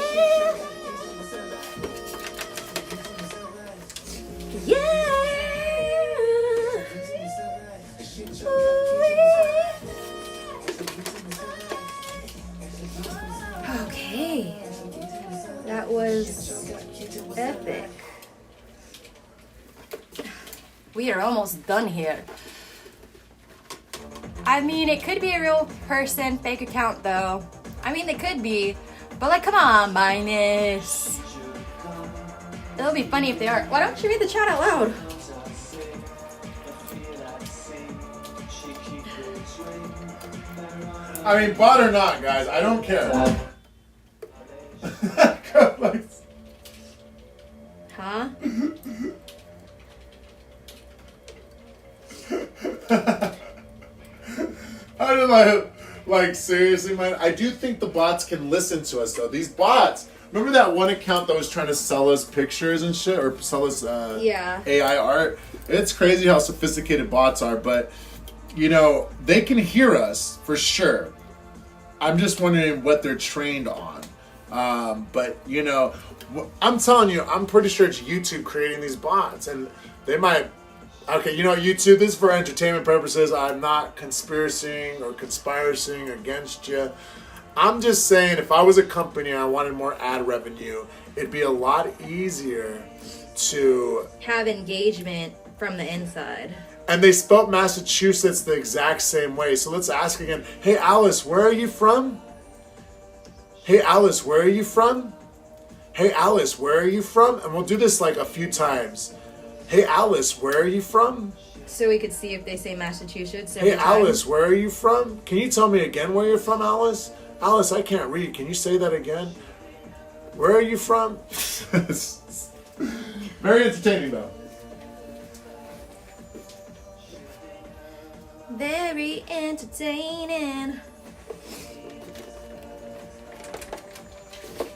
Yeah. Okay. That was epic. We are almost done here. I mean, it could be a real person, fake account though. I mean, they could be. But like, come on, Minus. It'll be funny if they are. Why don't you read the chat out loud? I mean, bot or not, guys, I don't care. Huh? I don't like seriously, man. I do think the bots can listen to us though. These bots. Remember that one account that was trying to sell us pictures and shit, or sell us Yeah. AI art? It's crazy how sophisticated bots are, but you know they can hear us for sure. I'm just wondering what they're trained on. But you know, I'm telling you, I'm pretty sure it's YouTube creating these bots, and they might. Okay, you know, YouTube, this is for entertainment purposes. I'm not conspiring against you. I'm just saying, if I was a company and I wanted more ad revenue, it'd be a lot easier to have engagement from the inside. And they spelt Massachusetts the exact same way. So let's ask again. Hey, Alice, where are you from? Hey, Alice, where are you from? Hey, Alice, where are you from? And we'll do this like a few times. Hey, Alice, where are you from? So we could see if they say Massachusetts. Hey, Alice, where are you from? Can you tell me again where you're from, Alice? Alice, I can't read. Can you say that again? Where are you from? Very entertaining, though. Very entertaining.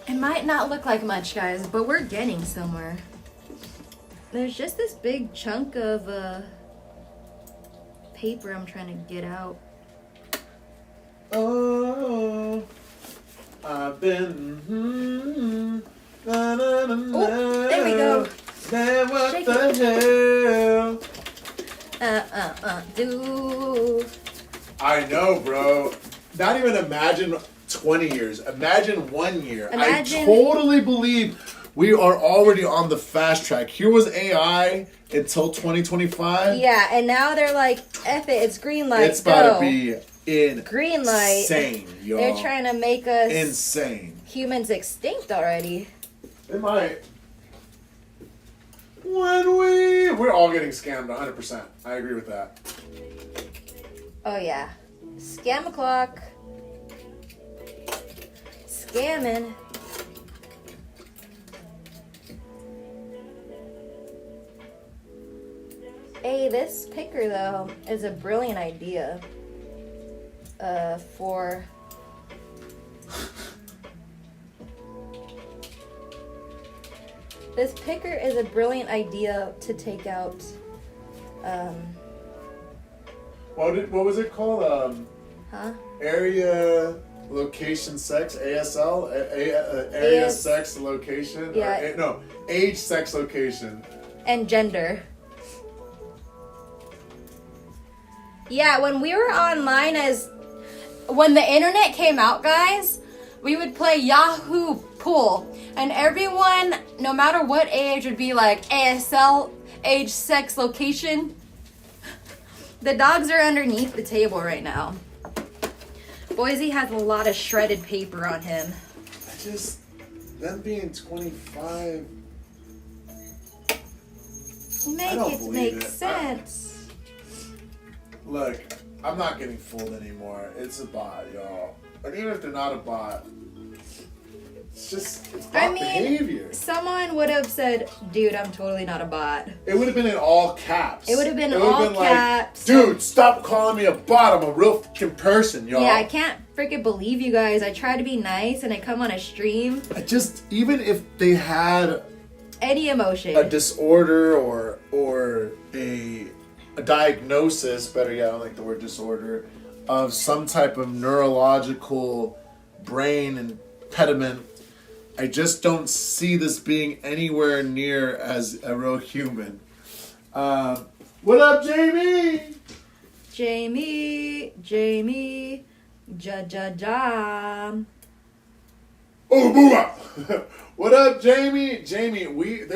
It might not look like much, guys, but we're getting somewhere. There's just this big chunk of paper I'm trying to get out. Oh, I've been. Oh, there we go. Man, what Shake the hell? Do. I know, bro. Not even imagine 20 years. Imagine 1 year. Imagine. I totally believe we are already on the fast track. Here was AI until 2025. Yeah, and now they're like, F it, it's green light. It's about to be green light. Insane, y'all. They're trying to make us insane. Humans extinct already. It might. We're all getting scammed 100%. I agree with that. Oh yeah. Scam o'clock. Scamming. Hey, this picker though is a brilliant idea. For this picker is a brilliant idea to take out. What was it called? Area location sex, ASL, area AS sex location. Yeah. Or, no, age sex location. And gender. Yeah, when we were online when the internet came out, guys, we would play Yahoo Pool. And everyone, no matter what age, would be like, ASL, age, sex, location. The dogs are underneath the table right now. Boise has a lot of shredded paper on him. Them being 25. Make it make sense. Look, I'm not getting fooled anymore. It's a bot, y'all. And even if they're not a bot, it's bot behavior. Someone would have said, dude, I'm totally not a bot. It would have been in all caps. It would have been all caps. Like, dude, stop calling me a bot. I'm a real fucking person, y'all. Yeah, I can't freaking believe you guys. I try to be nice and I come on a stream. Even if they had any emotion, a disorder or a diagnosis, better yet, I don't like the word disorder, of some type of neurological brain impediment, I just don't see this being anywhere near as a real human. What up, Jamie? Jamie, ja. Oh, boo! What up, Jamie? Jamie, we're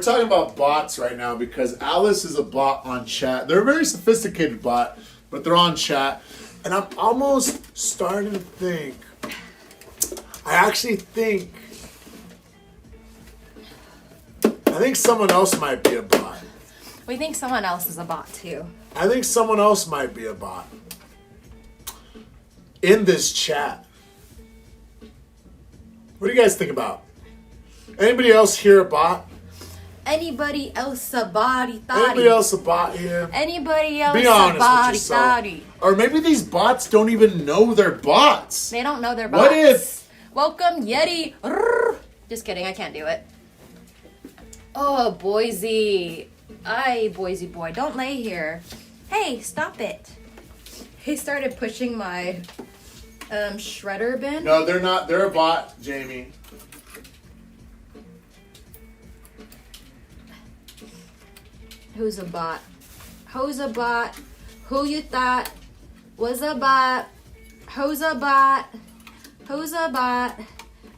talking about bots right now because Alice is a bot on chat. They're a very sophisticated bot, but they're on chat. And I'm almost starting to think, I think someone else might be a bot. We think someone else is a bot too. I think someone else might be a bot. In this chat. What do you guys think about? Anybody else here a bot? Anybody else a body thotty? Anybody else a bot here? Anybody else be a honest body with yourself. thotty? Or maybe these bots don't even know they're bots. They don't know they're bots. What if? Welcome, Yeti. Just kidding, I can't do it. Oh, Boise. Aye, Boise boy, don't lay here. Hey, stop it. He started pushing my shredder bin. No, they're not. They're a bot, Jamie. Who's a bot? Who's a bot? Who you thought was a bot? Who's a bot? Who's a bot?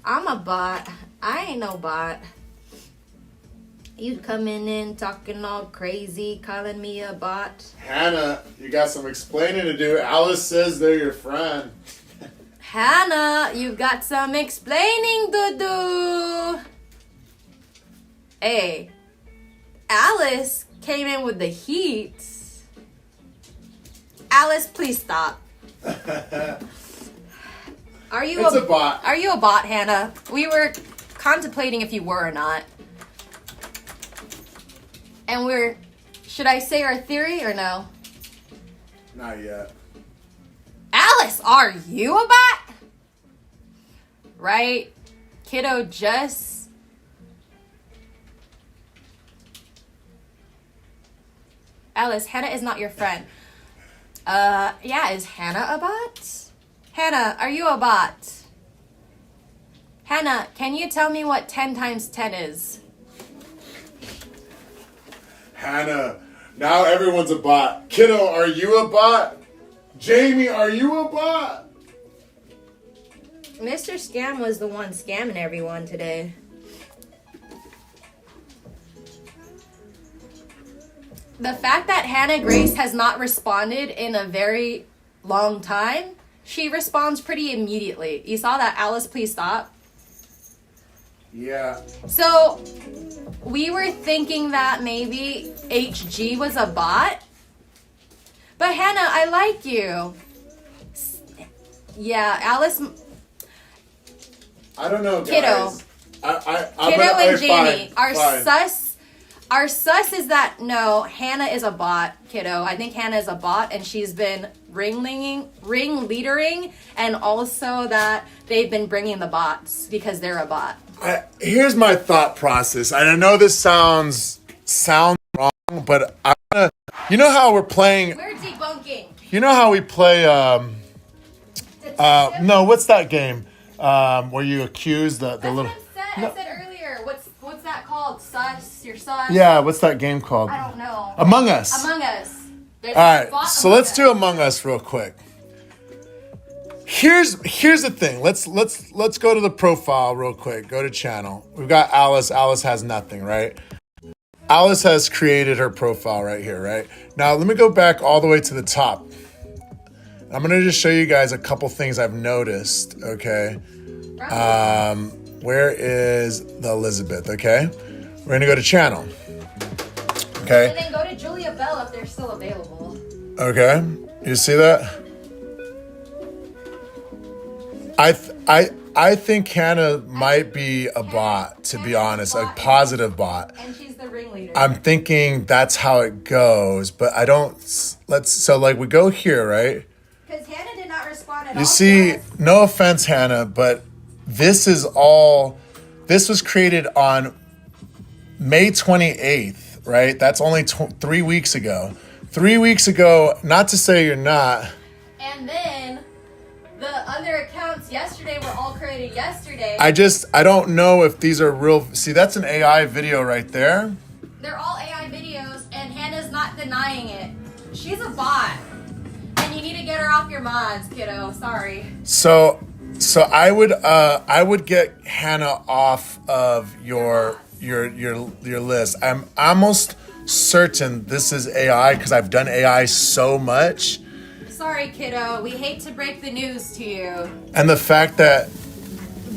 I'm a bot. I ain't no bot. You coming in talking all crazy, calling me a bot. Hannah, you got some explaining to do. Alice says they're your friend. Hannah, you got some explaining to do. Hey, Alice came in with the heat. Alice, please stop. Are you It's a bot. Are you a bot, Hannah? We were contemplating if you were or not. And should I say our theory or no? Not yet. Alice, are you a bot? Right? Kiddo just... Alice, Hannah is not your friend. Yeah, is Hannah a bot? Hannah, are you a bot? Hannah, can you tell me what 10 times 10 is? Hannah, now everyone's a bot. Kiddo, are you a bot? Jamie, are you a bot? Mr. Scam was the one scamming everyone today. The fact that Hannah Grace has not responded in a very long time, she responds pretty immediately. You saw that, Alice, please stop? Yeah. So we were thinking that maybe HG was a bot. But Hannah, I like you. Yeah, Alice, I don't know, guys. Kiddo. Kiddo and Jamie. Our sus is that no, Hannah is a bot, Kiddo. I think Hannah is a bot, and she's been ringleadering, and also that they've been bringing the bots because they're a bot. Here's my thought process. And I know this sounds wrong, but I'm gonna. You know how we're playing. We're debunking. You know how we play. No, what's that game? Where you accuse the That's little. what I said earlier. What's that called? Sus, your sus. Yeah, what's that game called? I don't know. Among Us. Among Us. There's All a right, bot so Among let's Us. do Among Us real quick. Here's the thing. Let's go to the profile real quick. Go to channel. We've got Alice. Alice has nothing, right? Alice has created her profile right here, right? Now let me go back all the way to the top. I'm gonna just show you guys a couple things I've noticed. Okay. Where is the Elizabeth? Okay. We're gonna go to channel. Okay. And then go to Julia Bell if they're still available. Okay, you see that? I think Hannah might be a bot, to be honest, a positive bot. And she's the ringleader. I'm thinking that's how it goes, but I don't. So we go here, right? Because Hannah did not respond at all. You see, to us. no offense, Hannah, but this was created on May 28th, right? That's only 3 weeks ago. 3 weeks ago, not to say you're not. And then the other accounts yesterday were all created yesterday. I don't know if these are real. See, that's an AI video right there. They're all AI videos, and Hannah's not denying it. She's a bot. And you need to get her off your mods, kiddo. Sorry. So I would get Hannah off of your list. I'm almost certain this is AI because I've done AI so much. Sorry, kiddo. We hate to break the news to you. And the fact that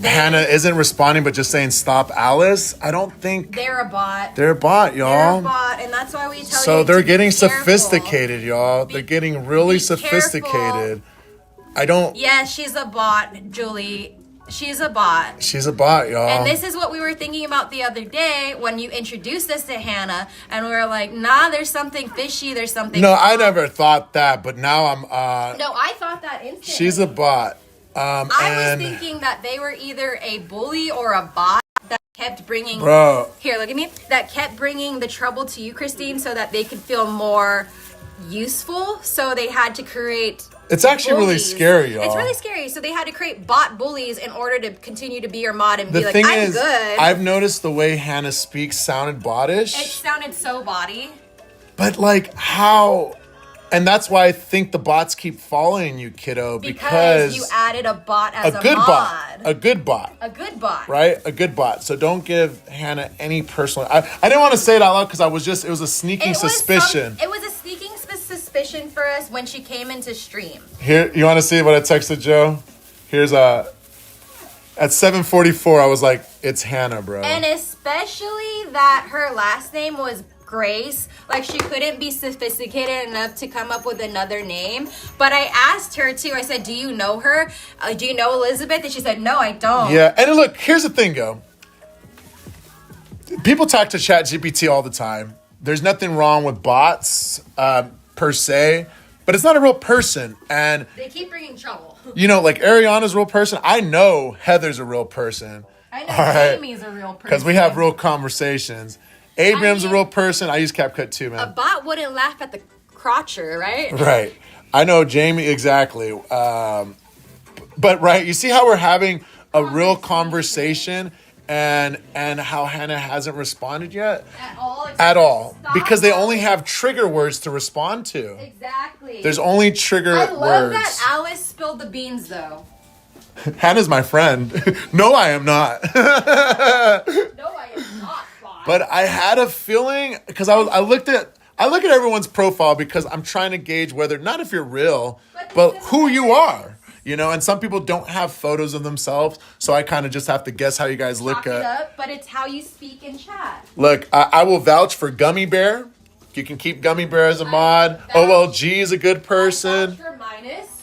Hannah isn't responding but just saying stop Alice, I don't think They're a bot. they're a bot, y'all. They're a bot, and that's why we tell you. So they're to getting be careful. sophisticated, y'all. They're getting really be sophisticated. I don't. Yeah, she's a bot, Julie. She's a bot. She's a bot, y'all. And this is what we were thinking about the other day when you introduced us to Hannah, and we were like, nah, there's something fishy, there's something No, wrong. I never thought that, but now I'm. No, I thought that instantly. She's a bot. I and was thinking that they were either a bully or a bot that kept bringing. Bro. Here, look at me. That kept bringing the trouble to you, Christine, so that they could feel more useful. So they had to create. It's actually really bullies. scary, y'all. It's really scary. So they had to create bot bullies in order to continue to be your mod and The be like, thing I'm is, good. I've noticed the way Hannah speaks sounded bottish. It sounded so body. But how? And that's why I think the bots keep following you, kiddo. Because you added a bot as a good mod. bot. A good bot. A good bot. Right? A good bot. So don't give Hannah any personal. I didn't want to say it out loud because it was a sneaking suspicion. It was a sneaking suspicion for us when she came into stream. Here, you want to see what I texted Joe? Here's at 7:44. I was like, "It's Hannah, bro." And especially that her last name was Grace. Like, she couldn't be sophisticated enough to come up with another name. But I asked her too. I said, "Do you know her? Do you know Elizabeth?" And she said, "No, I don't." Yeah, and look, here's the thing, yo. People talk to ChatGPT all the time. There's nothing wrong with bots per se, but it's not a real person. And They keep bringing trouble. like Ariana's a real person. I know Heather's a real person. I know All right. Jamie's a real person. Because we have real conversations. Abraham's I a mean, real person. I use CapCut too, A man. bot wouldn't laugh at the crotcher, right? Right. I know Jamie exactly. But right, you see how we're having a real conversation and how Hannah hasn't responded yet? At all. Stop Because they that. only have trigger words to respond to. Exactly. There's only trigger I love words. that Alice spilled the beans, though. Hannah's my friend. No, I am not. No, I am not bot. But I had a feeling because I look at everyone's profile because I'm trying to gauge whether not if you're real, but who you are. You know, and some people don't have photos of themselves, so I kind of just have to guess how you guys look Chalk it up, but it's how you speak in chat. Look, I will vouch for Gummy Bear. You can keep Gummy Bear as a mod. OLG is a good person. I vouch for Minus.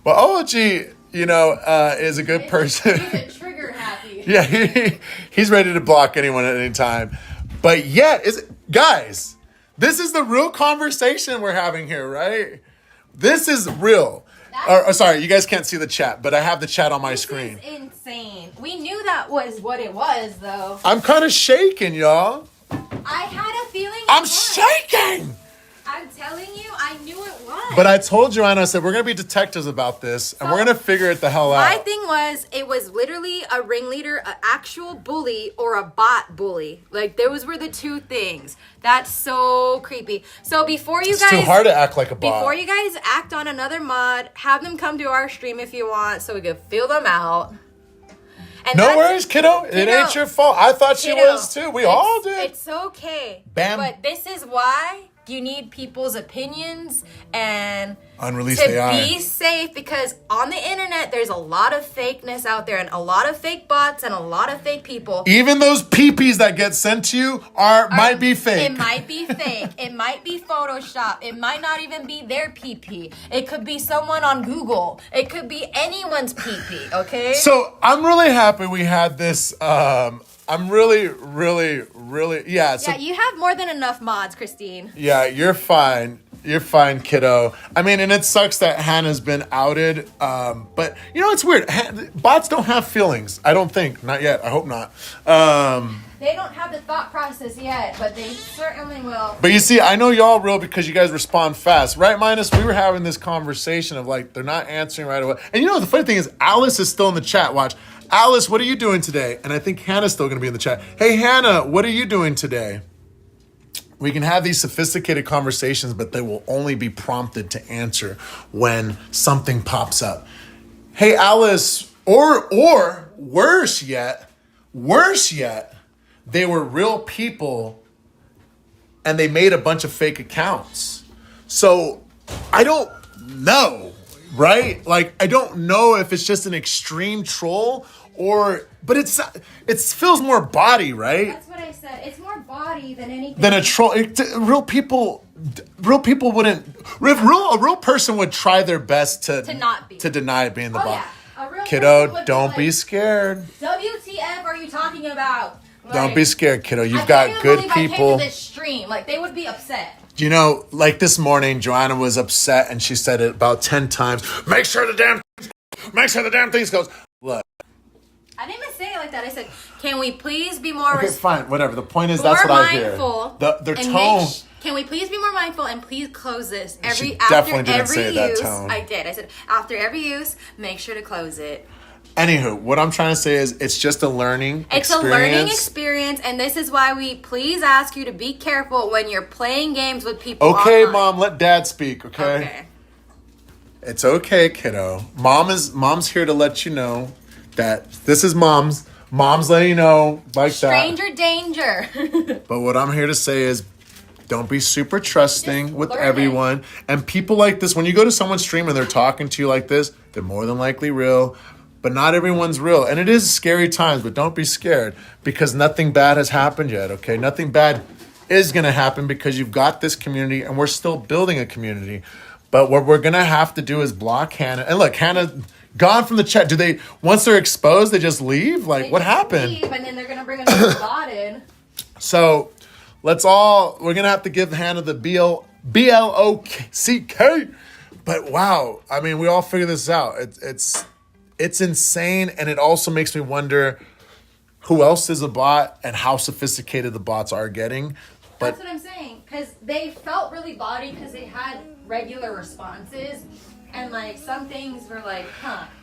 Well, OLG, you know, is a good person. He's a trigger happy. Yeah, he's ready to block anyone at any time. But yet, guys, this is the real conversation we're having here, right? This is real. Sorry, you guys can't see the chat, but I have the chat on my screen. This is insane. We knew that was what it was, though. I'm kind of shaking, y'all. I had a feeling. I'm shaking. I'm telling you, I knew it was. But I told Joanna, I said, we're going to be detectives about this, and we're going to figure it the hell out. My thing was, it was literally a ringleader, an actual bully, or a bot bully. Like, those were the two things. That's so creepy. So before you It's guys... too hard to act like a bot. Before you guys act on another mod, have them come to our stream if you want, so we can feel them out. And no worries, kiddo. It ain't your fault. I thought she was too. We all did. It's okay. Bam. But this is why you need people's opinions and Unreleased to AI. be safe, because on the internet there's a lot of fakeness out there and a lot of fake bots and a lot of fake people. Even those peepees that get sent to you might be fake. It might be fake. It might be Photoshop. It might not even be their PP. It could be someone on Google. It could be anyone's PP, okay? So I'm really happy we had this. I'm really, yeah. So, yeah, you have more than enough mods, Christine. Yeah, you're fine. You're fine, kiddo. I mean, and it sucks that Hannah's been outed. But, you know, it's weird. Bots don't have feelings. I don't think. Not yet. I hope not. They don't have the thought process yet, but they certainly will. But you see, I know y'all real because you guys respond fast. Right, Minus? We were having this conversation of, like, they're not answering right away. And, you know, the funny thing is, Alice is still in the chat. Watch. Alice, what are you doing today? And I think Hannah's still going to be in the chat. Hey, Hannah, what are you doing today? We can have these sophisticated conversations, but they will only be prompted to answer when something pops up. Hey, Alice, or worse yet, they were real people and they made a bunch of fake accounts. So I don't know, right? Like, I don't know if it's just an extreme troll but it feels more body, right? That's what I said. It's more body than anything. Than a troll. Real people wouldn't. A real person would try their best to not be. To deny being the bot. Yeah. A real Kiddo, don't be scared. WTF are you talking about? Like, don't be scared, kiddo. You've I got can't good believe I came people. to this stream. Like, they would be upset. You know, like this morning, Joanna was upset and she said it about 10 times. Make sure the damn things goes. Look. I didn't even say it like that. I said, can we please be more Okay, fine, whatever. The point is, more that's what I hear. mindful? Their tone. Can we please be more mindful and please close this She after definitely didn't every say that use? tone. I did. I said after every use, make sure to close it. Anywho, what I'm trying to say is it's just a learning experience. It's a learning experience, and this is why we please ask you to be careful when you're playing games with people Okay, online. Mom, let Dad speak, okay? It's okay, kiddo. Mom's here to let you know that this is Mom's letting you know like Stranger danger. that. But what I'm here to say is don't be super trusting Just with learn everyone. And people like this, when you go to someone's stream and they're talking to you like this, they're more than likely real. But not everyone's real. And it is scary times, but don't be scared because nothing bad has happened yet, okay? Nothing bad is going to happen because you've got this community and we're still building a community. But what we're going to have to do is block Hannah. And look, Hannah gone from the chat. Do they, once they're exposed, they just leave? Like, what happened? Leave, and then they're going to bring another bot in. So we're going to have to give Hannah the BLOCK. But wow, I mean, we all figure this out. It's insane. And it also makes me wonder who else is a bot and how sophisticated the bots are getting. But that's what I'm saying. Because they felt really body because they had regular responses. And, like, some things were like, huh.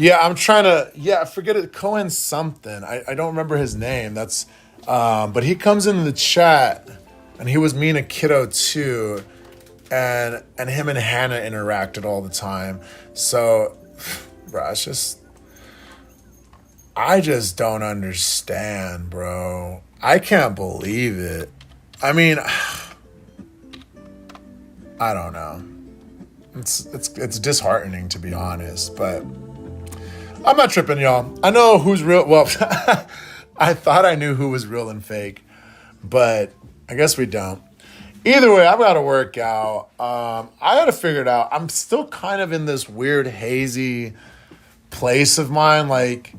Yeah, I'm trying to. Yeah, I forget it. Cohen something. I don't remember his name. That's. But he comes into the chat, and he was me and a kiddo too, and him and Hannah interacted all the time. So, bro, it's just. I just don't understand, bro. I can't believe it. I mean, I don't know. It's disheartening, to be honest, but I'm not tripping, y'all. I know who's real. Well, I thought I knew who was real and fake, but I guess we don't. Either way, I've got to work out. I got to figure it out. I'm still kind of in this weird, hazy place of mine. Like,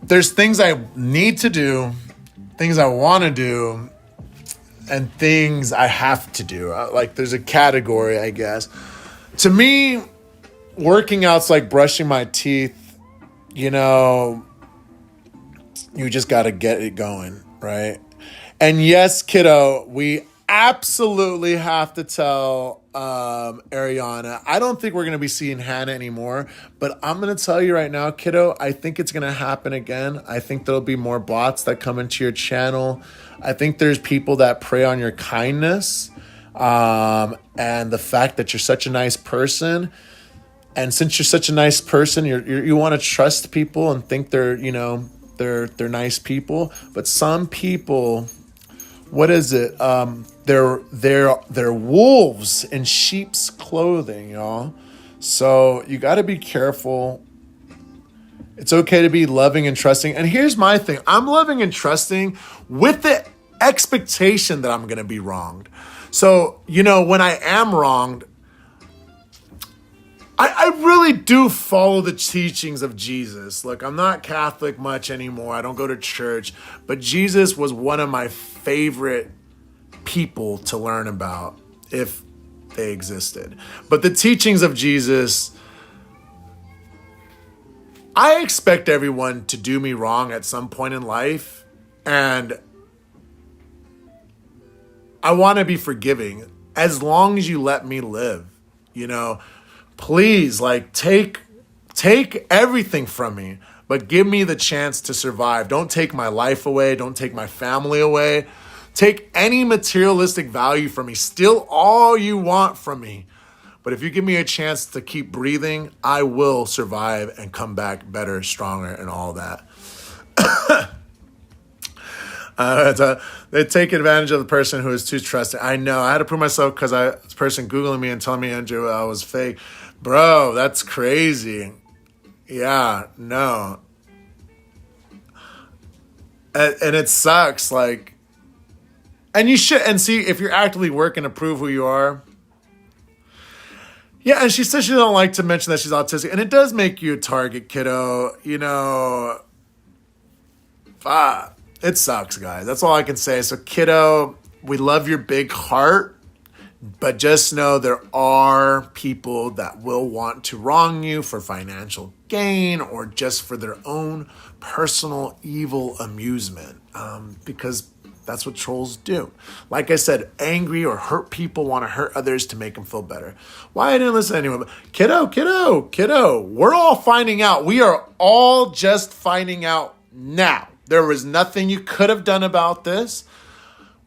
there's things I need to do, things I want to do, and things I have to do. Like, there's a category, I guess. To me, working out's like brushing my teeth. You know, you just got to get it going, right? And yes, kiddo, we absolutely have to tell Ariana. I don't think we're going to be seeing Hannah anymore, but I'm going to tell you right now, kiddo, I think it's going to happen again. I think there'll be more bots that come into your channel. I think there's people that prey on your kindness and the fact that you're such a nice person. And since you're such a nice person, you want to trust people and think they're nice people. But some people, what is it? They're wolves in sheep's clothing, y'all. So you got to be careful. It's okay to be loving and trusting. And here's my thing. I'm loving and trusting with the expectation that I'm going to be wronged. So, when I am wronged, I really do follow the teachings of Jesus. Look, I'm not Catholic much anymore. I don't go to church. But Jesus was one of my favorite people to learn about, if they existed. But the teachings of Jesus, I expect everyone to do me wrong at some point in life. And I want to be forgiving as long as you let me live, Please, take everything from me, but give me the chance to survive. Don't take my life away. Don't take my family away. Take any materialistic value from me. Steal all you want from me. But if you give me a chance to keep breathing, I will survive and come back better, stronger, and all that. They take advantage of the person who is too trusting. I know. I had to prove myself because this person Googling me and telling me Andrew I was fake. Bro, that's crazy. Yeah, no. And it sucks. And you should, and see, if you're actively working to prove who you are. Yeah, and she says she don't like to mention that she's autistic. And it does make you a target, kiddo. It sucks, guys. That's all I can say. So, kiddo, we love your big heart. But just know there are people that will want to wrong you for financial gain or just for their own personal evil amusement. Because that's what trolls do. Like I said, angry or hurt people want to hurt others to make them feel better. Why I didn't listen to anyone? Kiddo. We're all finding out. We are all just finding out now. There was nothing you could have done about this.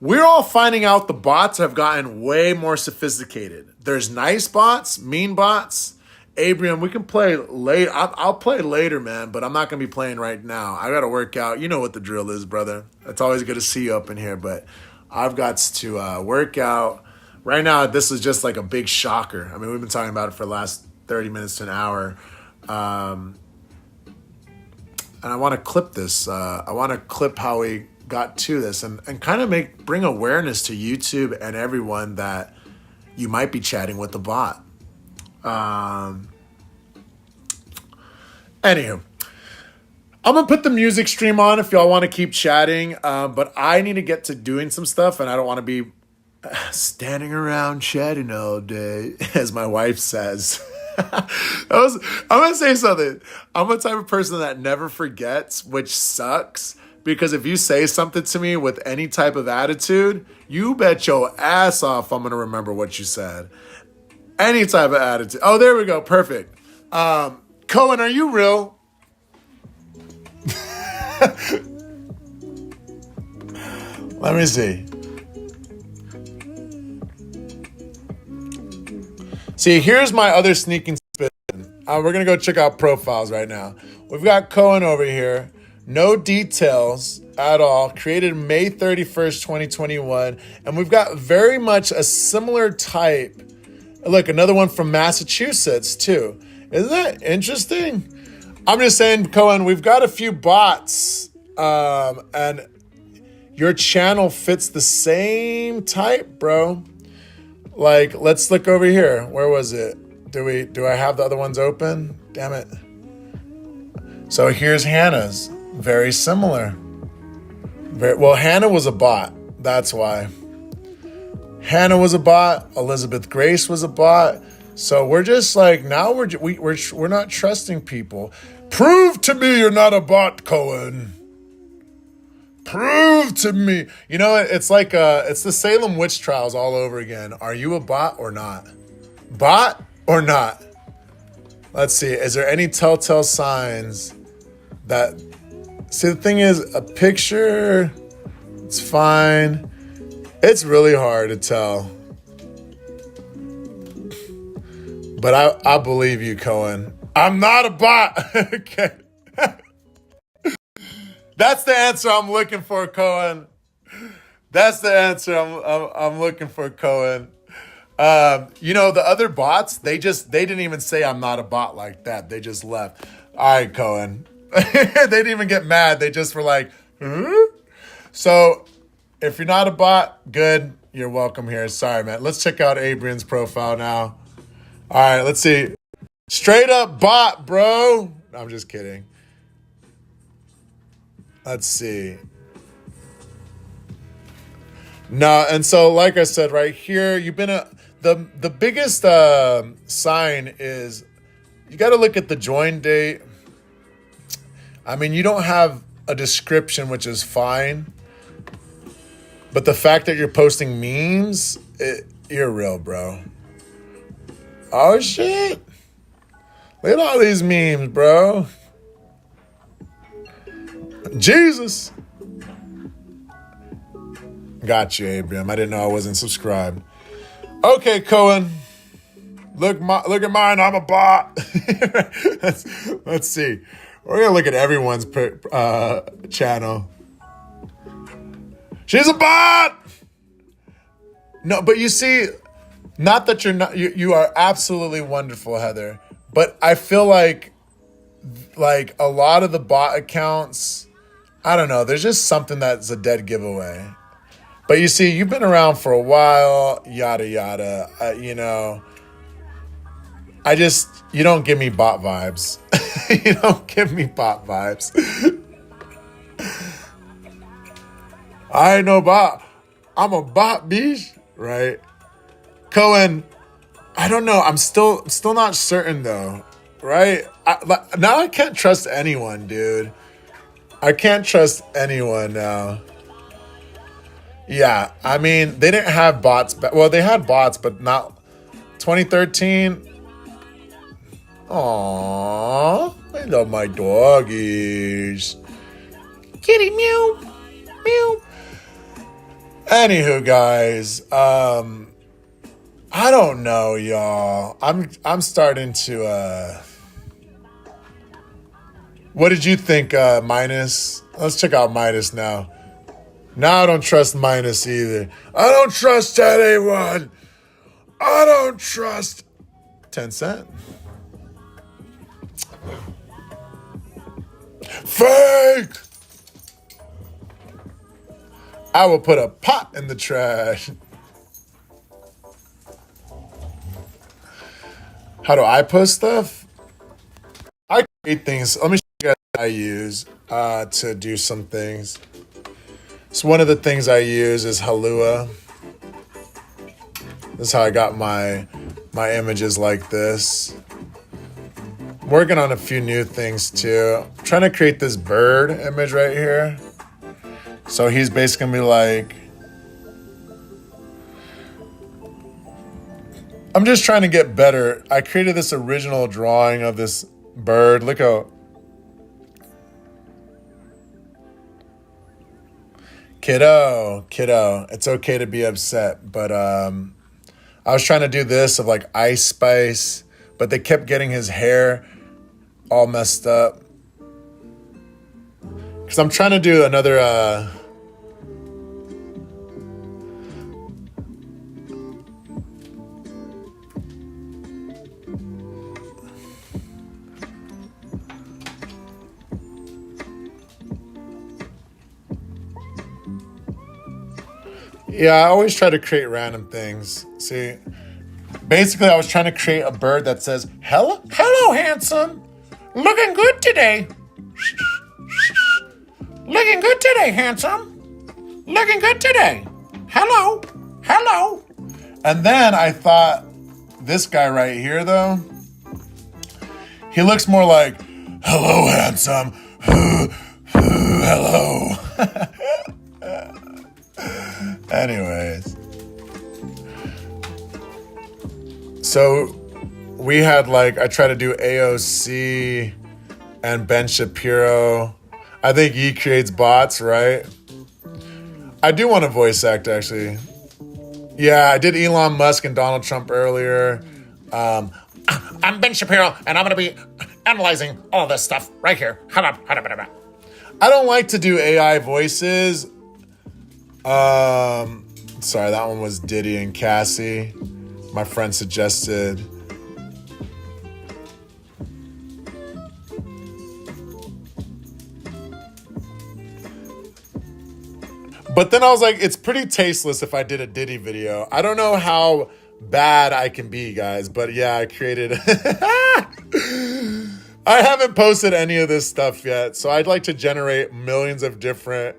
We're all finding out the bots have gotten way more sophisticated. There's nice bots, mean bots. Abrium, we can play later. I'll play later, man, but I'm not going to be playing right now. I got to work out. You know what the drill is, brother. It's always good to see you up in here, but I've got to work out. Right now, this is just like a big shocker. I mean, we've been talking about it for the last 30 minutes to an hour. And I want to clip this. I want to clip how we got to this and kind of bring awareness to YouTube and everyone that you might be chatting with the bot. Anywho, I'm gonna put the music stream on if y'all want to keep chatting, but I need to get to doing some stuff and I don't want to be standing around chatting all day, as my wife says. I'm gonna say something. I'm the type of person that never forgets, which sucks. Because if you say something to me with any type of attitude, you bet your ass off I'm going to remember what you said. Any type of attitude. Oh, there we go. Perfect. Cohen, are you real? Let me see. See, here's my other sneaking spin. We're going to go check out profiles right now. We've got Cohen over here. No details at all. Created May 31st, 2021. And we've got very much a similar type. Look, another one from Massachusetts, too. Isn't that interesting? I'm just saying, Cohen, we've got a few bots. And your channel fits the same type, bro. Like, let's look over here. Where was it? Do I have the other ones open? Damn it. So here's Hannah's. Very similar. Well, Hannah was a bot. That's why. Hannah was a bot. Elizabeth Grace was a bot. So we're just like, now we're not trusting people. Prove to me you're not a bot, Cohen. Prove to me. You know, it's like it's the Salem witch trials all over again. Are you a bot or not? Bot or not? Let's see. Is there any telltale signs that... See, the thing is, a picture, it's fine. It's really hard to tell. But I believe you, Cohen. I'm not a bot. Okay. That's the answer I'm looking for, Cohen. That's the answer I'm looking for, Cohen. You know, the other bots, they didn't even say I'm not a bot like that. They just left. All right, Cohen. They didn't even get mad. They just were like, huh? So if you're not a bot, good. You're welcome here. Sorry, man. Let's check out Adrian's profile now. All right, let's see. Straight up bot, bro. I'm just kidding. Let's see. No, and so like I said, right here, you've been the biggest sign is you got to look at the join date. I mean, you don't have a description, which is fine. But the fact that you're posting memes, you're real, bro. Oh, shit. Look at all these memes, bro. Jesus. Got you, Abraham. I didn't know I wasn't subscribed. Okay, Cohen. Look at mine. I'm a bot. Let's see. We're going to look at everyone's channel. She's a bot! No, but you see, not that you're not, you are absolutely wonderful, Heather. But I feel like a lot of the bot accounts, I don't know, there's just something that's a dead giveaway. But you see, you've been around for a while, yada, yada, you know. You don't give me bot vibes. You don't give me bot vibes. I ain't no bot. I'm a bot, bitch. Right? Cohen, I don't know. I'm still not certain, though. Right? Now I can't trust anyone, dude. I can't trust anyone now. Yeah, I mean, they didn't have bots. Well, they had bots, but not 2013. Aww, I love my doggies. Kitty meow, meow. Anywho, guys, I don't know, y'all. I'm starting to. What did you think, Minus? Let's check out Minus now. Now I don't trust Minus either. I don't trust anyone. I don't trust 10 Cent. Fake! I will put a pot in the trash. How do I post stuff? I create things. Let me show you guys what I use to do some things. So one of the things I use is Halua. This is how I got my images like this. I'm working on a few new things too. I'm trying to create this bird image right here. So he's basically gonna be like, I'm just trying to get better. I created this original drawing of this bird. Look how... Kiddo. It's okay to be upset. But I was trying to do this of like Ice Spice. But they kept getting his hair all messed up. Because I'm trying to do another... Yeah, I always try to create random things. See, basically, I was trying to create a bird that says, hello, handsome. Looking good today. Looking good today, handsome. Looking good today. Hello. And then I thought, this guy right here, though, he looks more like, hello, handsome. Hello. Anyways, so we had like, I tried to do AOC and Ben Shapiro. I think he creates bots, right? I do want to voice act, actually. Yeah, I did Elon Musk and Donald Trump earlier. I'm Ben Shapiro, and I'm going to be analyzing all this stuff right here. I don't like to do AI voices. Sorry, that one was Diddy and Cassie. My friend suggested. But then I was like, it's pretty tasteless if I did a Diddy video. I don't know how bad I can be, guys, but yeah, I created... I haven't posted any of this stuff yet, so I'd like to generate millions of different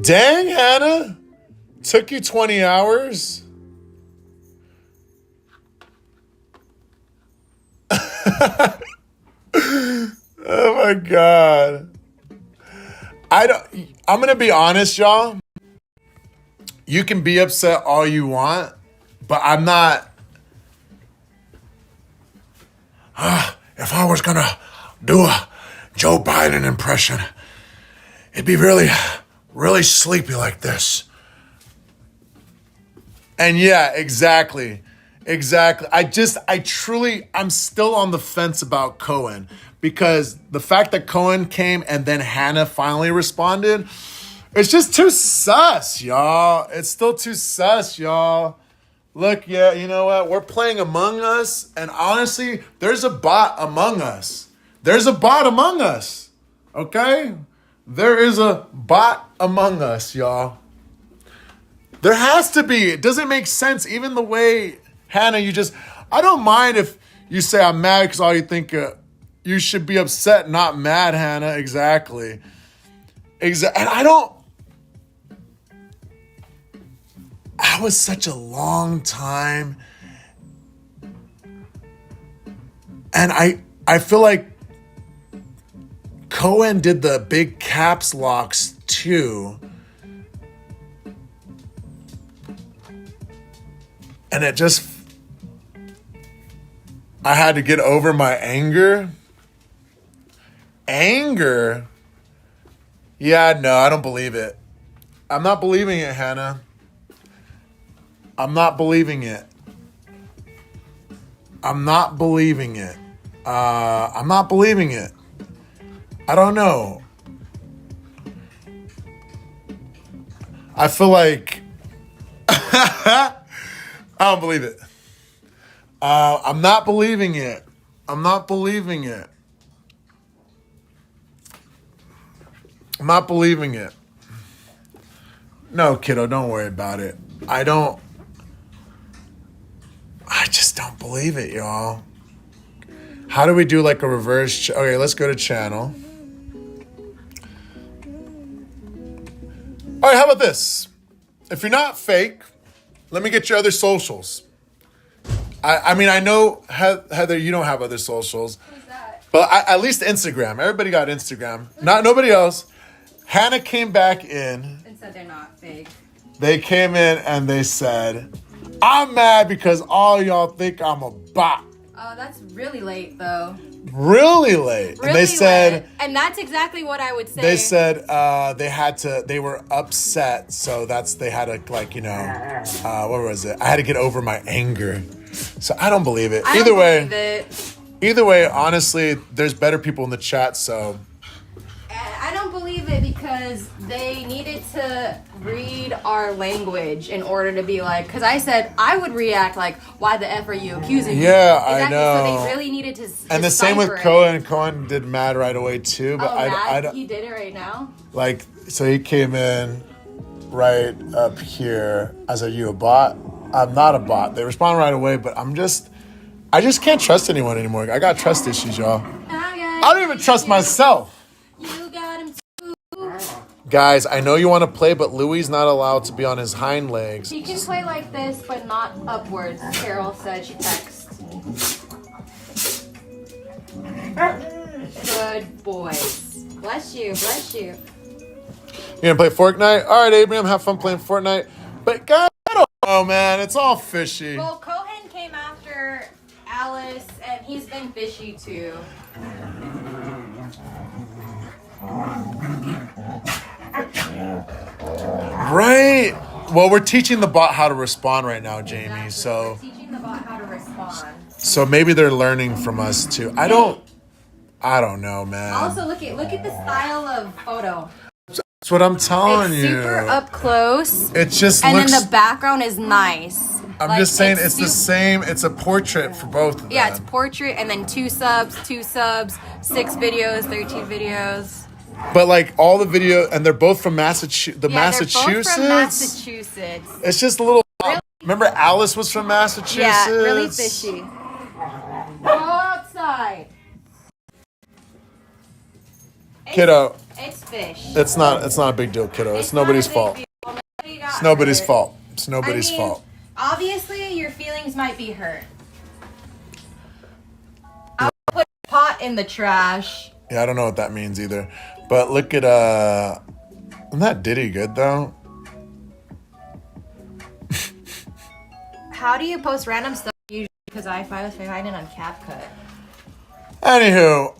Dang, Hannah, took you 20 hours. Oh my God. I'm gonna be honest, y'all. You can be upset all you want, but I'm not. If I was gonna do a Joe Biden impression, it'd be really sleepy like this. And yeah, exactly. I'm still on the fence about Cohen, because the fact that Cohen came and then Hannah finally responded, it's just too sus, y'all. It's still too sus, y'all. Look, yeah, you know what? We're playing Among Us, and honestly, there's a bot among us. Okay? There is a bot among us, y'all. There has to be. It doesn't make sense. Even the way, Hannah, I don't mind if you say I'm mad because all you think, you should be upset, not mad, Hannah. Exactly. And I was such a long time. And I feel like Cohen did the big caps locks too. And I had to get over my anger. Anger? Yeah, no, I don't believe it. I'm not believing it, Hannah. I'm not believing it. I don't know. I feel like I don't believe it. I'm not believing it. No, kiddo, don't worry about it. I just don't believe it, y'all. How do we do like a reverse? Okay, let's go to channel. All right, how about this? If you're not fake, let me get your other socials. I mean, I know, Heather, you don't have other socials. Who's that? But at least Instagram. Everybody got Instagram. Nobody else. Hannah came back in. And said they're not fake. They came in and they said, I'm mad because all y'all think I'm a bot. Oh, that's really late, though. Really late. Really And they said, late. And that's exactly what I would say. they said they were upset. So they had to, like, you know, what was it? I had to get over my anger. So I don't believe it. I don't believe it. Either way, honestly, there's better people in the chat, so. I don't believe it because they needed to read our language in order to be like, because I said I would react like, why the F are you accusing me? Yeah, exactly. I know. So they really needed to And the same with decipher it. Cohen. Cohen did mad right away too, but He did it right now? like, so he came in right up here. I said, you a bot? I'm not a bot. They respond right away, but I just can't trust anyone anymore. I got trust issues, y'all. I don't even trust myself. You got him too. Guys, I know you want to play, but Louie's not allowed to be on his hind legs. He can play like this, but not upwards. Carol said she texted. Good boys. Bless you, bless you. You gonna play Fortnite? All right, Abraham, have fun playing Fortnite. But guys, I don't know, man. It's all fishy. Well, Cohen came after Alice, and he's been fishy too. Right. Well, we're teaching the bot how to respond right now, Jamie. So, We're teaching the bot how to respond. so maybe they're learning from us too. I don't know, man. Also, look at the style of photo. That's what I'm telling It's you. super up close, It just and looks. then the background is nice. I'm just saying, it's the same. It's a portrait for both of them. Yeah, it's portrait, and then 2 subs, 6 videos, 13 videos. But like all the video, and they're both from Massachusetts. Yeah, Massachusetts. they're both from Massachusetts. It's just a little. Remember, Alice was from Massachusetts. Yeah, really fishy. Go outside. Kiddo. It's fish. It's not a big deal, kiddo. It's nobody's fault. It's nobody's fault. It's nobody's fault. Obviously, your feelings might be hurt. I'll put a pot in the trash. Yeah, I don't know what that means either. But look at isn't that Diddy good though? How do you post random stuff usually? Because I was behind it on CapCut. Anywho,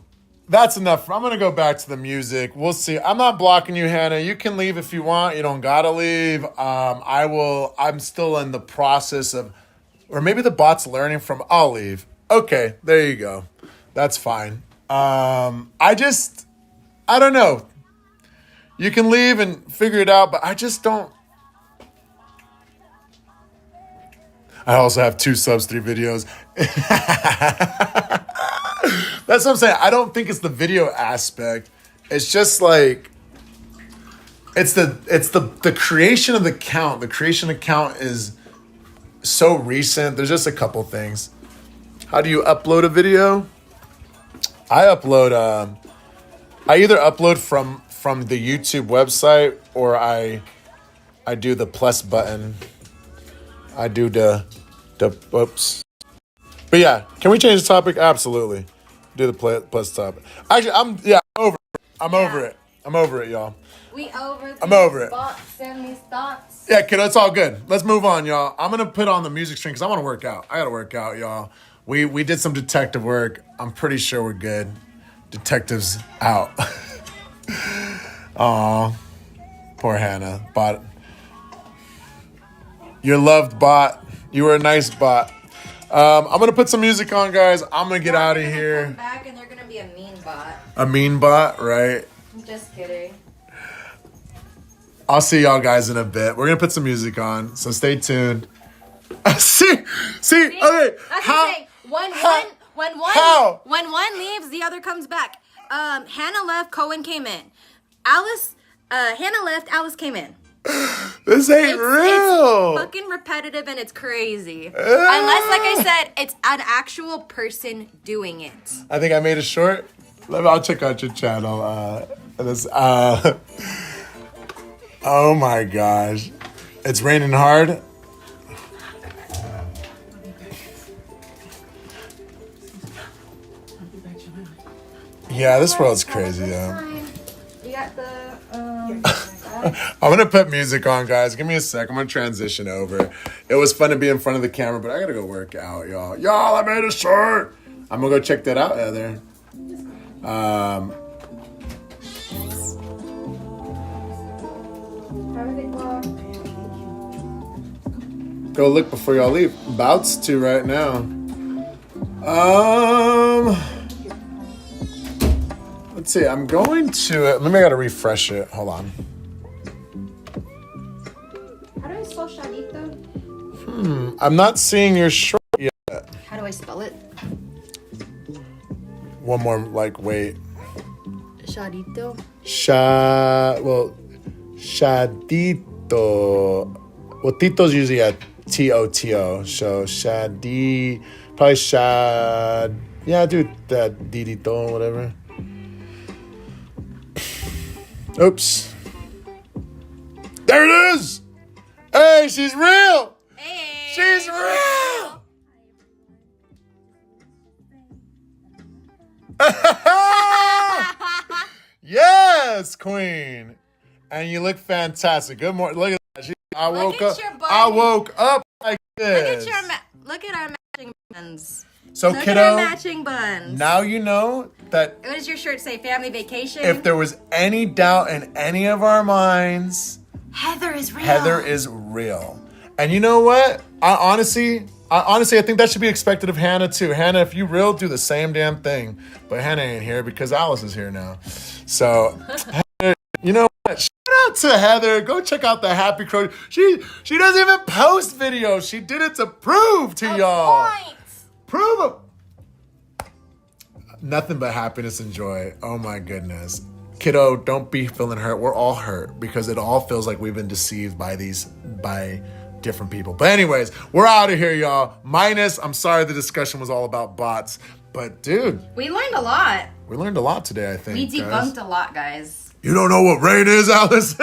that's enough. I'm gonna go back to the music. We'll see. I'm not blocking you, Hannah. You can leave if you want. You don't gotta leave. I'm still in the process of, or maybe the bot's learning from. I'll leave. Okay, there you go. That's fine. I don't know. You can leave and figure it out, but I just don't. I also have 2 subs, 3 videos. That's what I'm saying. I don't think it's the video aspect. It's just like it's the creation of the account. The creation account is so recent. There's just a couple things. How do you upload a video? I either upload from the YouTube website or I do the plus button. I do the whoops. But yeah, can we change the topic? Absolutely. Do the plus topic. Actually, I'm over it. I'm over it, y'all. I'm over it. Thoughts and these thoughts. Yeah, kiddo, it's all good. Let's move on, y'all. I'm gonna put on the music string because I want to work out. I gotta work out, y'all. We did some detective work. I'm pretty sure we're good. Detectives out. Aw, poor Hannah. Bot. You're loved, bot. You were a nice bot. I'm gonna put some music on, guys. I'm gonna get out of here. Come back and they're gonna be a mean bot. A mean bot, right? I'm just kidding. I'll see y'all guys in a bit. We're gonna put some music on, so stay tuned. see, okay. That's the thing. When one leaves, the other comes back. Hannah left, Cohen came in. Hannah left, Alice came in. This ain't real. It's fucking repetitive and it's crazy. Unless, like I said, it's an actual person doing it. I think I made it short. I'll check out your channel. Oh my gosh. It's raining hard. Yeah, this world's crazy, though. You got the I'm gonna put music on, guys. Give me a sec. I'm gonna transition over. It was fun to be in front of the camera, but I gotta go work out, y'all. Y'all, I made a shirt. I'm gonna go check that out, Heather. Go look before y'all leave. Bouts to right now. Let's see. I'm going to it. Maybe I gotta refresh it. Hold on. How do I spell Shadito? I'm not seeing your short yet. How do I spell it? One more, like, wait. Shadito. Shadito. Well, Tito's usually a T-O-T-O. So, Shadi. Probably Shad. Yeah, dude, that Didito, whatever. Oops. There it is! Hey, she's real! Hey. She's real! Yes, queen. And you look fantastic. Good morning. Look at that. I woke up. I woke up like this. Look at our matching buns. So, Look kiddo, at our matching buns. now you know that What does your shirt say? Family vacation? if there was any doubt in any of our minds, Heather is real. Heather is real. And you know what? I honestly, I think that should be expected of Hannah too. Hannah, if you real, do the same damn thing. But Hannah ain't here because Alice is here now. So, Heather, you know what? Shout out to Heather. Go check out the Happy Crow. She doesn't even post videos. She did it to prove to y'all. Prove it. Nothing but happiness and joy. Oh my goodness. Kiddo, don't be feeling hurt. We're all hurt because it all feels like we've been deceived by different people. But anyways, we're out of here, y'all. I'm sorry the discussion was all about bots. But dude, We learned a lot. we learned a lot today, I think. We guys. debunked a lot, guys. You don't know what rain is, Alice?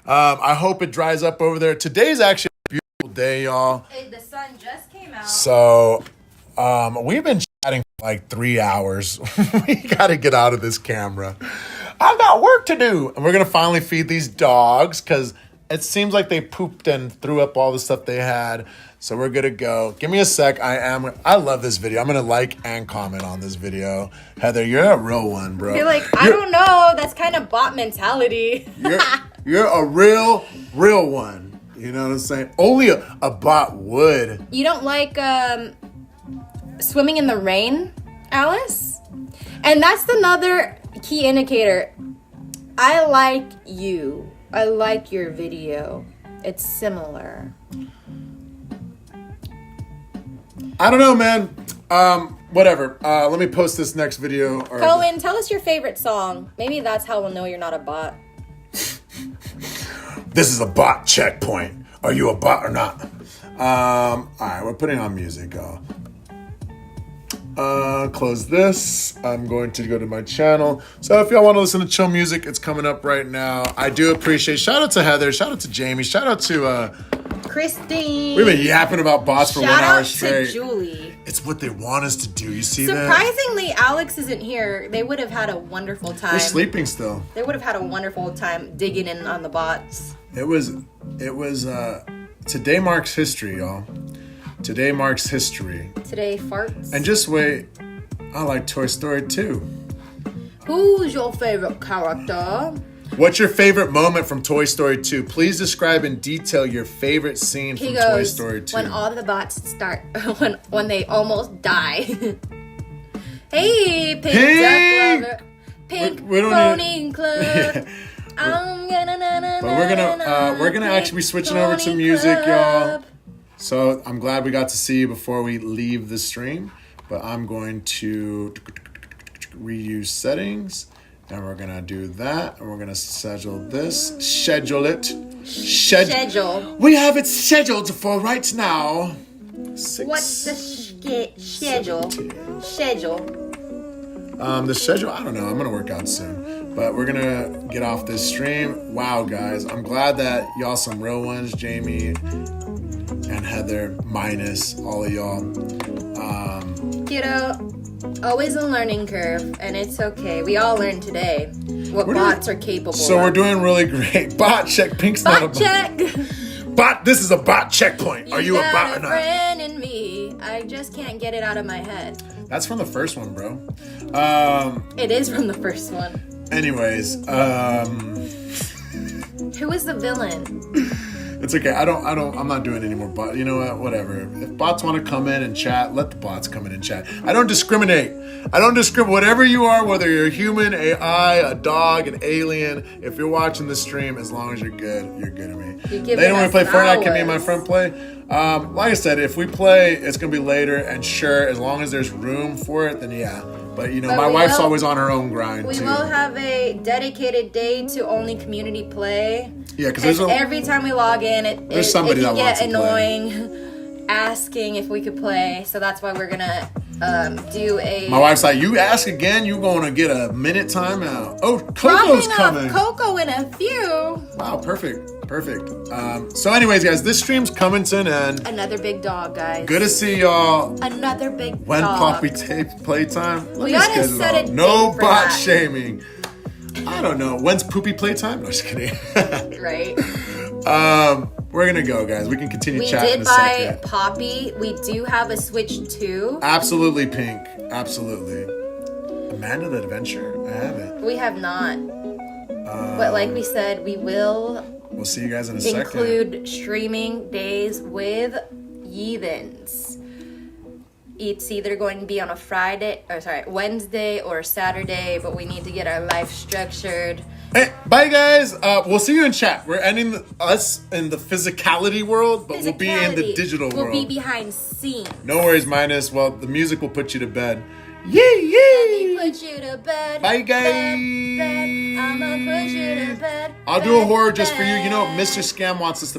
I hope it dries up over there. Today's actually a beautiful day, y'all. The sun just came out. So, we've been chatting for like 3 hours. We gotta get out of this camera. I've got work to do. And we're gonna finally feed these dogs because it seems like they pooped and threw up all the stuff they had. So we're gonna go. Give me a sec. I love this video. I'm gonna like and comment on this video. Heather, you're a real one, bro. You're like, I don't know. That's kind of bot mentality. You're a real one. You know what I'm saying? Only a bot would. You don't like swimming in the rain, Alice? And that's another key indicator. I like you. I like your video. It's similar. I don't know, man. Whatever. Let me post this next video. Cohen, tell us your favorite song. Maybe that's how we'll know you're not a bot. This is a bot checkpoint. Are you a bot or not? All right, we're putting on music, y'all. Close this. I'm going to go to my channel. So if y'all want to listen to chill music, it's coming up right now. I do appreciate. Shout out to Heather. Shout out to Jamie. Shout out to Christine. we've been yapping about bots for 1 hour straight. Shout out to Julie. It's what they want us to do. You see that? Surprisingly, Alex isn't here. They would have had a wonderful time. We're sleeping still. They would have had a wonderful time digging in on the bots. It was today marks history, y'all. Today marks history. Today, farts. And just wait, I like Toy Story 2. Who's your favorite character? What's your favorite moment from Toy Story 2? Please describe in detail your favorite scene from Toy Story 2. When all the bots start, when they almost die. Hey, Pink Duck Lover. Pink We don't Pony Club. Yeah. I'm gonna But we're gonna actually be switching over to music, y'all. So I'm glad we got to see you before we leave the stream. But I'm going to reuse settings. And we're going to do that. And we're going to schedule this. Schedule it. Schedule. We have it scheduled for right now. What's the schedule? Schedule. The schedule, I don't know. I'm going to work out soon. But we're going to get off this stream. Wow, guys. I'm glad that y'all some real ones. Jamie and Heather minus all of y'all. Kiddo, Always a learning curve, and it's okay. We all learned today what bots are capable So of. we're doing really great. Bot check. Pink's not a Bot bot. check. Bot. This is a bot checkpoint. Are you a bot or got a not? friend in me. I just can't get it out of my head. That's from the first one, bro. It is from the first one. Anyways, Who is the villain? it's okay. I'm not doing any more bot. You know what? Whatever. If bots want to come in and chat, let the bots come in and chat. I don't discriminate. Whatever you are, whether you're a human, AI, a dog, an alien, if you're watching the stream, as long as you're good to me. Later when we play Fortnite, can me and my friend play? Like I said, if we play, it's going to be later, and sure, as long as there's room for it, then yeah. But, you know, But my we wife's will- always on her own grind, We too. will have a dedicated day to only community play. Yeah, because Every time we log in, it somebody can that wants get to play. annoying asking if we could play. So that's why we're gonna do a. My wife's like, you ask again, you're going to get a minute timeout. Oh, Coco's dropping coming. off Coco in a few. Wow, perfect. So anyways, guys, this stream's coming to an end. Another big dog, guys. Good to see y'all. Another big When dog. Poppy tape playtime? We gotta set a No date for bot that. shaming. I don't know. When's Poopy playtime? No, just kidding. Right. We're gonna go, guys. We can continue We chatting in did a buy second. Poppy. We do have a Switch too. Absolutely, Pink. Absolutely. Amanda the Adventure? I haven't. We have not. But like we said, we will We'll see you guys in a second. include streaming days with Yeathens. It's either going to be on a Wednesday or Saturday, but we need to get our life structured. Hey, bye, guys. We'll see you in chat. We're ending us in the physicality world, but we'll be in the digital world. We'll be behind scenes. No worries, Minus. Well, the music will put you to bed. Yay, Let yay! me put you to bed. Bye, guys. Bed. I'ma put you to bed. I'll do a bed, horror just for you. You know, bed. Mr. Scam wants us to